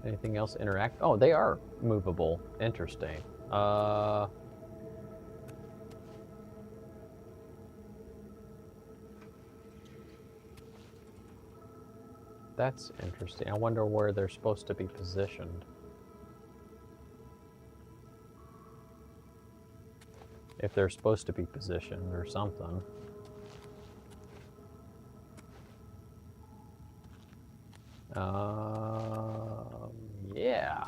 anything else interact? Oh, they are movable. Interesting. That's interesting. I wonder where they're supposed to be positioned. If they're supposed to be positioned or something. Yeah.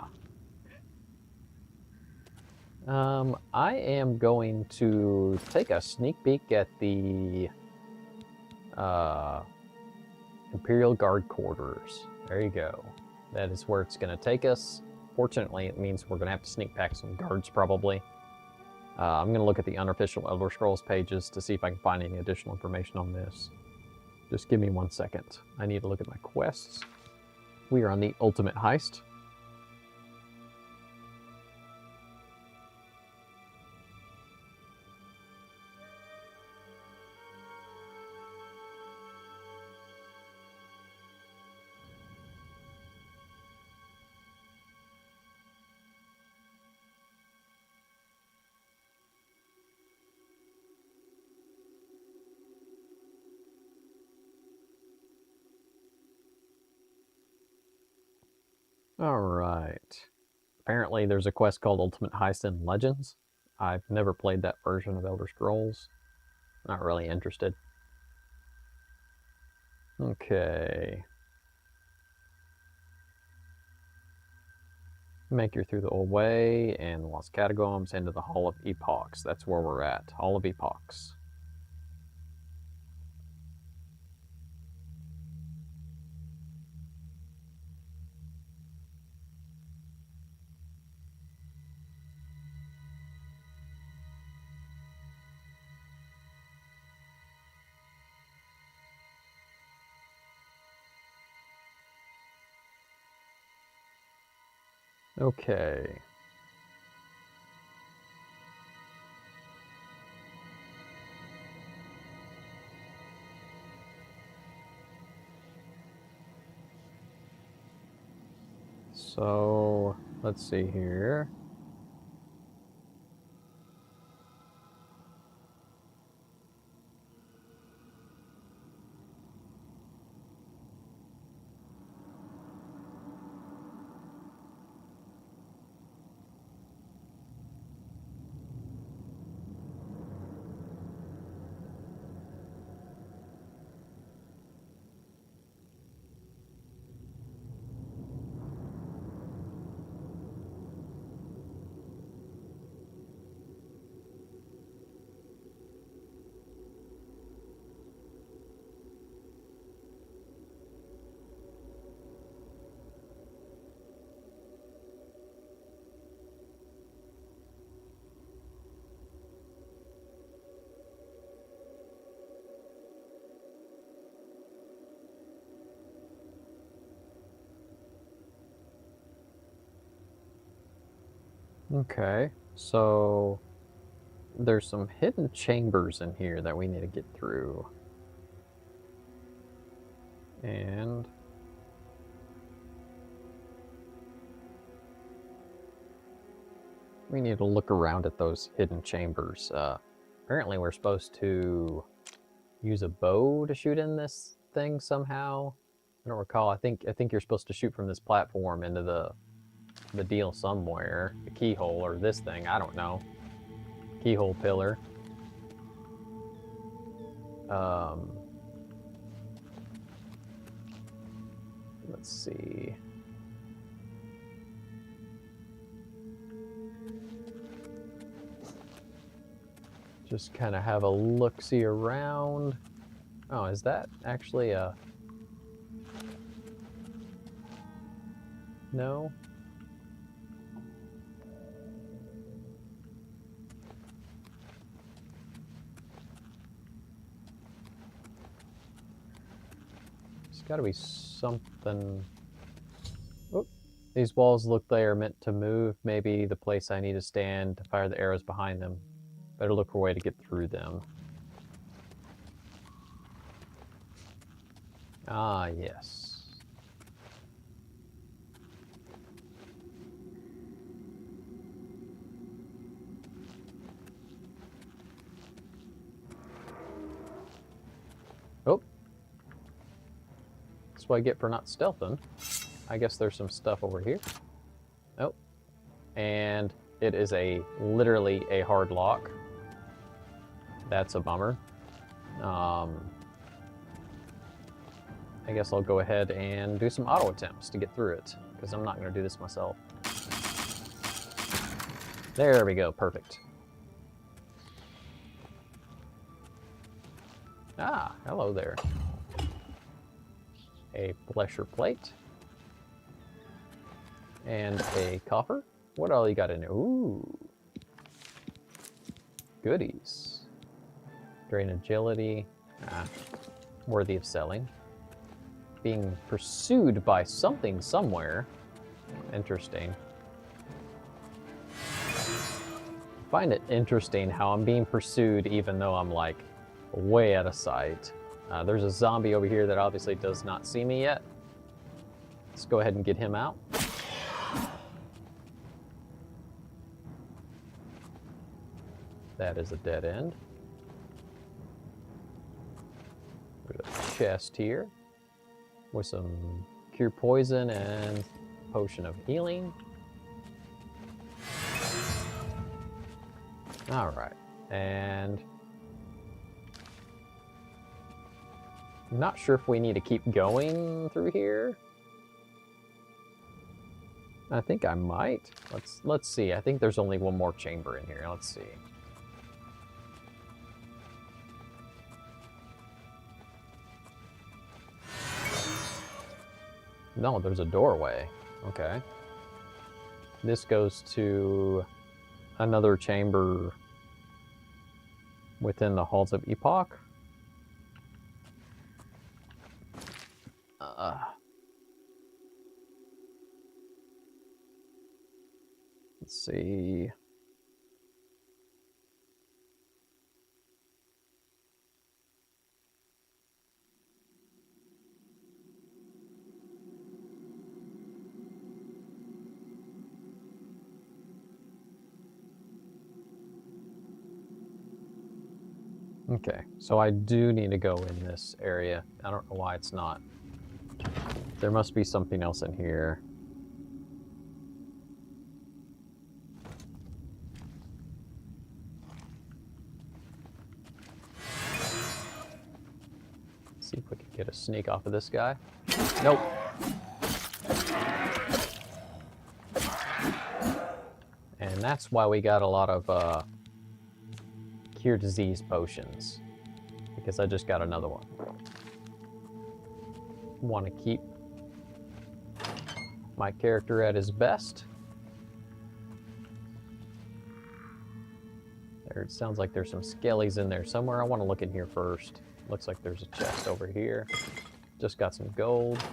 I am going to take a sneak peek at the Imperial Guard quarters. There you go. That is where it's going to take us. Fortunately, it means we're going to have to sneak past some guards probably. I'm going to look at the unofficial Elder Scrolls pages to see if I can find any additional information on this. Just give me 1 second. I need to look at my quests. We are on the ultimate heist. Alright. Apparently there's a quest called Ultimate Heist in Legends. I've never played that version of Elder Scrolls. Not really interested. Okay. Make your through the old way and the Lost Catacombs into the Hall of Epochs. That's where we're at. Hall of Epochs. Okay. So, let's see here. Okay, so there's some hidden chambers in here that we need to get through. And we need to look around at those hidden chambers. Apparently we're supposed to use a bow to shoot in this thing somehow. I don't recall. I think you're supposed to shoot from this platform into the deal somewhere. The keyhole or this thing, I don't know. Keyhole pillar. Let's see. Just kind of have a look-see around. Oh, is that actually a... No? There's got to be something... Oh, these walls look they are meant to move. Maybe the place I need to stand to fire the arrows behind them. Better look for a way to get through them. Ah, yes. Oh. That's what I get for not stealthing. I guess there's some stuff over here. Oh. And it is literally a hard lock. That's a bummer. I guess I'll go ahead and do some auto attempts to get through it, because I'm not going to do this myself. There we go, perfect. Ah, hello there. A flesher plate. And a coffer. What all you got in there? Ooh. Goodies. Drain agility. Ah, worthy of selling. Being pursued by something somewhere. Interesting. I find it interesting how I'm being pursued even though I'm like way out of sight. There's a zombie over here that obviously does not see me yet. Let's go ahead and get him out. That is a dead end. There's a chest here with some cure poison and potion of healing. Alright, and I'm not sure if we need to keep going through here. I think I might. Let's see. I think there's only one more chamber in here. Let's see. No, there's a doorway. Okay. This goes to another chamber within the Halls of Epoch. Let's see. Okay, so I do need to go in this area. I don't know why it's not. There must be something else in here. Let's see if we can get a sneak off of this guy. Nope. And that's why we got a lot of cure disease potions, because I just got another one. Want to keep my character at his best. There, it sounds like there's some skellies in there somewhere. I want to look in here first. Looks like there's a chest over here. Just got some gold.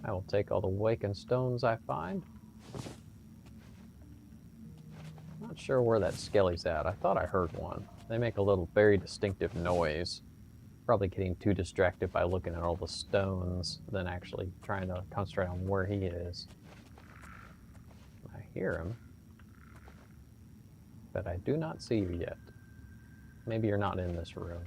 I will take all the awakened stones I find. Not sure where that skelly's at. I thought I heard one. They make a little very distinctive noise. Probably getting too distracted by looking at all the stones than actually trying to concentrate on where he is. I hear him, but I do not see you yet. Maybe you're not in this room.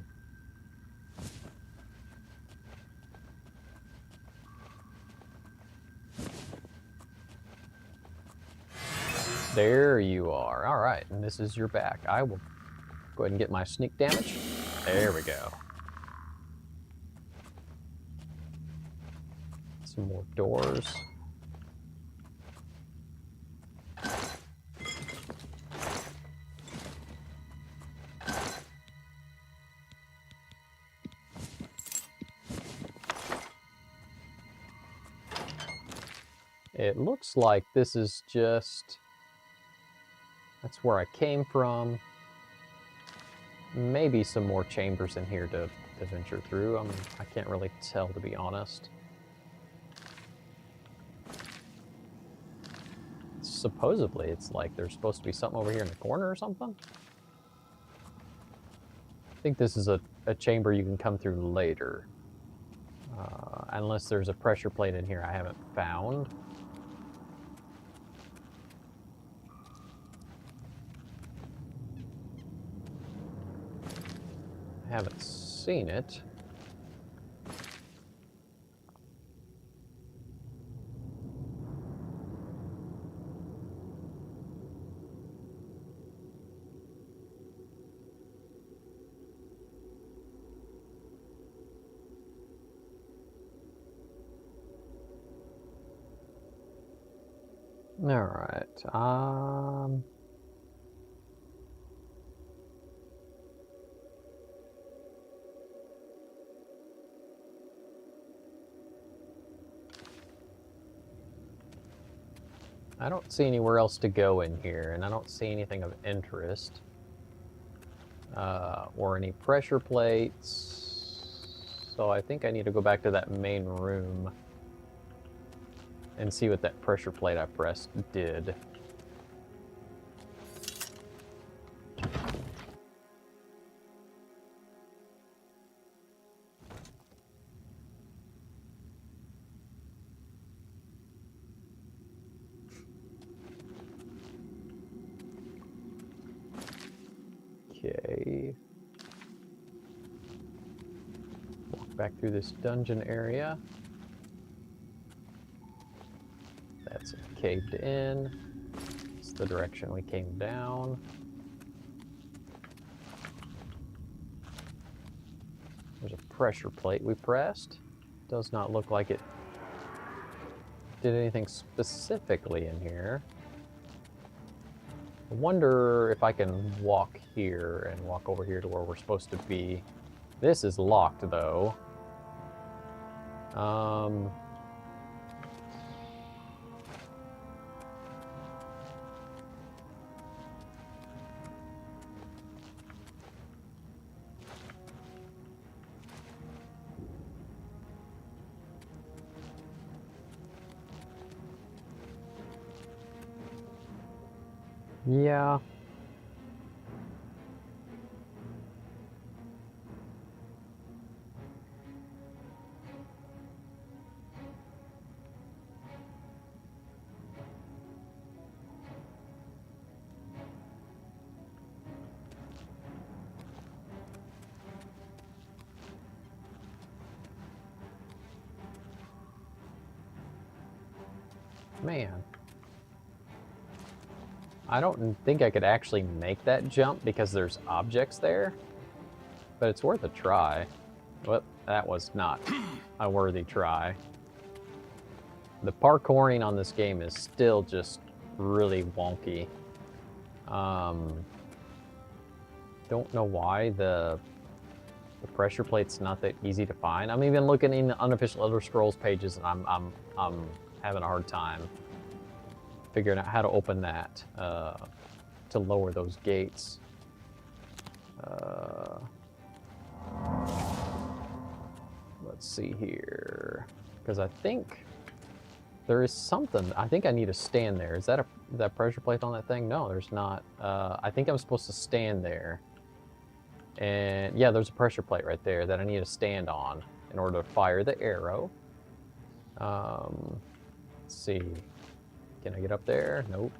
There you are. All right, and this is your back. I will go ahead and get my sneak damage. There we go. Some more doors. It looks like this is just... That's where I came from. Maybe some more chambers in here to venture through. I can't really tell, to be honest. Supposedly, it's like there's supposed to be something over here in the corner or something. I think this is a chamber you can come through later. Unless there's a pressure plate in here I haven't found. I haven't seen it. All right. I don't see anywhere else to go in here, and I don't see anything of interest. Or any pressure plates. So I think I need to go back to that main room and see what that pressure plate I pressed did. back through this dungeon area. That's caved in. It's the direction we came down. There's a pressure plate we pressed. Does not look like it did anything specifically in here. I wonder if I can walk here and walk over here to where we're supposed to be. This is locked, though. Yeah. Man. I don't think I could actually make that jump because there's objects there, but it's worth a try. Well, that was not a worthy try. The parkouring on this game is still just really wonky. Don't know why the pressure plate's not that easy to find. I'm even looking in the unofficial Elder Scrolls pages, and I'm having a hard time figuring out how to open that to lower those gates. Let's see here, because I think there is something. I think I need to stand there. Is that pressure plate on that thing? No, there's not. I think I'm supposed to stand there. And yeah, there's a pressure plate right there that I need to stand on in order to fire the arrow. Let's see. Can I get up there? Nope.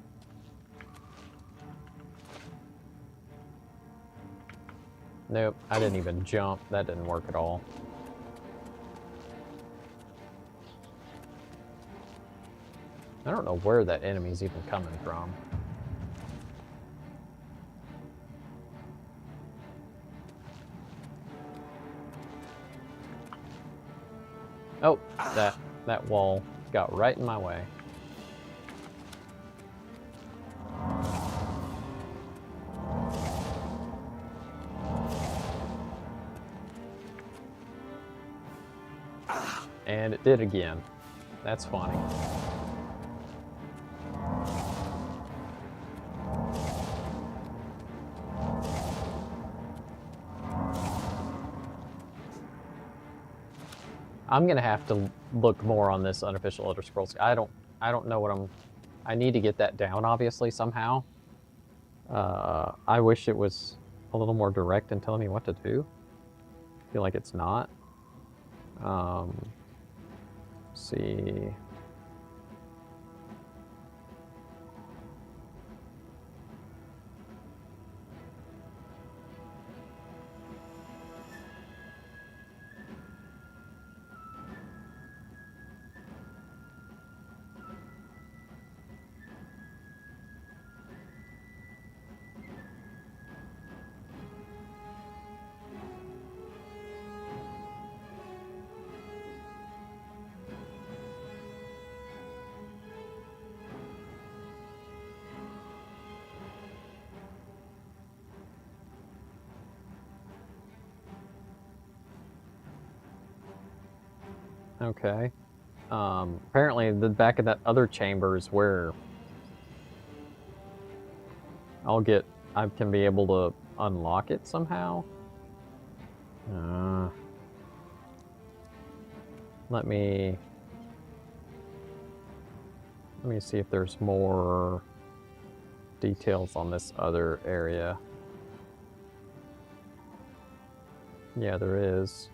Nope, I didn't even jump. That didn't work at all. I don't know where that enemy's even coming from. Oh, that wall got right in my way. And it did again. That's funny. I'm gonna have to look more on this unofficial Elder Scrolls. I don't know what I need to get that down, obviously, somehow. I wish it was a little more direct in telling me what to do. I feel like it's not. See. Okay. Apparently the back of that other chamber is where I can be able to unlock it somehow. Let me see if there's more details on this other area. Yeah, there is.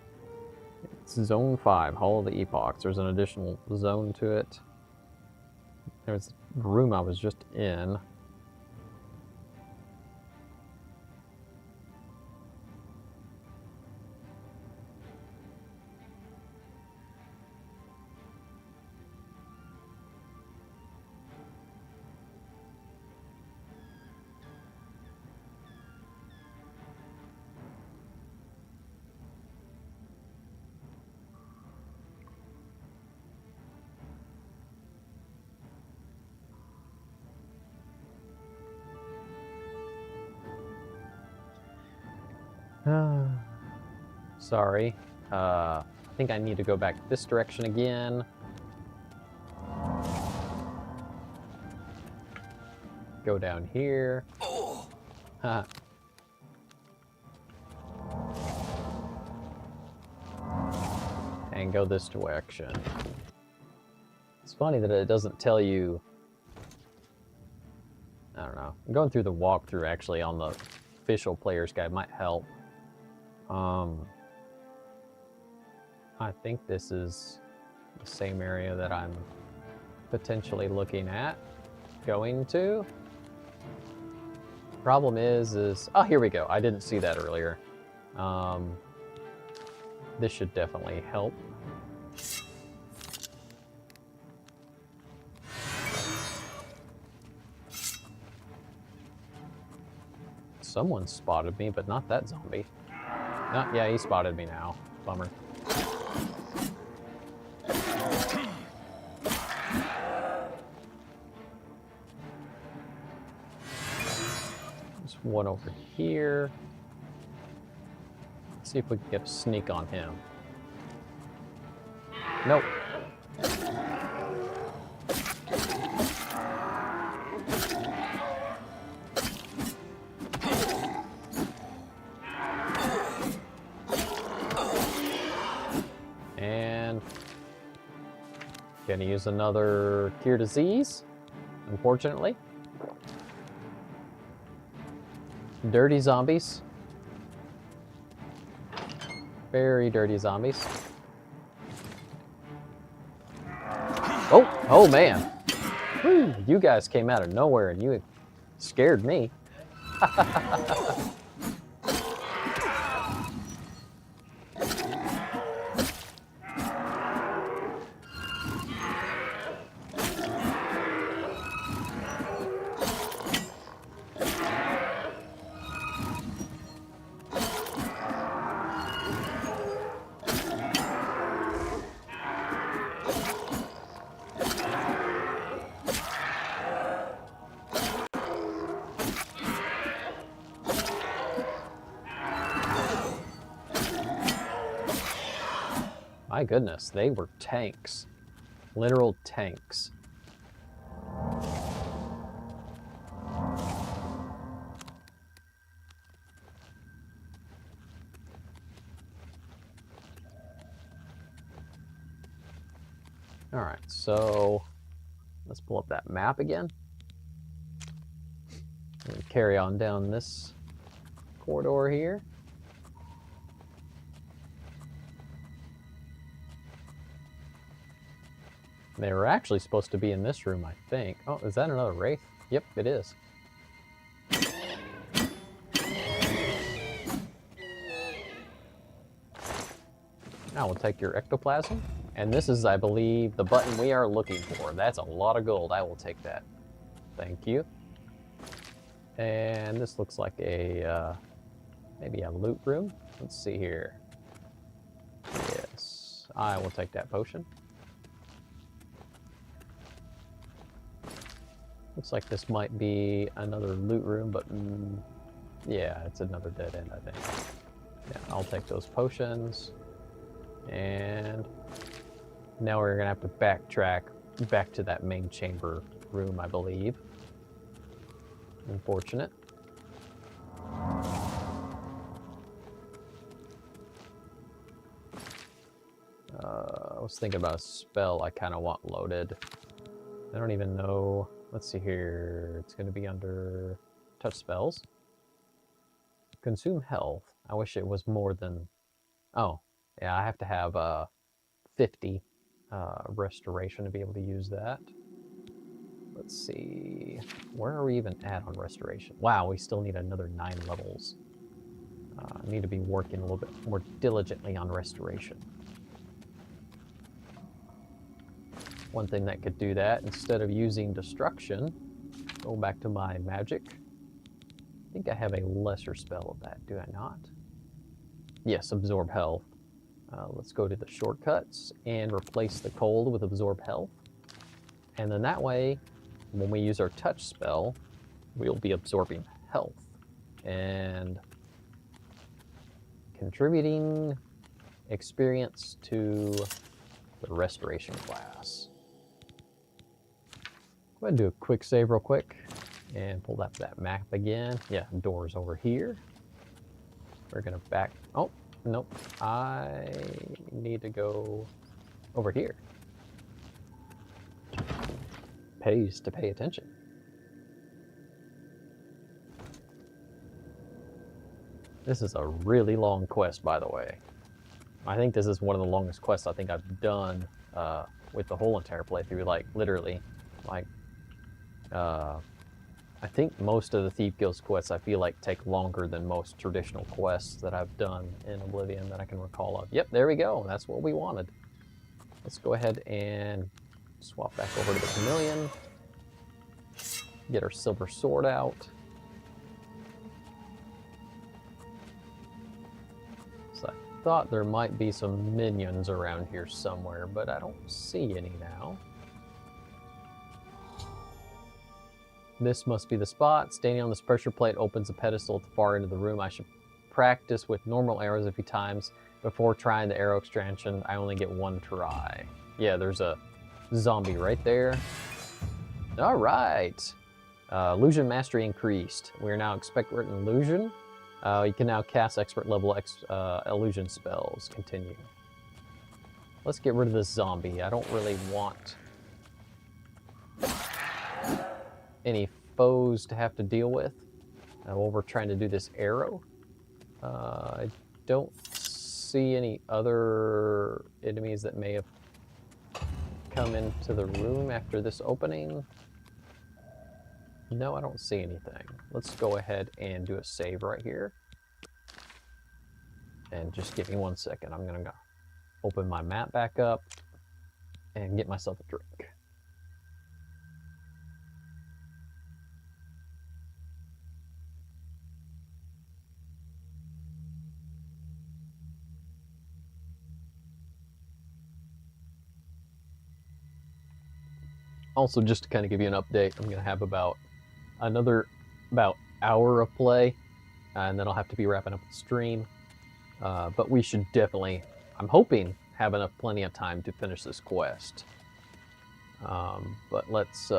It's Zone 5, Hall of the Epochs. There's an additional zone to it. There's a room I was just in. Sorry. I think I need to go back this direction again. Go down here. Oh. And go this direction. It's funny that it doesn't tell you... I don't know. Going through the walkthrough actually on the official player's guide might help. I think this is the same area that I'm potentially looking at going to. Problem is, oh, here we go. I didn't see that earlier. This should definitely help. Someone spotted me, but not that zombie. Oh, yeah, he spotted me now. Bummer. There's one over here. Let's see if we can get a sneak on him. Nope. And gonna use another cure disease, unfortunately. Dirty zombies. Very dirty zombies. Oh man. Whew, you guys came out of nowhere and you scared me. My goodness, they were tanks. Literal tanks. Alright, so let's pull up that map again. And carry on down this corridor here. They were actually supposed to be in this room, I think. Oh, is that another wraith? Yep, it is. Now we'll take your ectoplasm. And this is, I believe, the button we are looking for. That's a lot of gold. I will take that. Thank you. And this looks like a, maybe a loot room. Let's see here. Yes, I will take that potion. Looks like this might be another loot room, but yeah, it's another dead end, I think. Yeah, I'll take those potions. And now we're gonna have to backtrack back to that main chamber room, I believe. Unfortunate. I was thinking about a spell I kind of want loaded. I don't even know. Let's see here. It's going to be under touch spells. Consume health. I wish it was more than... Oh, yeah, I have to have 50 restoration to be able to use that. Let's see. Where are we even at on restoration? Wow, we still need another 9 levels. I need to be working a little bit more diligently on restoration. One thing that could do that, instead of using destruction, go back to my magic. I think I have a lesser spell of that, do I not? Yes, absorb health. Let's go to the shortcuts and replace the cold with absorb health. And then that way, when we use our touch spell, we'll be absorbing health. And contributing experience to the restoration class. Go ahead and do a quick save real quick and pull up that map again. Yeah, doors over here. We're gonna back, oh, nope. I need to go over here. Pays to pay attention. This is a really long quest, by the way. I think this is one of the longest quests I think I've done with the whole entire playthrough. Like, literally, like, I think most of the Thief Guild's quests I feel like take longer than most traditional quests that I've done in Oblivion that I can recall of. Yep, there we go. That's what we wanted. Let's go ahead and swap back over to the Chameleon. Get our silver sword out. So I thought there might be some minions around here somewhere, but I don't see any now. This must be the spot. Standing on this pressure plate opens a pedestal at the far end of the room. I should practice with normal arrows a few times before trying the arrow extraction. I only get one try. Yeah, there's a zombie right there. All right. Illusion mastery increased. We are now expert in illusion. You can now cast expert level illusion spells. Continue. Let's get rid of this zombie. I don't really want any foes to have to deal with while we're trying to do this arrow. I don't see any other enemies that may have come into the room after this opening. No, I don't see anything. Let's go ahead and do a save right here. And just give me 1 second. I'm gonna open my map back up and get myself a drink. Also, just to kind of give you an update, I'm going to have another hour of play, and then I'll have to be wrapping up the stream. But we should definitely, I'm hoping, have plenty of time to finish this quest. But let's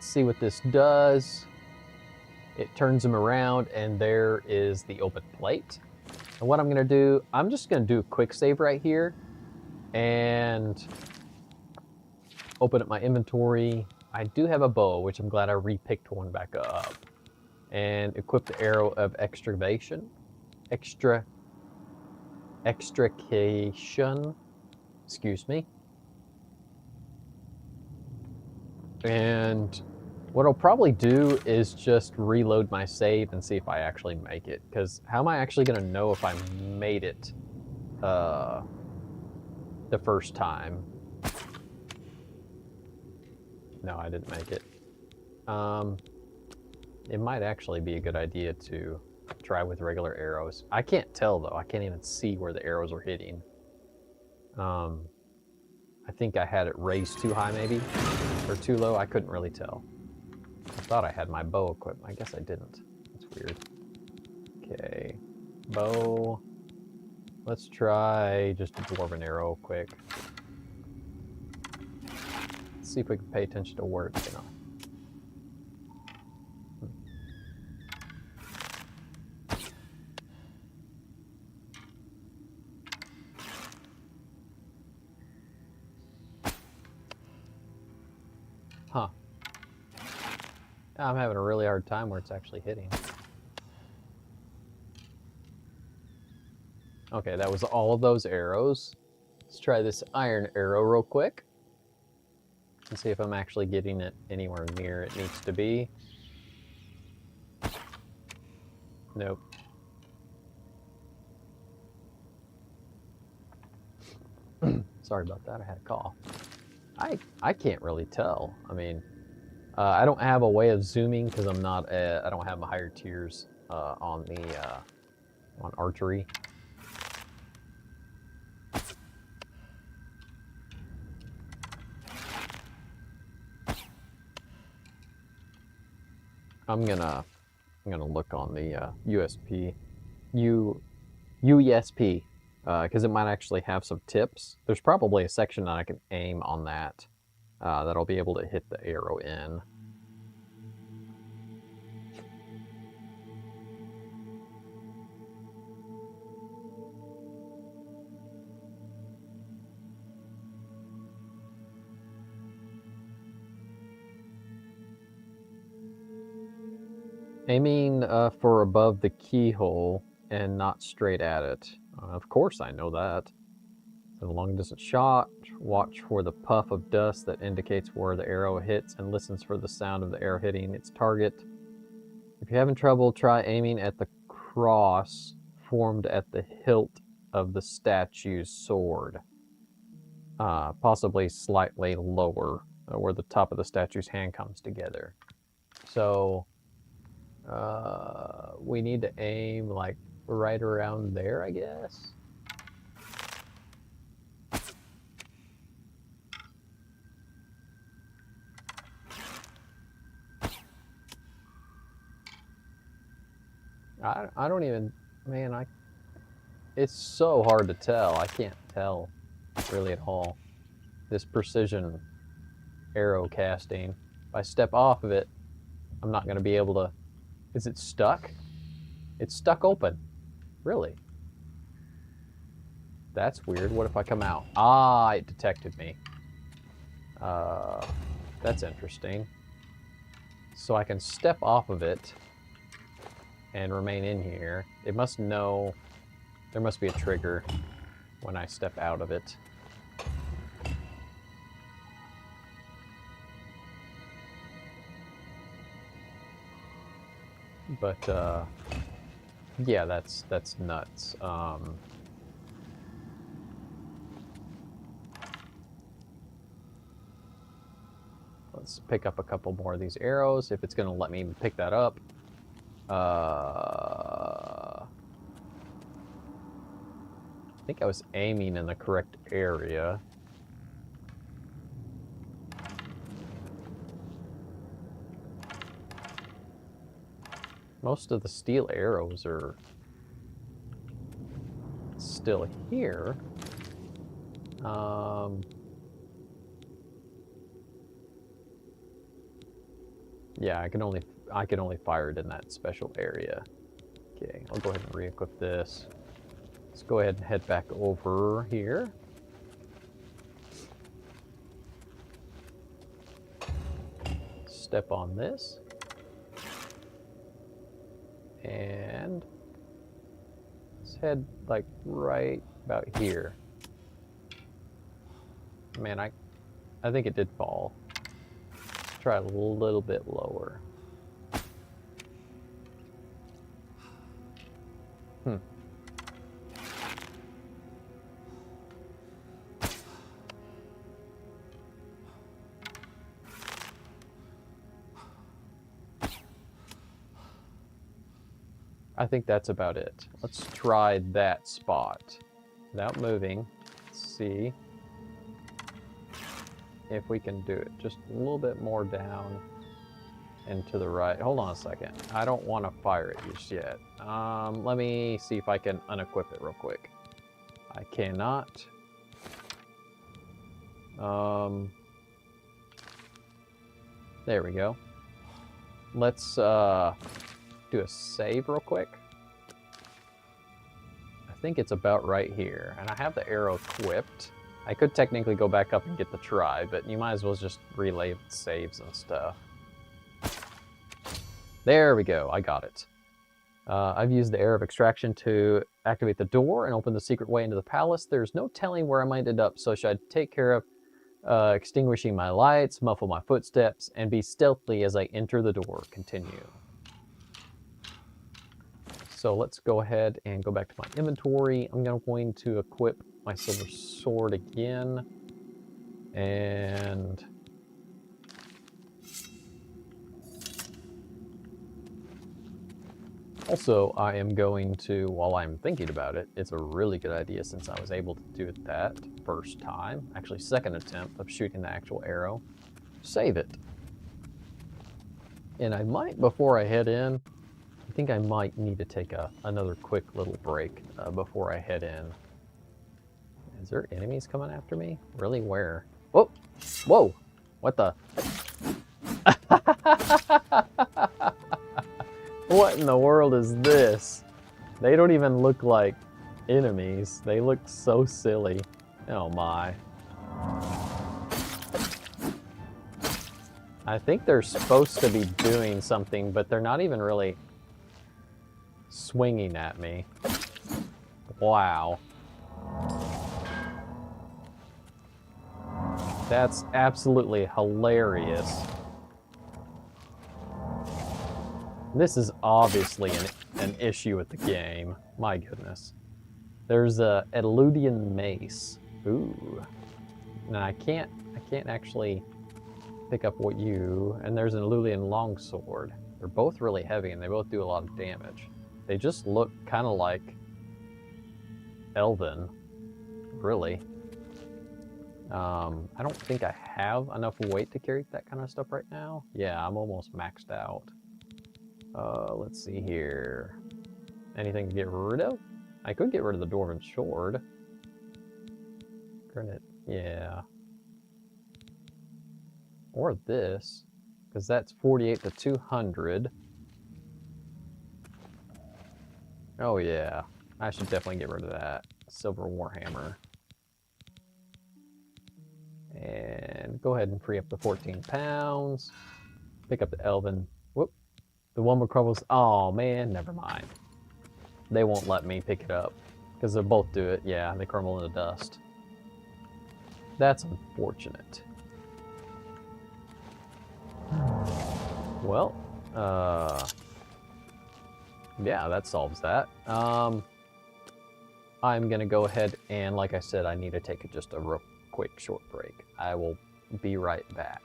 see what this does. It turns him around, and there is the open plate. And what I'm going to do, I'm just going to do a quick save right here, and open up my inventory. I do have a bow, which I'm glad I repicked one back up. And equip the arrow of extrication. Extrication. Excuse me. And what I'll probably do is just reload my save and see if I actually make it. Because how am I actually going to know if I made it the first time? No, I didn't make it. It might actually be a good idea to try with regular arrows. I can't tell though. I can't even see where the arrows are hitting. I think I had it raised too high maybe, or too low. I couldn't really tell. I thought I had my bow equipped. I guess I didn't. That's weird. Okay, bow. Let's try just a dwarven arrow quick. See if we can pay attention to where it's going. Huh. I'm having a really hard time where it's actually hitting. Okay, that was all of those arrows. Let's try this iron arrow real quick. And see if I'm actually getting it anywhere near it needs to be. Nope. Sorry about that, I had a cough. I can't really tell. I mean, I don't have a way of zooming because I'm not, I don't have my higher tiers on archery. I'm gonna look on the USP UESP, because it might actually have some tips. There's probably a section that I can aim on that I'll be able to hit the arrow in. Aiming for above the keyhole and not straight at it. Of course I know that. So the long distance shot, watch for the puff of dust that indicates where the arrow hits and listens for the sound of the arrow hitting its target. If you're having trouble, try aiming at the cross formed at the hilt of the statue's sword. Possibly slightly lower, where the top of the statue's hand comes together. So we need to aim like right around there, I guess. I don't even, man, it's so hard to tell. I can't tell really at all. This precision arrow casting. If I step off of it, I'm not going to be able to. Is it stuck? It's stuck open. Really? That's weird. What if I come out? Ah, it detected me. That's interesting. So I can step off of it and remain in here. It must know there must be a trigger when I step out of it. But yeah, that's nuts. Let's pick up a couple more of these arrows if it's going to let me pick that up. I think I was aiming in the correct area. Most of the steel arrows are still here. Yeah, I can only fire it in that special area. Okay, I'll go ahead and re-equip this. Let's go ahead and head back over here. Step on this. And let's head like right about here. Man, I think it did fall. Let's try a little bit lower. I think that's about it. Let's try that spot without moving. Let's see if we can do it just a little bit more down and to the right. Hold on a second. I don't want to fire it just yet. Let me see if I can unequip it real quick. I cannot. There we go. Let's do a save real quick. I think it's about right here, and I have the arrow equipped. I could technically go back up and get the try, but you might as well just relay saves and stuff. There we go, I got it. I've used the Arrow of Extraction to activate the door and open the secret way into the palace. There's no telling where I might end up, so should I take care of extinguishing my lights, muffle my footsteps, and be stealthy as I enter the door. Continue. So let's go ahead and go back to my inventory. I'm going to equip my silver sword again. And also, I am going to, while I'm thinking about it, it's a really good idea since I was able to do it that first time, actually second attempt of shooting the actual arrow, save it. And I might, before I head in, think I might need to take another quick little break before I head in. Is there enemies coming after me? Really, where? Whoa! Whoa! What the? What in the world is this? They don't even look like enemies. They look so silly. Oh my. I think they're supposed to be doing something, but they're not even really swinging at me. Wow. That's absolutely hilarious. This is obviously an issue with the game. My goodness. There's a Eludian mace. Ooh. Now I can't actually pick up what you... And there's an Eludian longsword. They're both really heavy and they both do a lot of damage. They just look kind of like Elven, really. I don't think I have enough weight to carry that kind of stuff right now. Yeah, I'm almost maxed out. Let's see here. Anything to get rid of? I could get rid of the Dwarven Sword. Granite, yeah. Or this, because that's 48 to 200. Oh yeah, I should definitely get rid of that. Silver Warhammer. And go ahead and free up the 14 pounds. Pick up the Elven. Whoop. The one with crumbles. Oh man, never mind. They won't let me pick it up because they both do it. Yeah, they crumble into dust. That's unfortunate. Well, yeah, that solves that. I'm gonna go ahead and, like I said, I need to take just a real quick short break. I will be right back.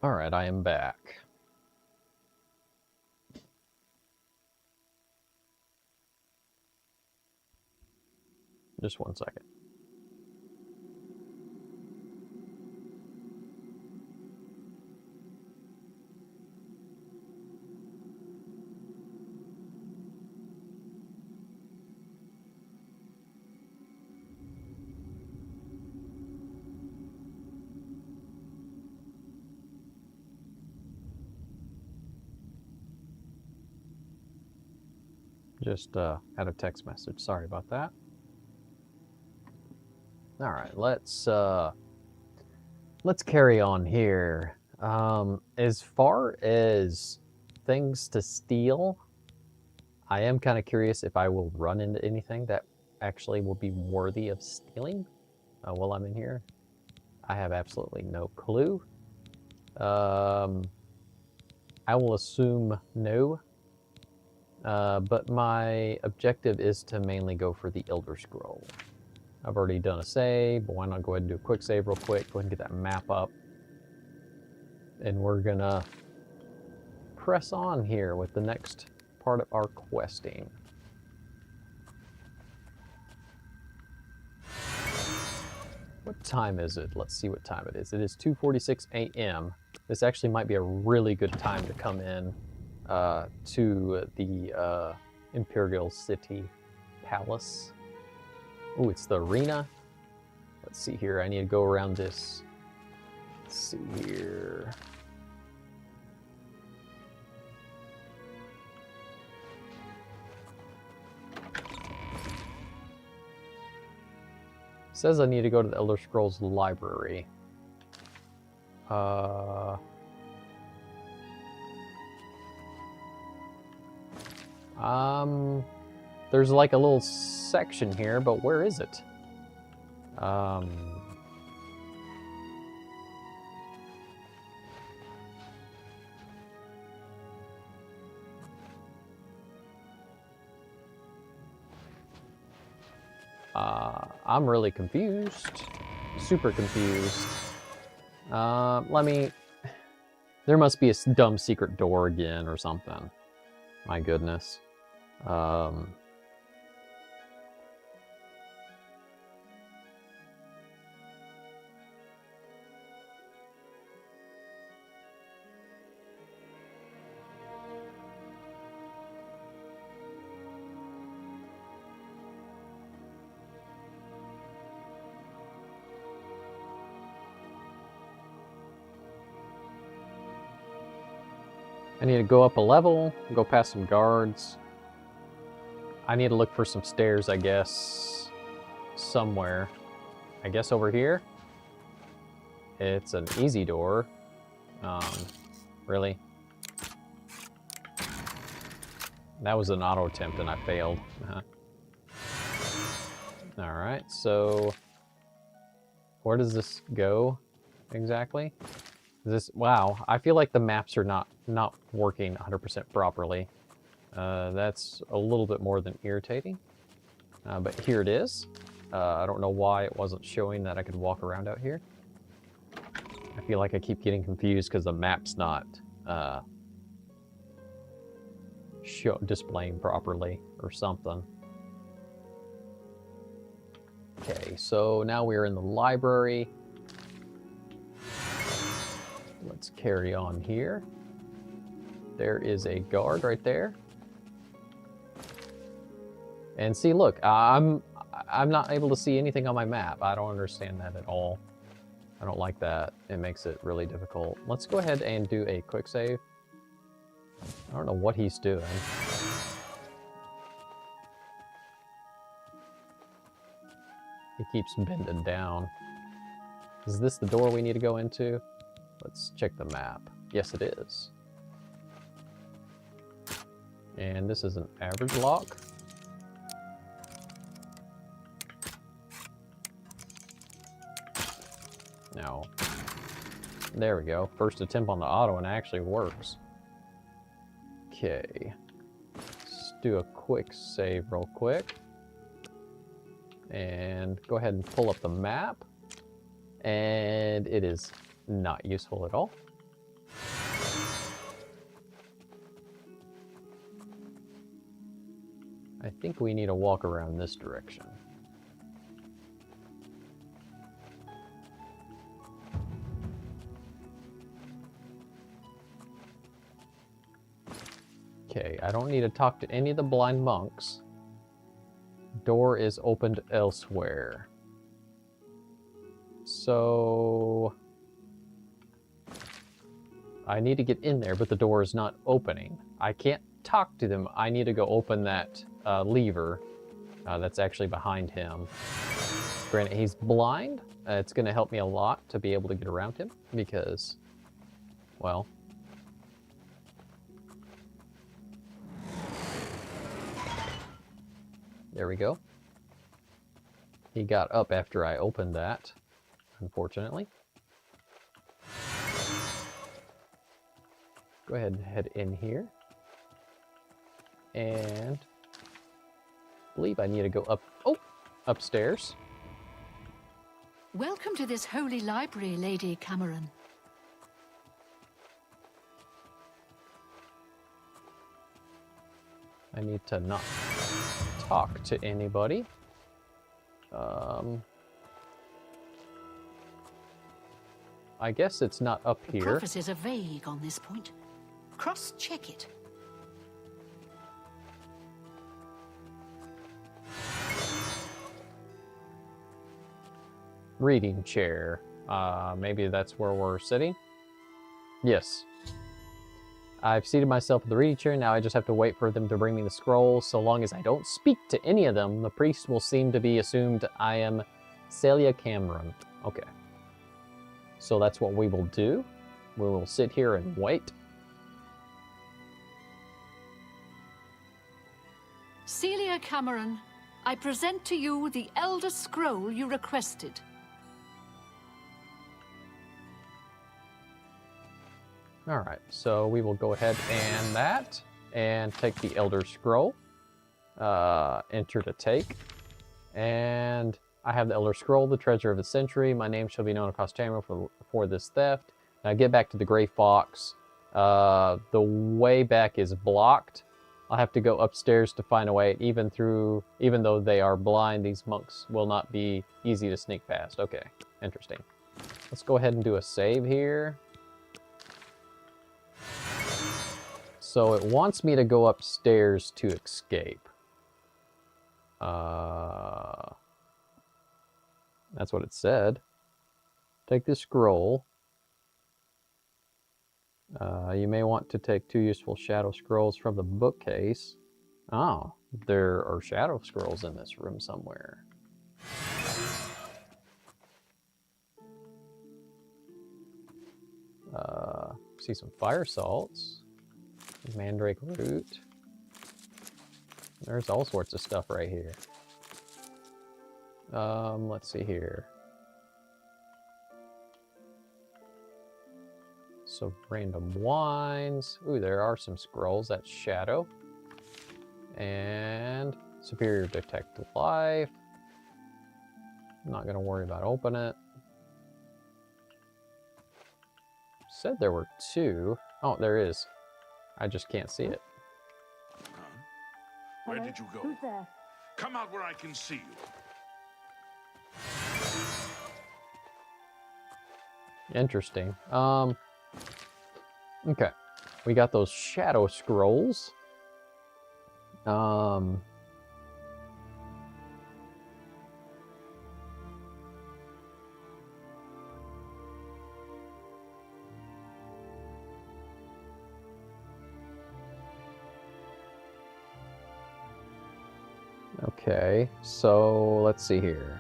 All right, I am back. Just one second. Just had a text message. Sorry about that. All right, let's carry on here. As far as things to steal, I am kind of curious if I will run into anything that actually will be worthy of stealing while I'm in here. I have absolutely no clue. I will assume no. But my objective is to mainly go for the Elder Scroll. I've already done a save, but why not go ahead and do a quick save real quick, go ahead and get that map up. And we're gonna press on here with the next part of our questing. What time is it? Let's see what time it is. It is 2:46 a.m. This actually might be a really good time to come in to the Imperial City Palace. Oh, it's the arena. Let's see here. I need to go around this. Let's see here. Says I need to go to the Elder Scrolls library. There's like a little section here, but where is it? I'm really confused. Super confused. There must be a dumb secret door again or something. My goodness. I need to go up a level, go past some guards. I need to look for some stairs, I guess, somewhere. I guess over here? It's an easy door. Really? That was an auto attempt and I failed. Alright, so where does this go exactly? Wow, I feel like the maps are not working 100% properly. That's a little bit more than irritating. But here it is. I don't know why it wasn't showing that I could walk around out here. I feel like I keep getting confused because the map's not displaying properly or something. Okay, so now we're in the library. Let's carry on here. There is a guard right there. And see, look, I'm not able to see anything on my map. I don't understand that at all. I don't like that. It makes it really difficult. Let's go ahead and do a quick save. I don't know what he's doing. He keeps bending down. Is this the door we need to go into? Let's check the map. Yes, it is. And this is an average lock. Now, there we go. First attempt on the auto and it actually works. Okay. Let's do a quick save real quick. And go ahead and pull up the map. And it is not useful at all. I think we need to walk around this direction. Okay, I don't need to talk to any of the blind monks. Door is opened elsewhere. So I need to get in there, but the door is not opening. I can't talk to them. I need to go open that lever that's actually behind him. Granted, he's blind. It's going to help me a lot to be able to get around him because, well, there we go. He got up after I opened that, unfortunately. Go ahead and head in here. And I believe I need to go upstairs. Welcome to this holy library, Lady Cameron. I need to not talk to anybody. I guess it's not up The here. prophecies are vague on this point. Cross-check it. Reading chair. Maybe that's where we're sitting? Yes. I've seated myself in the reading chair. Now I just have to wait for them to bring me the scrolls. So long as I don't speak to any of them, the priest will seem to be assumed I am Celia Cameron. Okay. So that's what we will do. We will sit here and wait. Celia Cameron, I present to you the Elder Scroll you requested. All right, so we will go ahead and that, and take the Elder Scroll. Enter to take. And I have the Elder Scroll, the treasure of the century. My name shall be known across Tamriel for this theft. Now get back to the Gray Fox. The way back is blocked. I'll have to go upstairs to find a way. Even though they are blind, these monks will not be easy to sneak past. Okay, interesting. Let's go ahead and do a save here. So it wants me to go upstairs to escape. That's what it said. Take the scroll. You may want to take 2 useful shadow scrolls from the bookcase. Oh, there are shadow scrolls in this room somewhere. See some fire salts. Mandrake root. There's all sorts of stuff right here. Let's see here. So random wines. Ooh, there are some scrolls. That's shadow. And superior detect life. I'm not gonna worry about opening it. Said there were 2. Oh, there is. I just can't see it. Huh? Where did you go? Who's there? Come out where I can see you. Interesting. Okay. We got those shadow scrolls. Okay, so let's see here.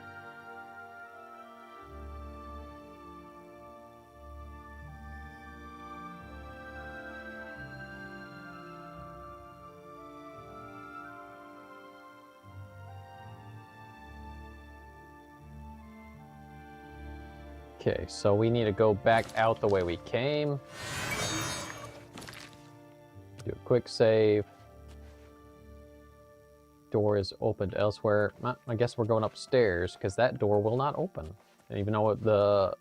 Okay, so we need to go back out the way we came. Do a quick save. Door is opened elsewhere. I guess we're going upstairs because that door will not open. And even though the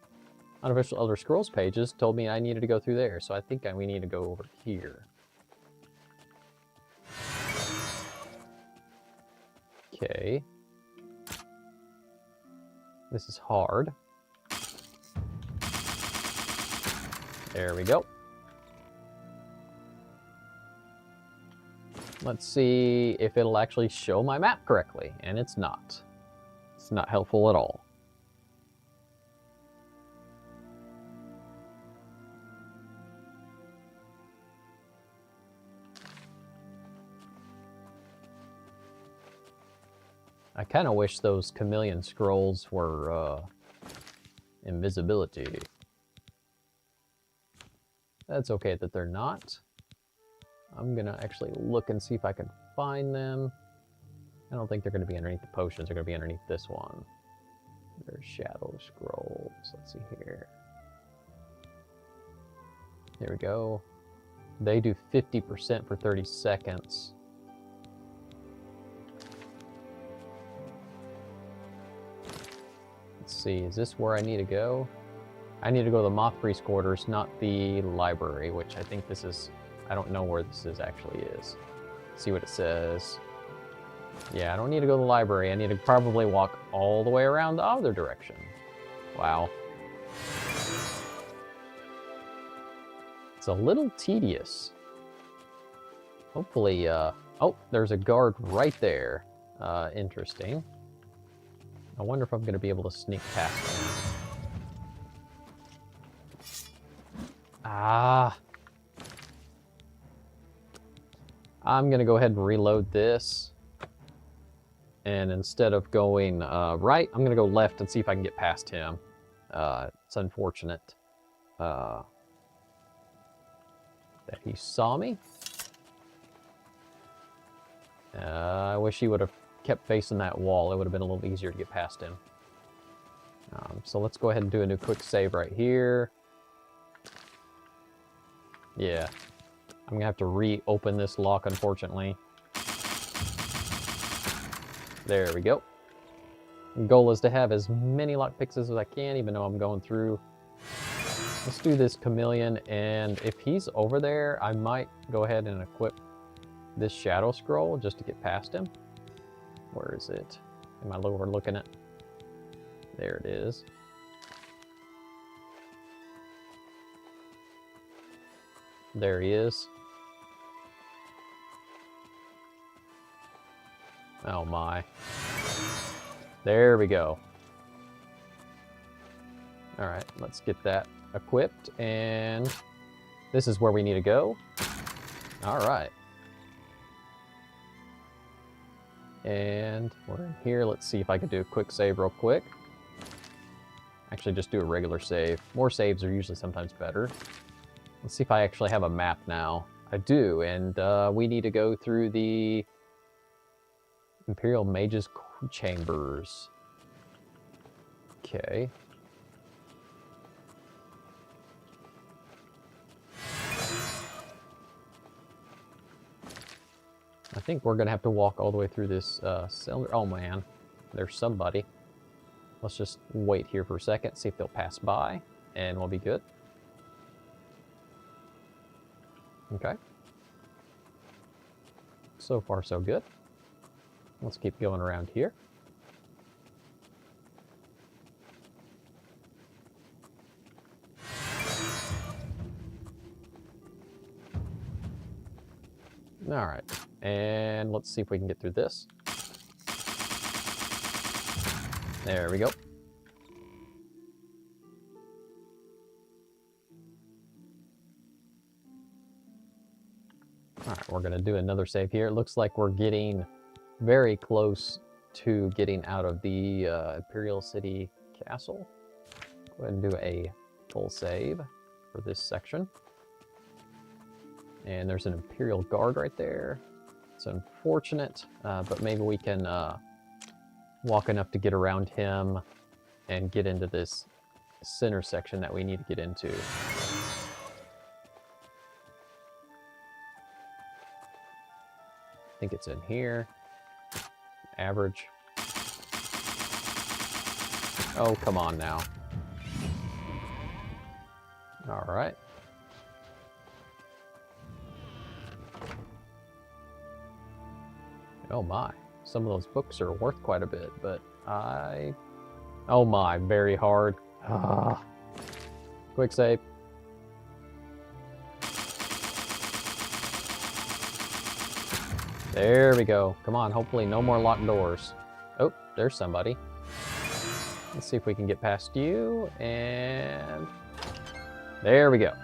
unofficial Elder Scrolls pages told me I needed to go through there, so I think we need to go over here. Okay. This is hard. There we go. Let's see if it'll actually show my map correctly, and it's not. It's not helpful at all. I kind of wish those chameleon scrolls were invisibility. That's okay that they're not. I'm gonna actually look and see if I can find them. I don't think they're gonna be underneath the potions. They're gonna be underneath this one. There's shadow scrolls. Let's see here. Here we go. They do 50% for 30 seconds. Let's see, is this where I need to go? I need to go to the Moth Priest quarters, not the library, which I think this is... I don't know where this actually is. Let's see what it says. Yeah, I don't need to go to the library. I need to probably walk all the way around the other direction. Wow. It's a little tedious. Hopefully, oh, there's a guard right there. Interesting. I wonder if I'm going to be able to sneak past him. Ah. I'm going to go ahead and reload this. And instead of going right, I'm going to go left and see if I can get past him. It's unfortunate that he saw me. I wish he would have kept facing that wall. It would have been a little easier to get past him. So let's go ahead and do a new quick save right here. Yeah. I'm going to have to reopen this lock, unfortunately. There we go. The goal is to have as many lockpicks as I can, even though I'm going through. Let's do this chameleon, and if he's over there, I might go ahead and equip this shadow scroll just to get past him. Where is it? Am I overlooking it? There it is. There he is. Oh my. There we go. Alright, let's get that equipped, and this is where we need to go. Alright. And we're in here. Let's see if I can do a quick save real quick. Actually, just do a regular save. More saves are usually sometimes better. Let's see if I actually have a map now. I do, and we need to go through the Imperial Mage's Chambers. Okay. I think we're going to have to walk all the way through this cylinder. Oh man, there's somebody. Let's just wait here for a second, see if they'll pass by, and we'll be good. Okay. So far, so good. Let's keep going around here. All right, and let's see if we can get through this. There we go. All right, we're going to do another save here. It looks like we're getting very close to getting out of the Imperial City Castle. Go ahead and do a full save for this section. And there's an Imperial Guard right there. It's unfortunate, but maybe we can walk enough to get around him and get into this center section that we need to get into. I think it's in here. Average. Oh, come on now. All right. Oh my, some of those books are worth quite a bit, but oh my, very hard. Ah. Quick save. There we go. Come on, hopefully no more locked doors. Oh, there's somebody. Let's see if we can get past you, and there we go.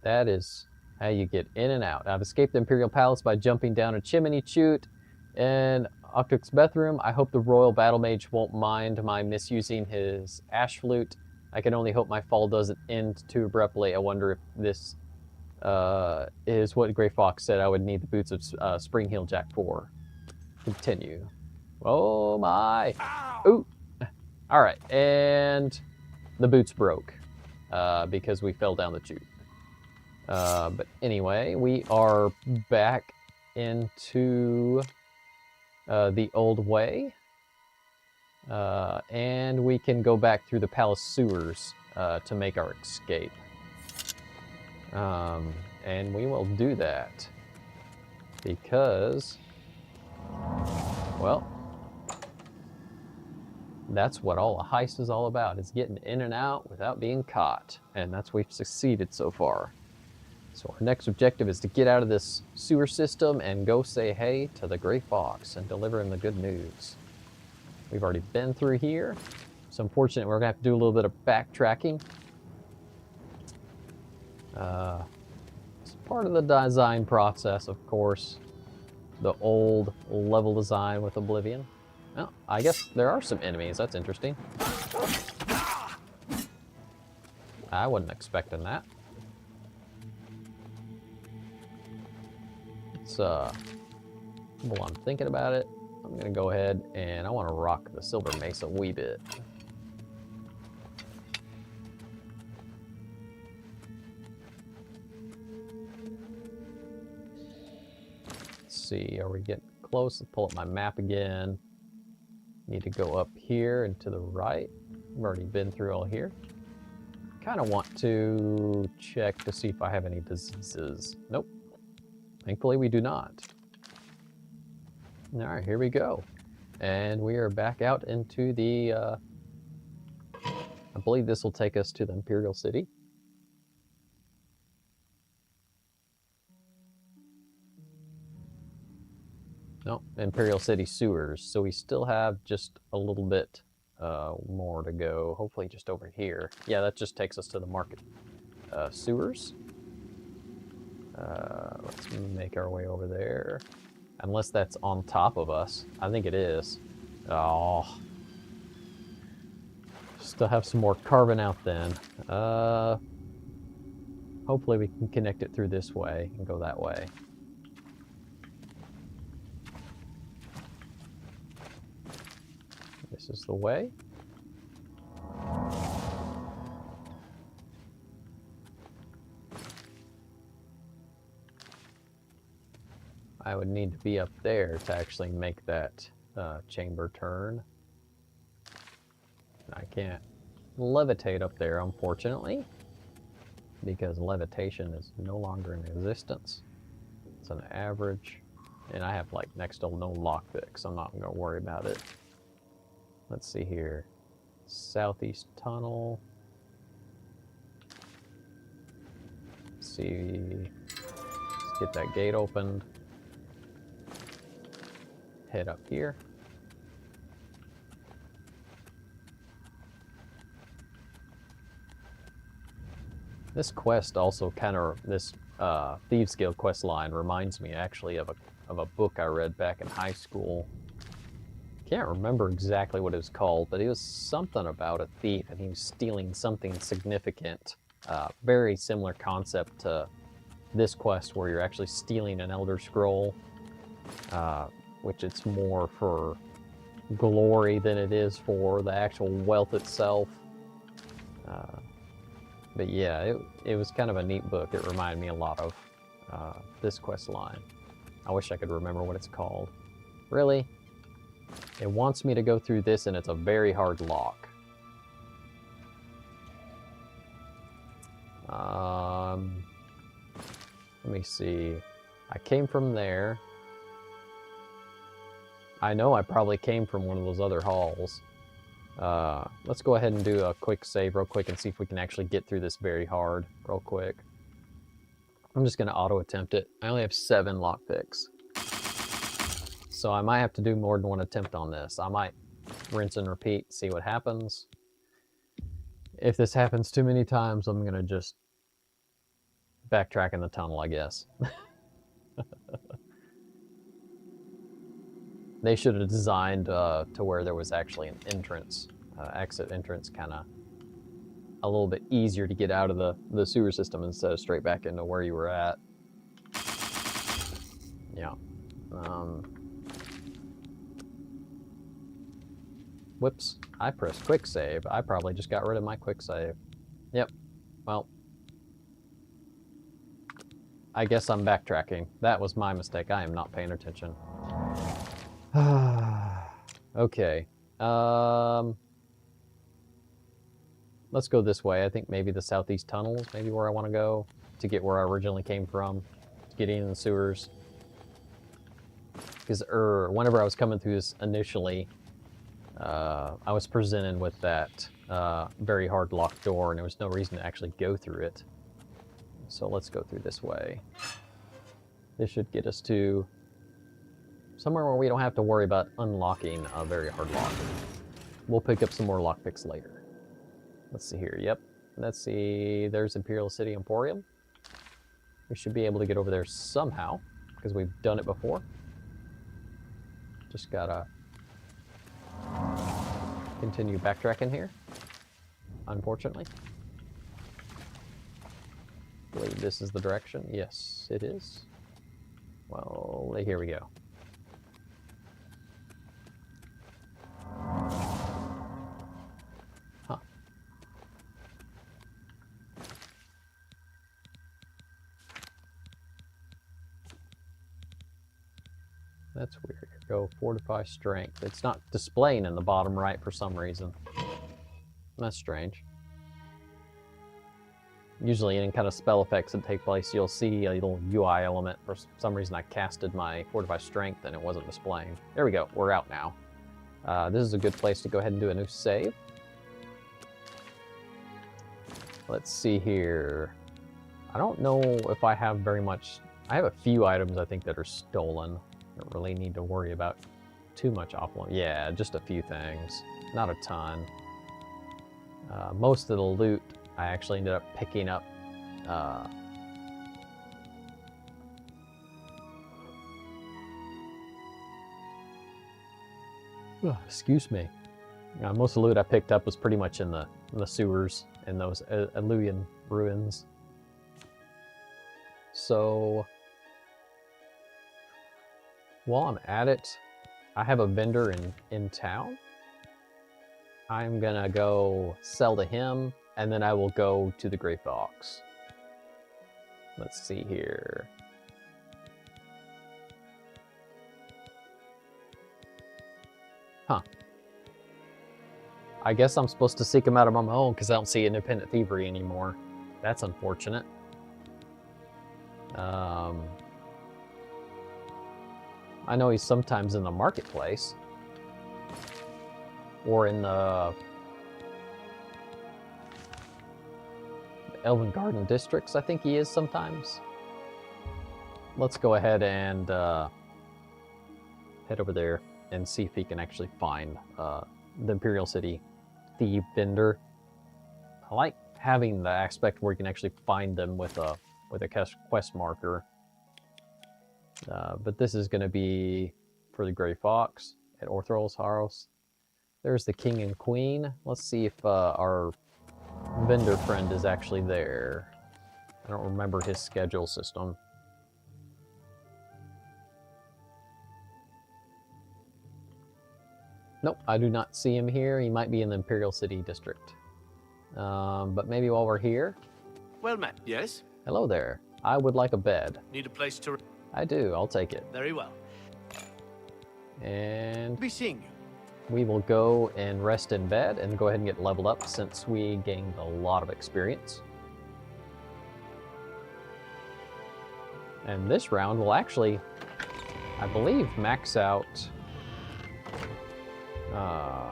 That is how you get in and out. I've escaped the Imperial Palace by jumping down a chimney chute in Octuk's bathroom. I hope the Royal Battle Mage won't mind my misusing his ash flute. I can only hope my fall doesn't end too abruptly. I wonder if this is what Grey Fox said I would need the boots of Spring Heel Jack for. Continue. Oh my. Ooh. All right, and the boots broke because we fell down the chute. But anyway, we are back into the old way. And we can go back through the palace sewers to make our escape. And we will do that. Because, well, that's what all a heist is all about, is getting in and out without being caught. And that's we've succeeded so far. So our next objective is to get out of this sewer system and go say hey to the Gray Fox and deliver him the good news. We've already been through here. So unfortunately, we're going to have to do a little bit of backtracking. It's part of the design process, of course. The old level design with Oblivion. Well, I guess there are some enemies. That's interesting. I wasn't expecting that. It's, while I'm thinking about it, I'm going to go ahead and I want to rock the Silver Mace a wee bit. Let's see, are we getting close? Let's pull up my map again. Need to go up here and to the right. I've already been through all here. Kind of want to check to see if I have any diseases. Nope. Thankfully, we do not. All right, here we go. And we are back out into the, I believe this will take us to the Imperial City. No, Imperial City sewers. So we still have just a little bit more to go. Hopefully just over here. Yeah, that just takes us to the market sewers. Let's make our way over there. Unless that's on top of us. I think it is. Oh. Still have some more carving out then. Hopefully we can connect it through this way and go that way. This is the way. I would need to be up there to actually make that chamber turn. I can't levitate up there, unfortunately, because levitation is no longer in existence. It's an average, and I have like next to no lockpick, so I'm not going to worry about it. Let's see here. Southeast tunnel. Let's see. Let's get that gate opened. Head up here. This quest also kind of, this Thieves Guild quest line reminds me actually of a book I read back in high school. Can't remember exactly what it was called, but it was something about a thief and he was stealing something significant. Very similar concept to this quest where you're actually stealing an Elder Scroll, which it's more for glory than it is for the actual wealth itself. But yeah, it was kind of a neat book. It reminded me a lot of this quest line. I wish I could remember what it's called. Really? It wants me to go through this and it's a very hard lock. Let me see. I came from there. I know I probably came from one of those other halls. Let's go ahead and do a quick save real quick and see if we can actually get through this very hard real quick. I'm just going to auto attempt it. I only have 7 lockpicks. So I might have to do more than one attempt on this. I might rinse and repeat, see what happens. If this happens too many times, I'm going to just backtrack in the tunnel, I guess. They should have designed to where there was actually an entrance, exit entrance, kind of a little bit easier to get out of the sewer system instead of straight back into where you were at. Yeah. Whoops, I pressed quick save. I probably just got rid of my quick save. Yep, well, I guess I'm backtracking. That was my mistake. I am not paying attention. Okay. Let's go this way. I think maybe the southeast tunnel is maybe where I want to go. to get where I originally came from, getting in the sewers. Because whenever I was coming through this initially, I was presented with that very hard locked door, and there was no reason to actually go through it. So let's go through this way. This should get us to somewhere where we don't have to worry about unlocking a very hard lock. We'll pick up some more lockpicks later. Let's see here. Yep. Let's see. There's Imperial City Emporium. We should be able to get over there somehow, because we've done it before. Just gotta continue backtracking here, unfortunately. I believe this is the direction. Yes, it is. Well, here we go. Huh. That's weird. Go fortify strength. It's not displaying in the bottom right for some reason. That's strange. Usually any kind of spell effects that take place, you'll see a little UI element. For some reason I casted my fortify strength and it wasn't displaying. There we go. We're out now. This is a good place to go ahead and do a new save. Let's see here. I don't know if I have very much. I have a few items I think that are stolen. Don't really need to worry about too much offload. Yeah, just a few things. Not a ton. Most of the loot I actually ended up picking up. Excuse me. Most of the loot I picked up was pretty much in the sewers in those Oblivion ruins. So while I'm at it, I have a vendor in town. I'm gonna go sell to him, and then I will go to the Gray Fox. Let's see here. Huh. I guess I'm supposed to seek him out on my own because I don't see independent thievery anymore. That's unfortunate. I know he's sometimes in the marketplace. Or in the Elven Garden districts, I think he is sometimes. Let's go ahead and head over there and see if he can actually find the Imperial City Thief vendor. I like having the aspect where you can actually find them with a quest marker. But this is going to be for the Gray Fox at Orthrol's house. There's the King and Queen. Let's see if our vendor friend is actually there. I don't remember his schedule system. Nope, I do not see him here. He might be in the Imperial City District. But maybe while we're here... Well met, yes? Hello there. I would like a bed. Need a place to... I do, I'll take it. Very well. And... Be seeing you. We will go and rest in bed and go ahead and get leveled up since we gained a lot of experience. And this round will actually, I believe, max out... I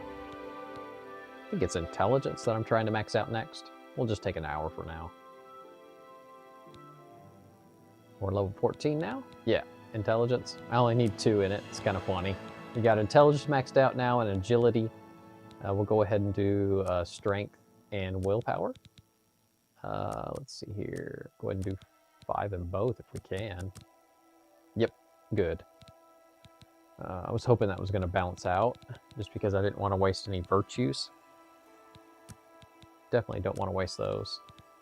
think it's intelligence that I'm trying to max out next. We'll just take an hour for now. We're level 14 now? Yeah, intelligence. I only need 2 in it. It's kind of funny. We got intelligence maxed out now and agility. We'll go ahead and do strength and willpower. Let's see here. Go ahead and do 5 in both if we can. Yep, good. I was hoping that was going to balance out just because I didn't want to waste any virtues. Definitely don't want to waste those.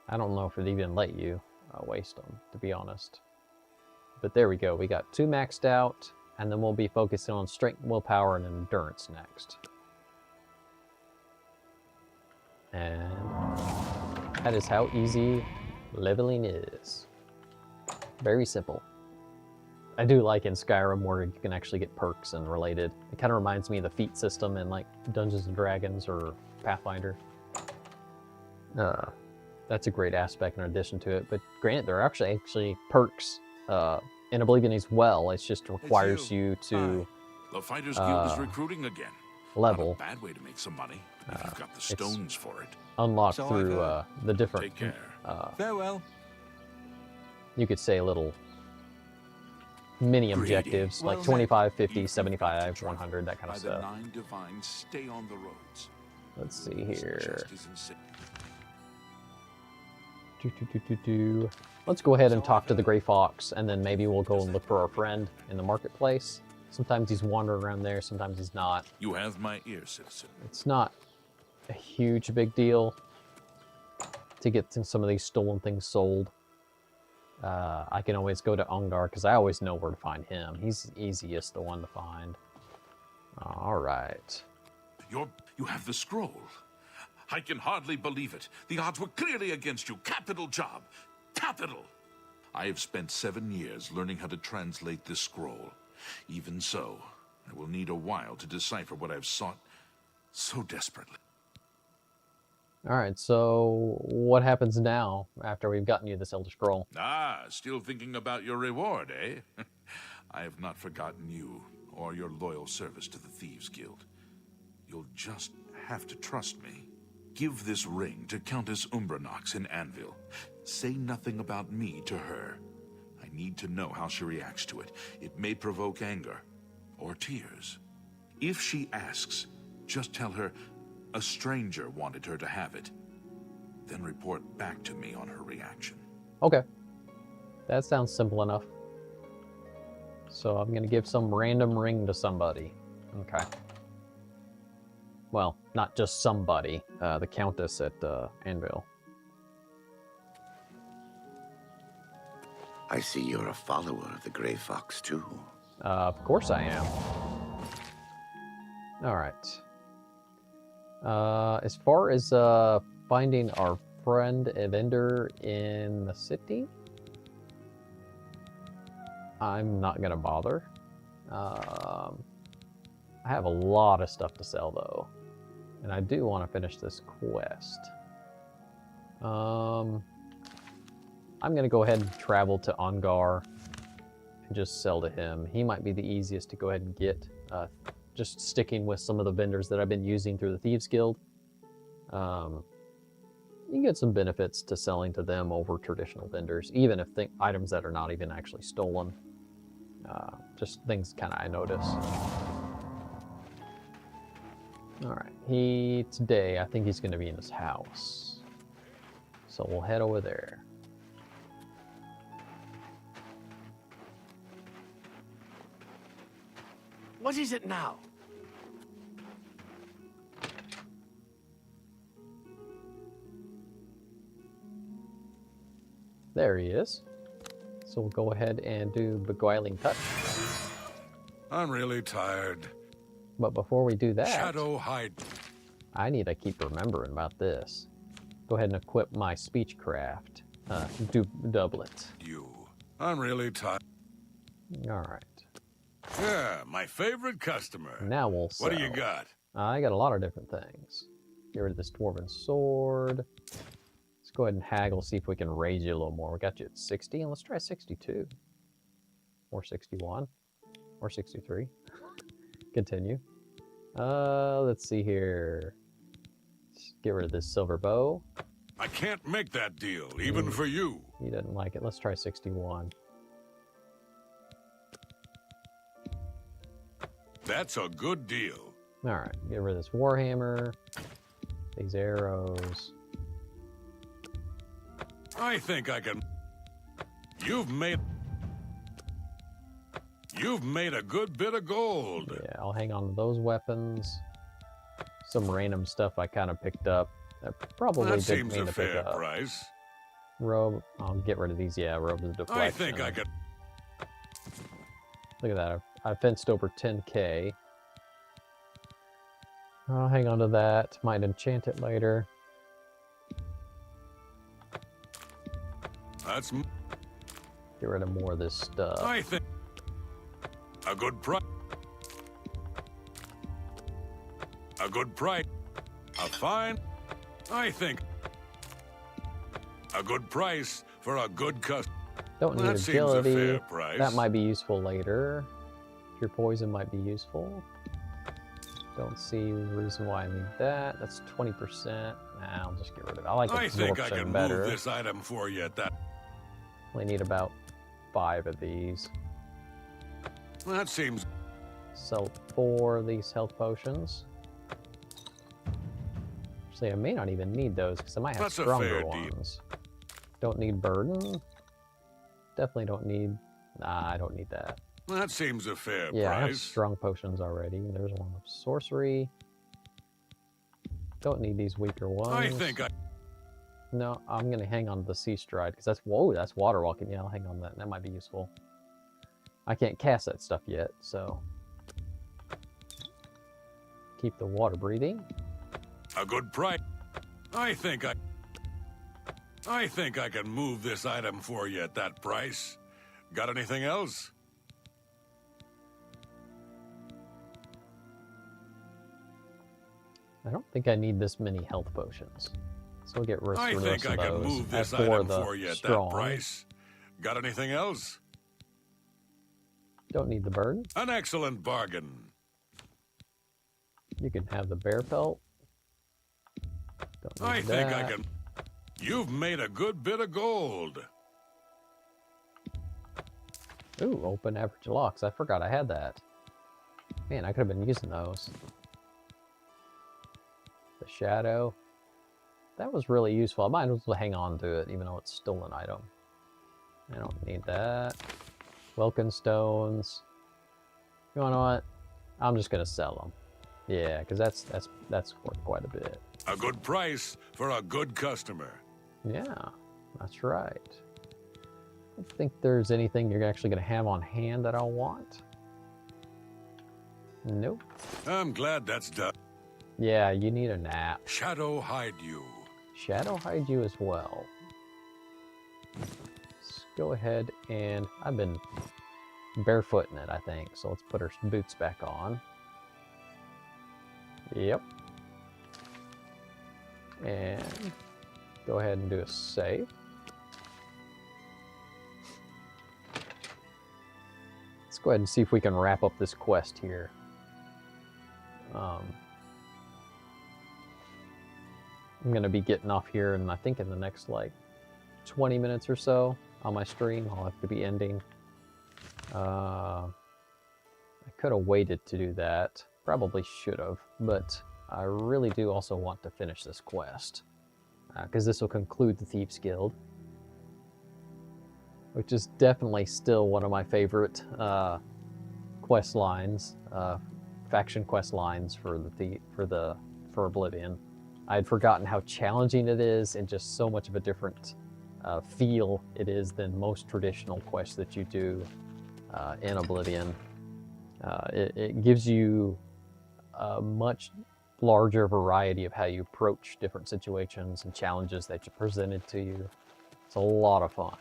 I don't know if it even let you waste them, to be honest. But there we go. We got 2 maxed out. And then we'll be focusing on strength, willpower, and endurance next. And that is how easy leveling is. Very simple. I do like in Skyrim where you can actually get perks and related. It kind of reminds me of the feat system in like Dungeons & Dragons or Pathfinder. That that's a great aspect in addition to it. But granted, there are actually perks in Oblivion as well. It just requires you to The Fighters Guild is recruiting again. level. Not a bad way to make some money if you've got the stones for it. Unlocked So I've through heard. the different, Take care. Farewell. you could say little mini Greedy. objectives like Well, 25, If 50, you've got 75, to travel 100, that kind by of the stuff. 9 divines, stay on the roads. Let's see here. Justice and sa- Let's go ahead and talk to the Gray Fox, and then maybe we'll go and look for our friend in the marketplace. Sometimes he's wandering around there, sometimes he's not. You have my ear, citizen. It's not a huge big deal to get some of these stolen things sold. I can always go to Ongar because I always know where to find him. He's the easiest, the one to find. All right. You have the scroll. I can hardly believe it. The odds were clearly against you. Capital job. Capital. I have spent 7 years learning how to translate this scroll. Even so, I will need a while to decipher what I've sought so desperately. All right, so what happens now after we've gotten you this Elder Scroll? Ah, still thinking about your reward, eh? I have not forgotten you or your loyal service to the Thieves Guild. You'll just have to trust me. Give this ring to Countess Umbranox in Anvil. Say nothing about me to her. I need to know how she reacts to it. It may provoke anger or tears. If she asks, just tell her a stranger wanted her to have it. Then report back to me on her reaction. Okay. That sounds simple enough. So I'm going to give some random ring to somebody. Okay. Well, not just somebody. The Countess at Anvil. I see you're a follower of the Grey Fox, too. Of course I am. All right. As far as finding our friend, a vendor in the city, I'm not gonna bother. I have a lot of stuff to sell though, and I do want to finish this quest. I'm gonna go ahead and travel to Ongar and just sell to him. He might be the easiest to go ahead and get. Just sticking with some of the vendors that I've been using through the Thieves Guild. You get some benefits to selling to them over traditional vendors, even if items that are not even actually stolen. Just things kind of I notice. All right, today I think he's going to be in his house, so we'll head over there. What is it now? There he is. So we'll go ahead and do Beguiling Touch. I'm really tired. But before we do that, Shadow hide. I need to keep remembering about this. Go ahead and equip my Speechcraft. Do doublet. I'm really tired. All right. Yeah, my favorite customer. Now we'll sell. What do you got? I got a lot of different things. Get rid of this Dwarven Sword. Let's go ahead and haggle, see if we can raise you a little more. We got you at 60, and let's try 62. Or 61. Or 63. Continue. Let's see here. Let's get rid of this silver bow. I can't make that deal, even for you. He doesn't like it. Let's try 61. That's a good deal. All right, get rid of this Warhammer. These arrows. I think I can. You've made a good bit of gold. Yeah, I'll hang on to those weapons. Some random stuff I kind of picked up. That probably That didn't seems mean a to pick fair up. price. Robe. I'll get rid of these. Yeah, robes of deflection. I think I could. Look at that. I fenced over 10k. I'll hang on to that. Might enchant it later. That's. Get rid of more of this stuff. I think a good price. A good price. A fine. I think. A good price for a good customer. Don't need That seems a agility. fair price. That might be useful later. Your poison might be useful. Don't see the reason why I need that. That's 20%. Nah, I'll just get rid of it. I like I think I absorption can better. move this item for you at that. Only need about 5 of these. That seems. Sell 4 of these health potions. Actually, I may not even need those because I might have That's a stronger fair deal. ones. Don't need burden. Definitely don't need. Nah, I don't need that. That seems a fair Yeah, I have price. strong potions already. There's one of sorcery. Don't need these weaker ones. I think I. No, I'm gonna hang on to the sea stride because that's whoa, that's water walking. Yeah, I'll hang on to that. That might be useful. I can't cast that stuff yet, so keep the water breathing. A good price. I think I can move this item for you at that price. Got anything else? I don't think I need this many health potions, so we'll get rid I of think those. I can move As this for item the for you at strong, that price. Got anything else? don't need the burden. An excellent bargain. You can have the bear pelt. Don't need I that. think I can. You've made a good bit of gold. Ooh, open average locks. I forgot I had that. Man, I could have been using those. The shadow. That was really useful. I might as well hang on to it, even though it's still an item. I don't need that. Welkin stones. You know what? I'm just gonna sell them. Yeah, because that's worth quite a bit. A good price for a good customer. Yeah, that's right. I don't think there's anything you're actually gonna have on hand that I'll want. Nope. I'm glad that's done. Yeah, you need a nap. Shadow hide you. Shadow hide you as well. Let's go ahead and I've been barefooting it, I think. So let's put our boots back on. Yep. And go ahead and do a save. Let's go ahead and see if we can wrap up this quest here. I'm going to be getting off here, and I think in the next, like, 20 minutes or so on my stream, I'll have to be ending. I could have waited to do that. Probably should have, but I really do also want to finish this quest. Because this will conclude the Thieves Guild. Which is definitely still one of my favorite quest lines. Faction quest lines for for Oblivion. I had forgotten how challenging it is and just so much of a different feel it is than most traditional quests that you do in Oblivion. It gives you a much larger variety of how you approach different situations and challenges that are presented to you. It's a lot of fun.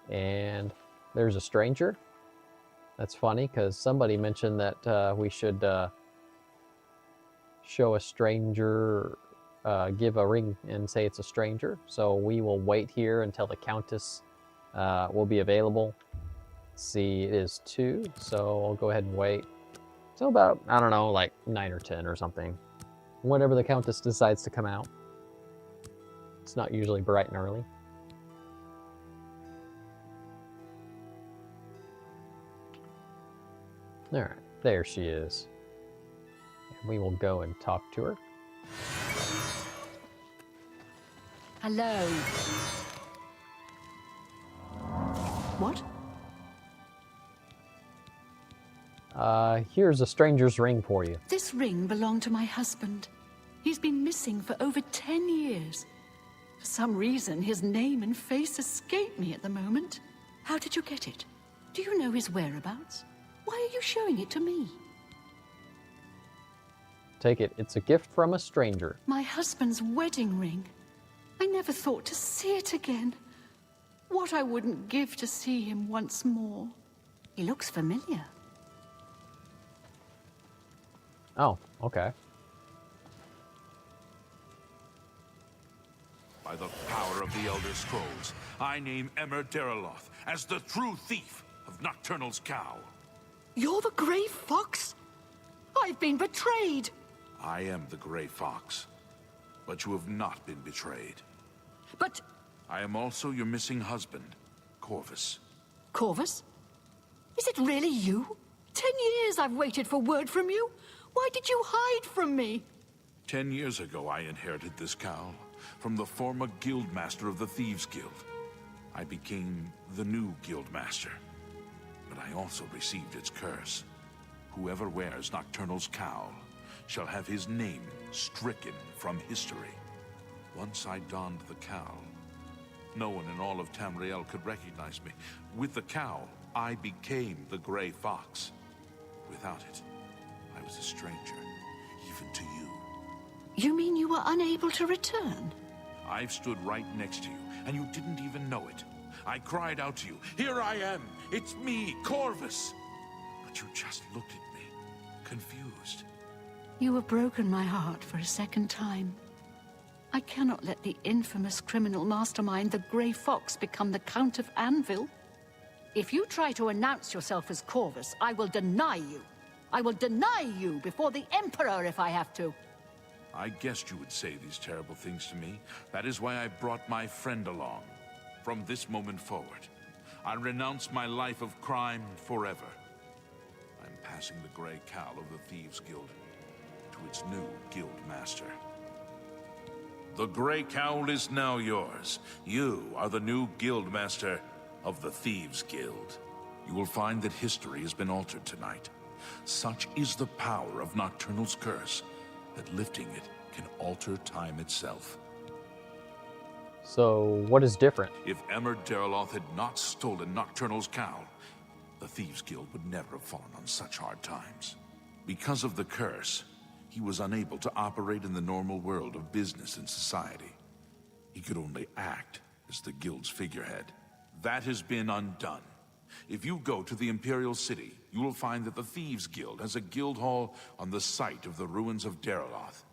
And there's a stranger. That's funny because somebody mentioned that we should show a stranger, give a ring and say it's a stranger. So we will wait here until the Countess will be available. See, it is 2, so I'll go ahead and wait. So about, I don't know, like 9 or 10 or something. Whenever the Countess decides to come out. It's not usually bright and early. Alright, there she is. And we will go and talk to her. Hello. What? Here's a stranger's ring for you. This ring belonged to my husband. He's been missing for over 10 years. For some reason, his name and face escape me at the moment. How did you get it? Do you know his whereabouts? Why are you showing it to me? Take it. It's a gift from a stranger. My husband's wedding ring. I never thought to see it again. What I wouldn't give to see him once more. He looks familiar. Oh, okay. By the power of the Elder Scrolls, I name Emmer Deraloth as the true thief of Nocturnal's cowl. You're the Grey Fox? I've been betrayed! I am the Grey Fox, but you have not been betrayed. But... I am also your missing husband, Corvus. Corvus? Is it really you? 10 years I've waited for word from you. Why did you hide from me? 10 years ago, I inherited this cowl from the former guildmaster of the Thieves Guild. I became the new guildmaster, but I also received its curse. Whoever wears Nocturnal's cowl shall have his name stricken from history. Once I donned the cowl, no one in all of Tamriel could recognize me. With the cowl, I became the Grey Fox. Without it, I was a stranger, even to you. You mean you were unable to return? I've stood right next to you, and you didn't even know it. I cried out to you, "Here I am! It's me, Corvus!" But you just looked at me, confused. You have broken my heart for a second time. I cannot let the infamous criminal mastermind, the Grey Fox, become the Count of Anvil. If you try to announce yourself as Corvus, I will deny you. I will deny you before the Emperor if I have to. I guessed you would say these terrible things to me. That is why I brought my friend along. From this moment forward, I renounce my life of crime forever. I'm passing the Grey Cowl of the Thieves Guild to its new guild master. The Grey Cowl is now yours. You are the new guild master of the Thieves Guild. You will find that history has been altered tonight. Such is the power of Nocturnal's curse that lifting it can alter time itself. So, what is different? If Emmer Deraloth had not stolen Nocturnal's cowl, the Thieves Guild would never have fallen on such hard times. Because of the curse, he was unable to operate in the normal world of business and society. He could only act as the Guild's figurehead. That has been undone. If you go to the Imperial City, you will find that the Thieves Guild has a guild hall on the site of the ruins of Deraloth.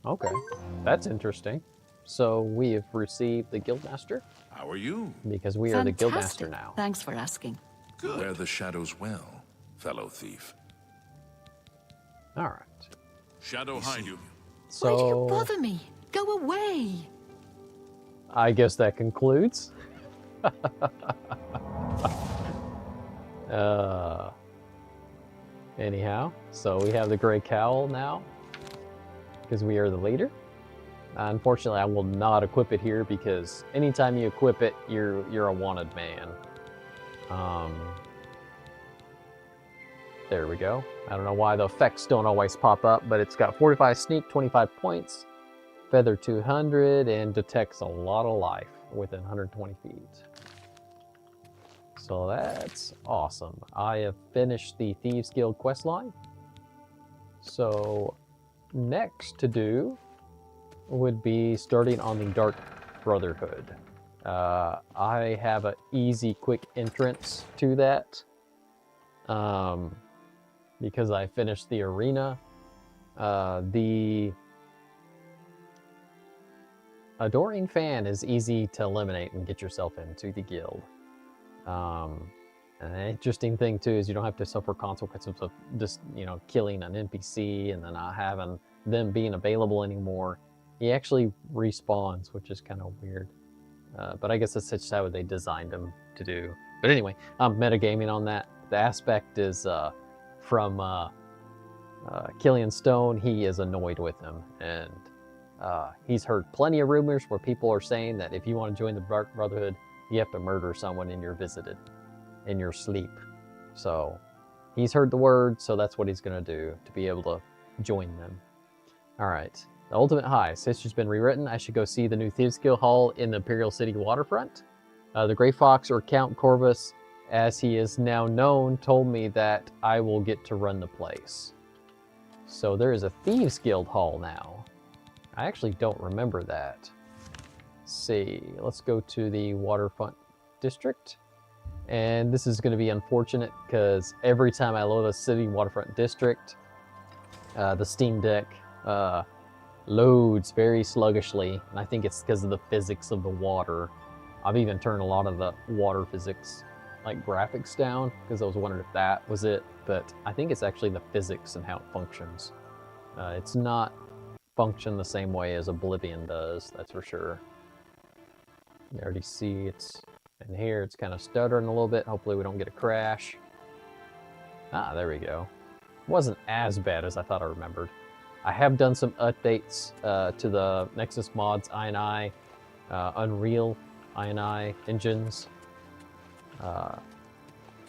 Okay, that's interesting. So we have received the Guildmaster? How are you? Because we are the Guildmaster now. Thanks for asking. Good. Wear the shadows well, fellow thief. All right. Shadow hide you. So, why do you bother me? Go away. I guess that concludes. Anyhow, so we have the Grey Cowl now, because we are the leader. Unfortunately, I will not equip it here because anytime you equip it, you're a wanted man. There we go. I don't know why the effects don't always pop up, but it's got 45 sneak, 25 points, feather 200, and detects a lot of life within 120 feet. So that's awesome. I have finished the Thieves Guild questline. So next to do would be starting on the Dark Brotherhood. I have an easy, quick entrance to that because I finished the arena. The Adoring Fan is easy to eliminate and get yourself into the guild. An interesting thing too is you don't have to suffer consequences of just, killing an NPC and then not having them being available anymore. He actually respawns, which is kind of weird. But I guess that's just how they designed him to do. But anyway, I'm metagaming on that. The aspect is from Killian Stone. He is annoyed with him, and he's heard plenty of rumors where people are saying that if you want to join the Dark Brotherhood, you have to murder someone in your sleep. So he's heard the word, so that's what he's going to do to be able to join them. All right. The Ultimate Heist. History's been rewritten. I should go see the new Thieves Guild Hall in the Imperial City waterfront. The Grey Fox, or Count Corvus, as he is now known, told me that I will get to run the place. So there is a Thieves Guild Hall now. I actually don't remember that. Let's see. Let's go to the waterfront district. And this is going to be unfortunate because every time I load a city waterfront district, the Steam Deck loads very sluggishly, and I think it's because of the physics of the water. I've even turned a lot of the water physics, like graphics, down because I was wondering if that was it, but I think it's actually the physics and how it functions. It's not function the same way as Oblivion does, that's for sure. You already see it's in here, it's kind of stuttering a little bit. Hopefully we don't get a crash. Ah, there we go. Wasn't as bad as I thought I remembered. I have done some updates to the Nexus mods INI, Unreal INI engines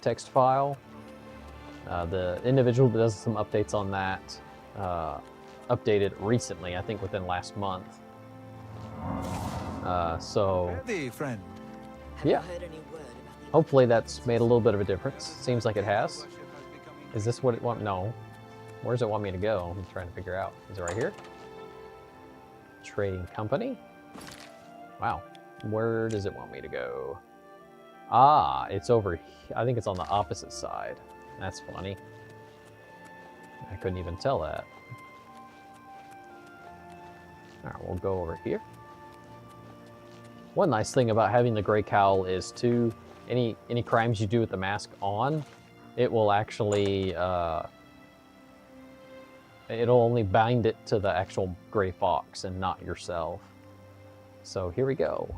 text file. The individual that does some updates on that updated recently, I think within last month. So, friend. yeah. Hopefully that's made a little bit of a difference. Seems like it has. Is this what it wants? No. Where does it want me to go? I'm trying to figure out. Is it right here? Trading company? Wow. Where does it want me to go? Ah, it's over here. I think it's on the opposite side. That's funny. I couldn't even tell that. Alright, we'll go over here. One nice thing about having the gray cowl is too, any crimes you do with the mask on, it will actually it'll only bind it to the actual gray fox and not yourself. So here we go.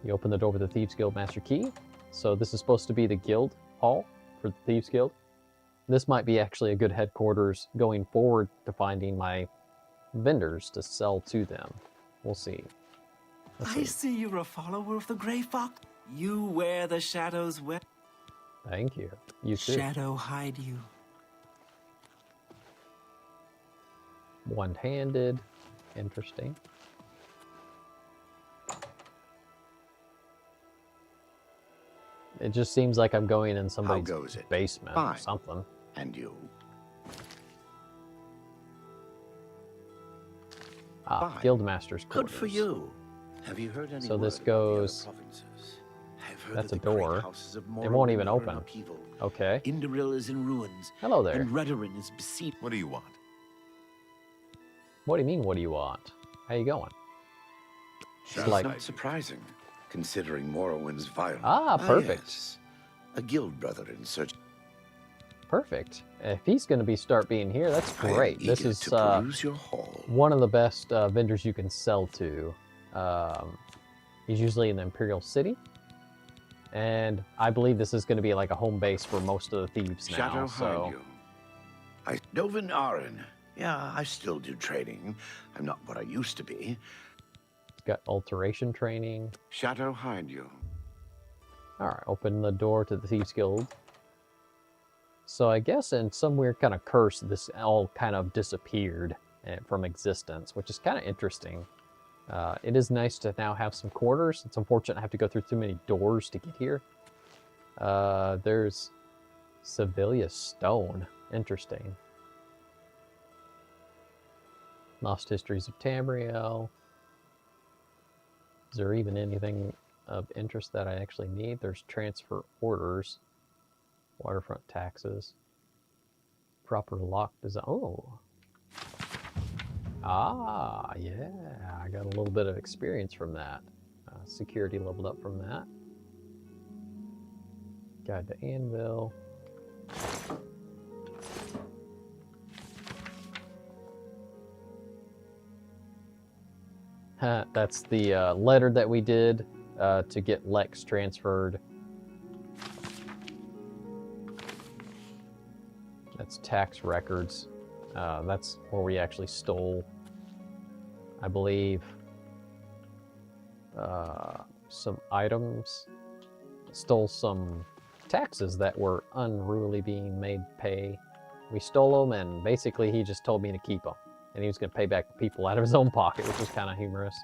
You open the door with the Thieves Guild Master Key. So this is supposed to be the guild hall for the Thieves Guild. This might be actually a good headquarters going forward to finding my vendors to sell to them. We'll see. I see you're a follower of the Grey Fox. You wear the shadow's web. Thank you. You too. Shadow hide you. One-handed. Interesting. It just seems like I'm going in somebody's basement or something. And you? Ah, Guildmaster's quarters. Good for you. Have you heard any So this word goes... about the other provinces? I've heard That's that a the great door. houses of It Morrowind won't even are in open. upheaval. Okay. Indoril is in ruins. Hello there. And Redoran is besieged. What do you want? What do you mean, what do you want? How you going? That's like... not surprising, considering Morrowind's violence. Ah, perfect. Yes. A guild brother in search. Perfect. If he's going to start being here, that's great. This is your hall. one of the best vendors you can sell to. He's usually in the Imperial City, and I believe this is going to be like a home base for most of the thieves now. Shadow So hide you. Dovin Arin. Yeah, I still do trading. I'm not what I used to be. it's got alteration training. Shadow hide you. All right, open the door to the Thieves Guild. So I guess in some weird kind of curse, this all kind of disappeared from existence, which is kind of interesting. It is nice to now have some quarters. It's unfortunate I have to go through too many doors to get here. There's Sevilla Stone. Interesting. Lost Histories of Tamriel. Is there even anything of interest that I actually need? There's transfer orders. Waterfront taxes. Proper lock design. Oh. Ah, yeah. I got a little bit of experience from that. Security leveled up from that. Guide to Anvil. That's the letter that we did to get Lex transferred. That's tax records. That's where we actually stole, I believe, some items. Stole some taxes that were unruly being made pay. We stole them, and basically he just told me to keep them. And he was going to pay back the people out of his own pocket, which was kind of humorous.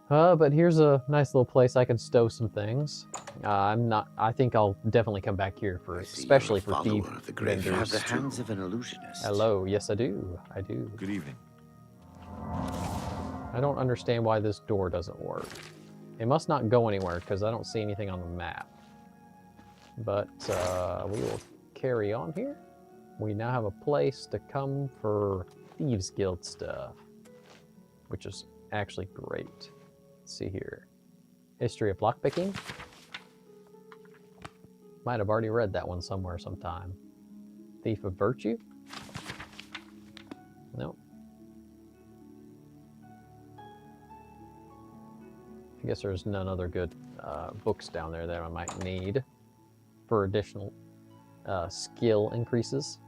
But here's a nice little place I can stow some things. I think I'll definitely come back here for, especially for thief vendors. You have the hands of an illusionist. Hello, yes I do. I do. Good evening. I don't understand why this door doesn't work. It must not go anywhere because I don't see anything on the map. But we will carry on here. We now have a place to come for Thieves Guild stuff, which is actually great. Let's see here. History of lockpicking. Might have already read that one somewhere sometime. Thief of Virtue? Nope. I guess there's none other good books down there that I might need for additional skill increases.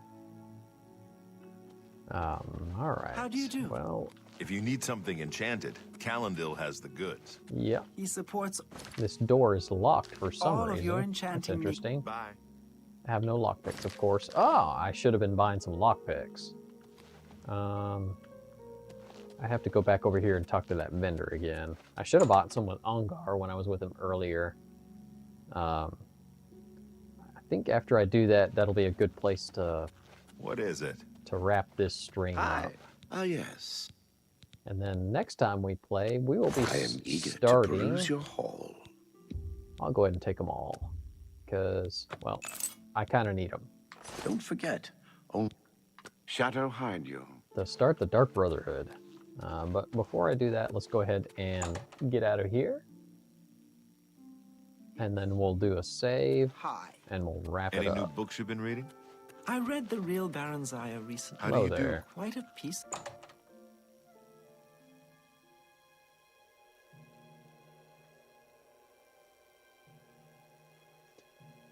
Alright. How do you do? Well, if you need something enchanted, Calendil has the goods. yeah. He supports This door is locked for some all reason. of your That's enchanting. interesting. Bye. I have no lockpicks, of course. Oh, I should have been buying some lockpicks. I have to go back over here and talk to that vendor again. I should have bought some with Ongar when I was with him earlier. I think after I do that, that'll be a good place to... What is it? To wrap this stream up. Ah, yes. And then next time we play, we will be I am eager starting... to peruse your haul. I'll go ahead and take them all. Because, well, I kind of need them. Don't forget, shadow hide you. To start the Dark Brotherhood. But before I do that, let's go ahead and get out of here. And then we'll do a save. Hi. And we'll wrap Any it new up. books you've been reading? I read The Real Baron Zaya recently. How do you there. Quite a piece.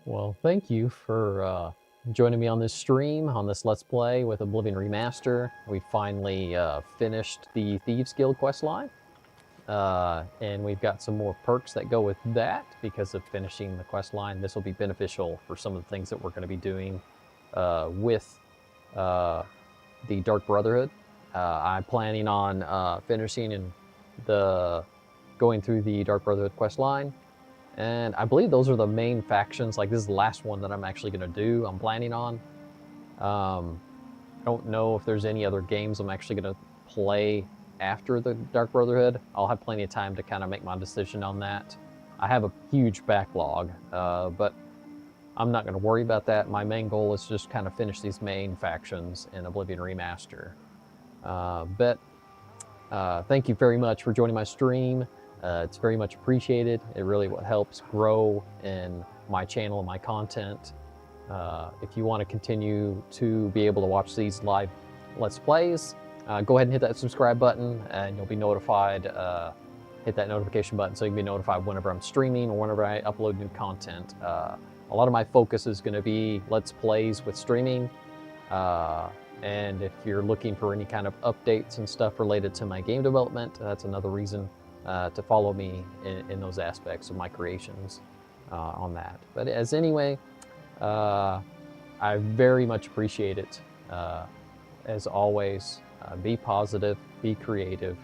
Well, thank you for joining me on this stream, on this Let's Play with Oblivion Remaster. We finally finished the Thieves Guild questline. And we've got some more perks that go with that because of finishing the questline. This will be beneficial for some of the things that we're going to be doing with the Dark Brotherhood. I'm planning on finishing and going through the Dark Brotherhood questline. And I believe those are the main factions. Like, this is the last one that I'm actually going to do. I'm planning on. I don't know if there's any other games I'm actually going to play after the Dark Brotherhood. I'll have plenty of time to kind of make my decision on that. I have a huge backlog, but I'm not going to worry about that. My main goal is just kind of finish these main factions in Oblivion Remaster. Thank you very much for joining my stream. It's very much appreciated. It really what helps grow in my channel and my content. If you want to continue to be able to watch these live Let's Plays, go ahead and hit that subscribe button and you'll be notified. Hit that notification button so you can be notified whenever I'm streaming or whenever I upload new content. A lot of my focus is going to be Let's Plays with streaming. And if you're looking for any kind of updates and stuff related to my game development, that's another reason to follow me in those aspects of my creations on that. But anyway, I very much appreciate it. As always, be positive, be creative,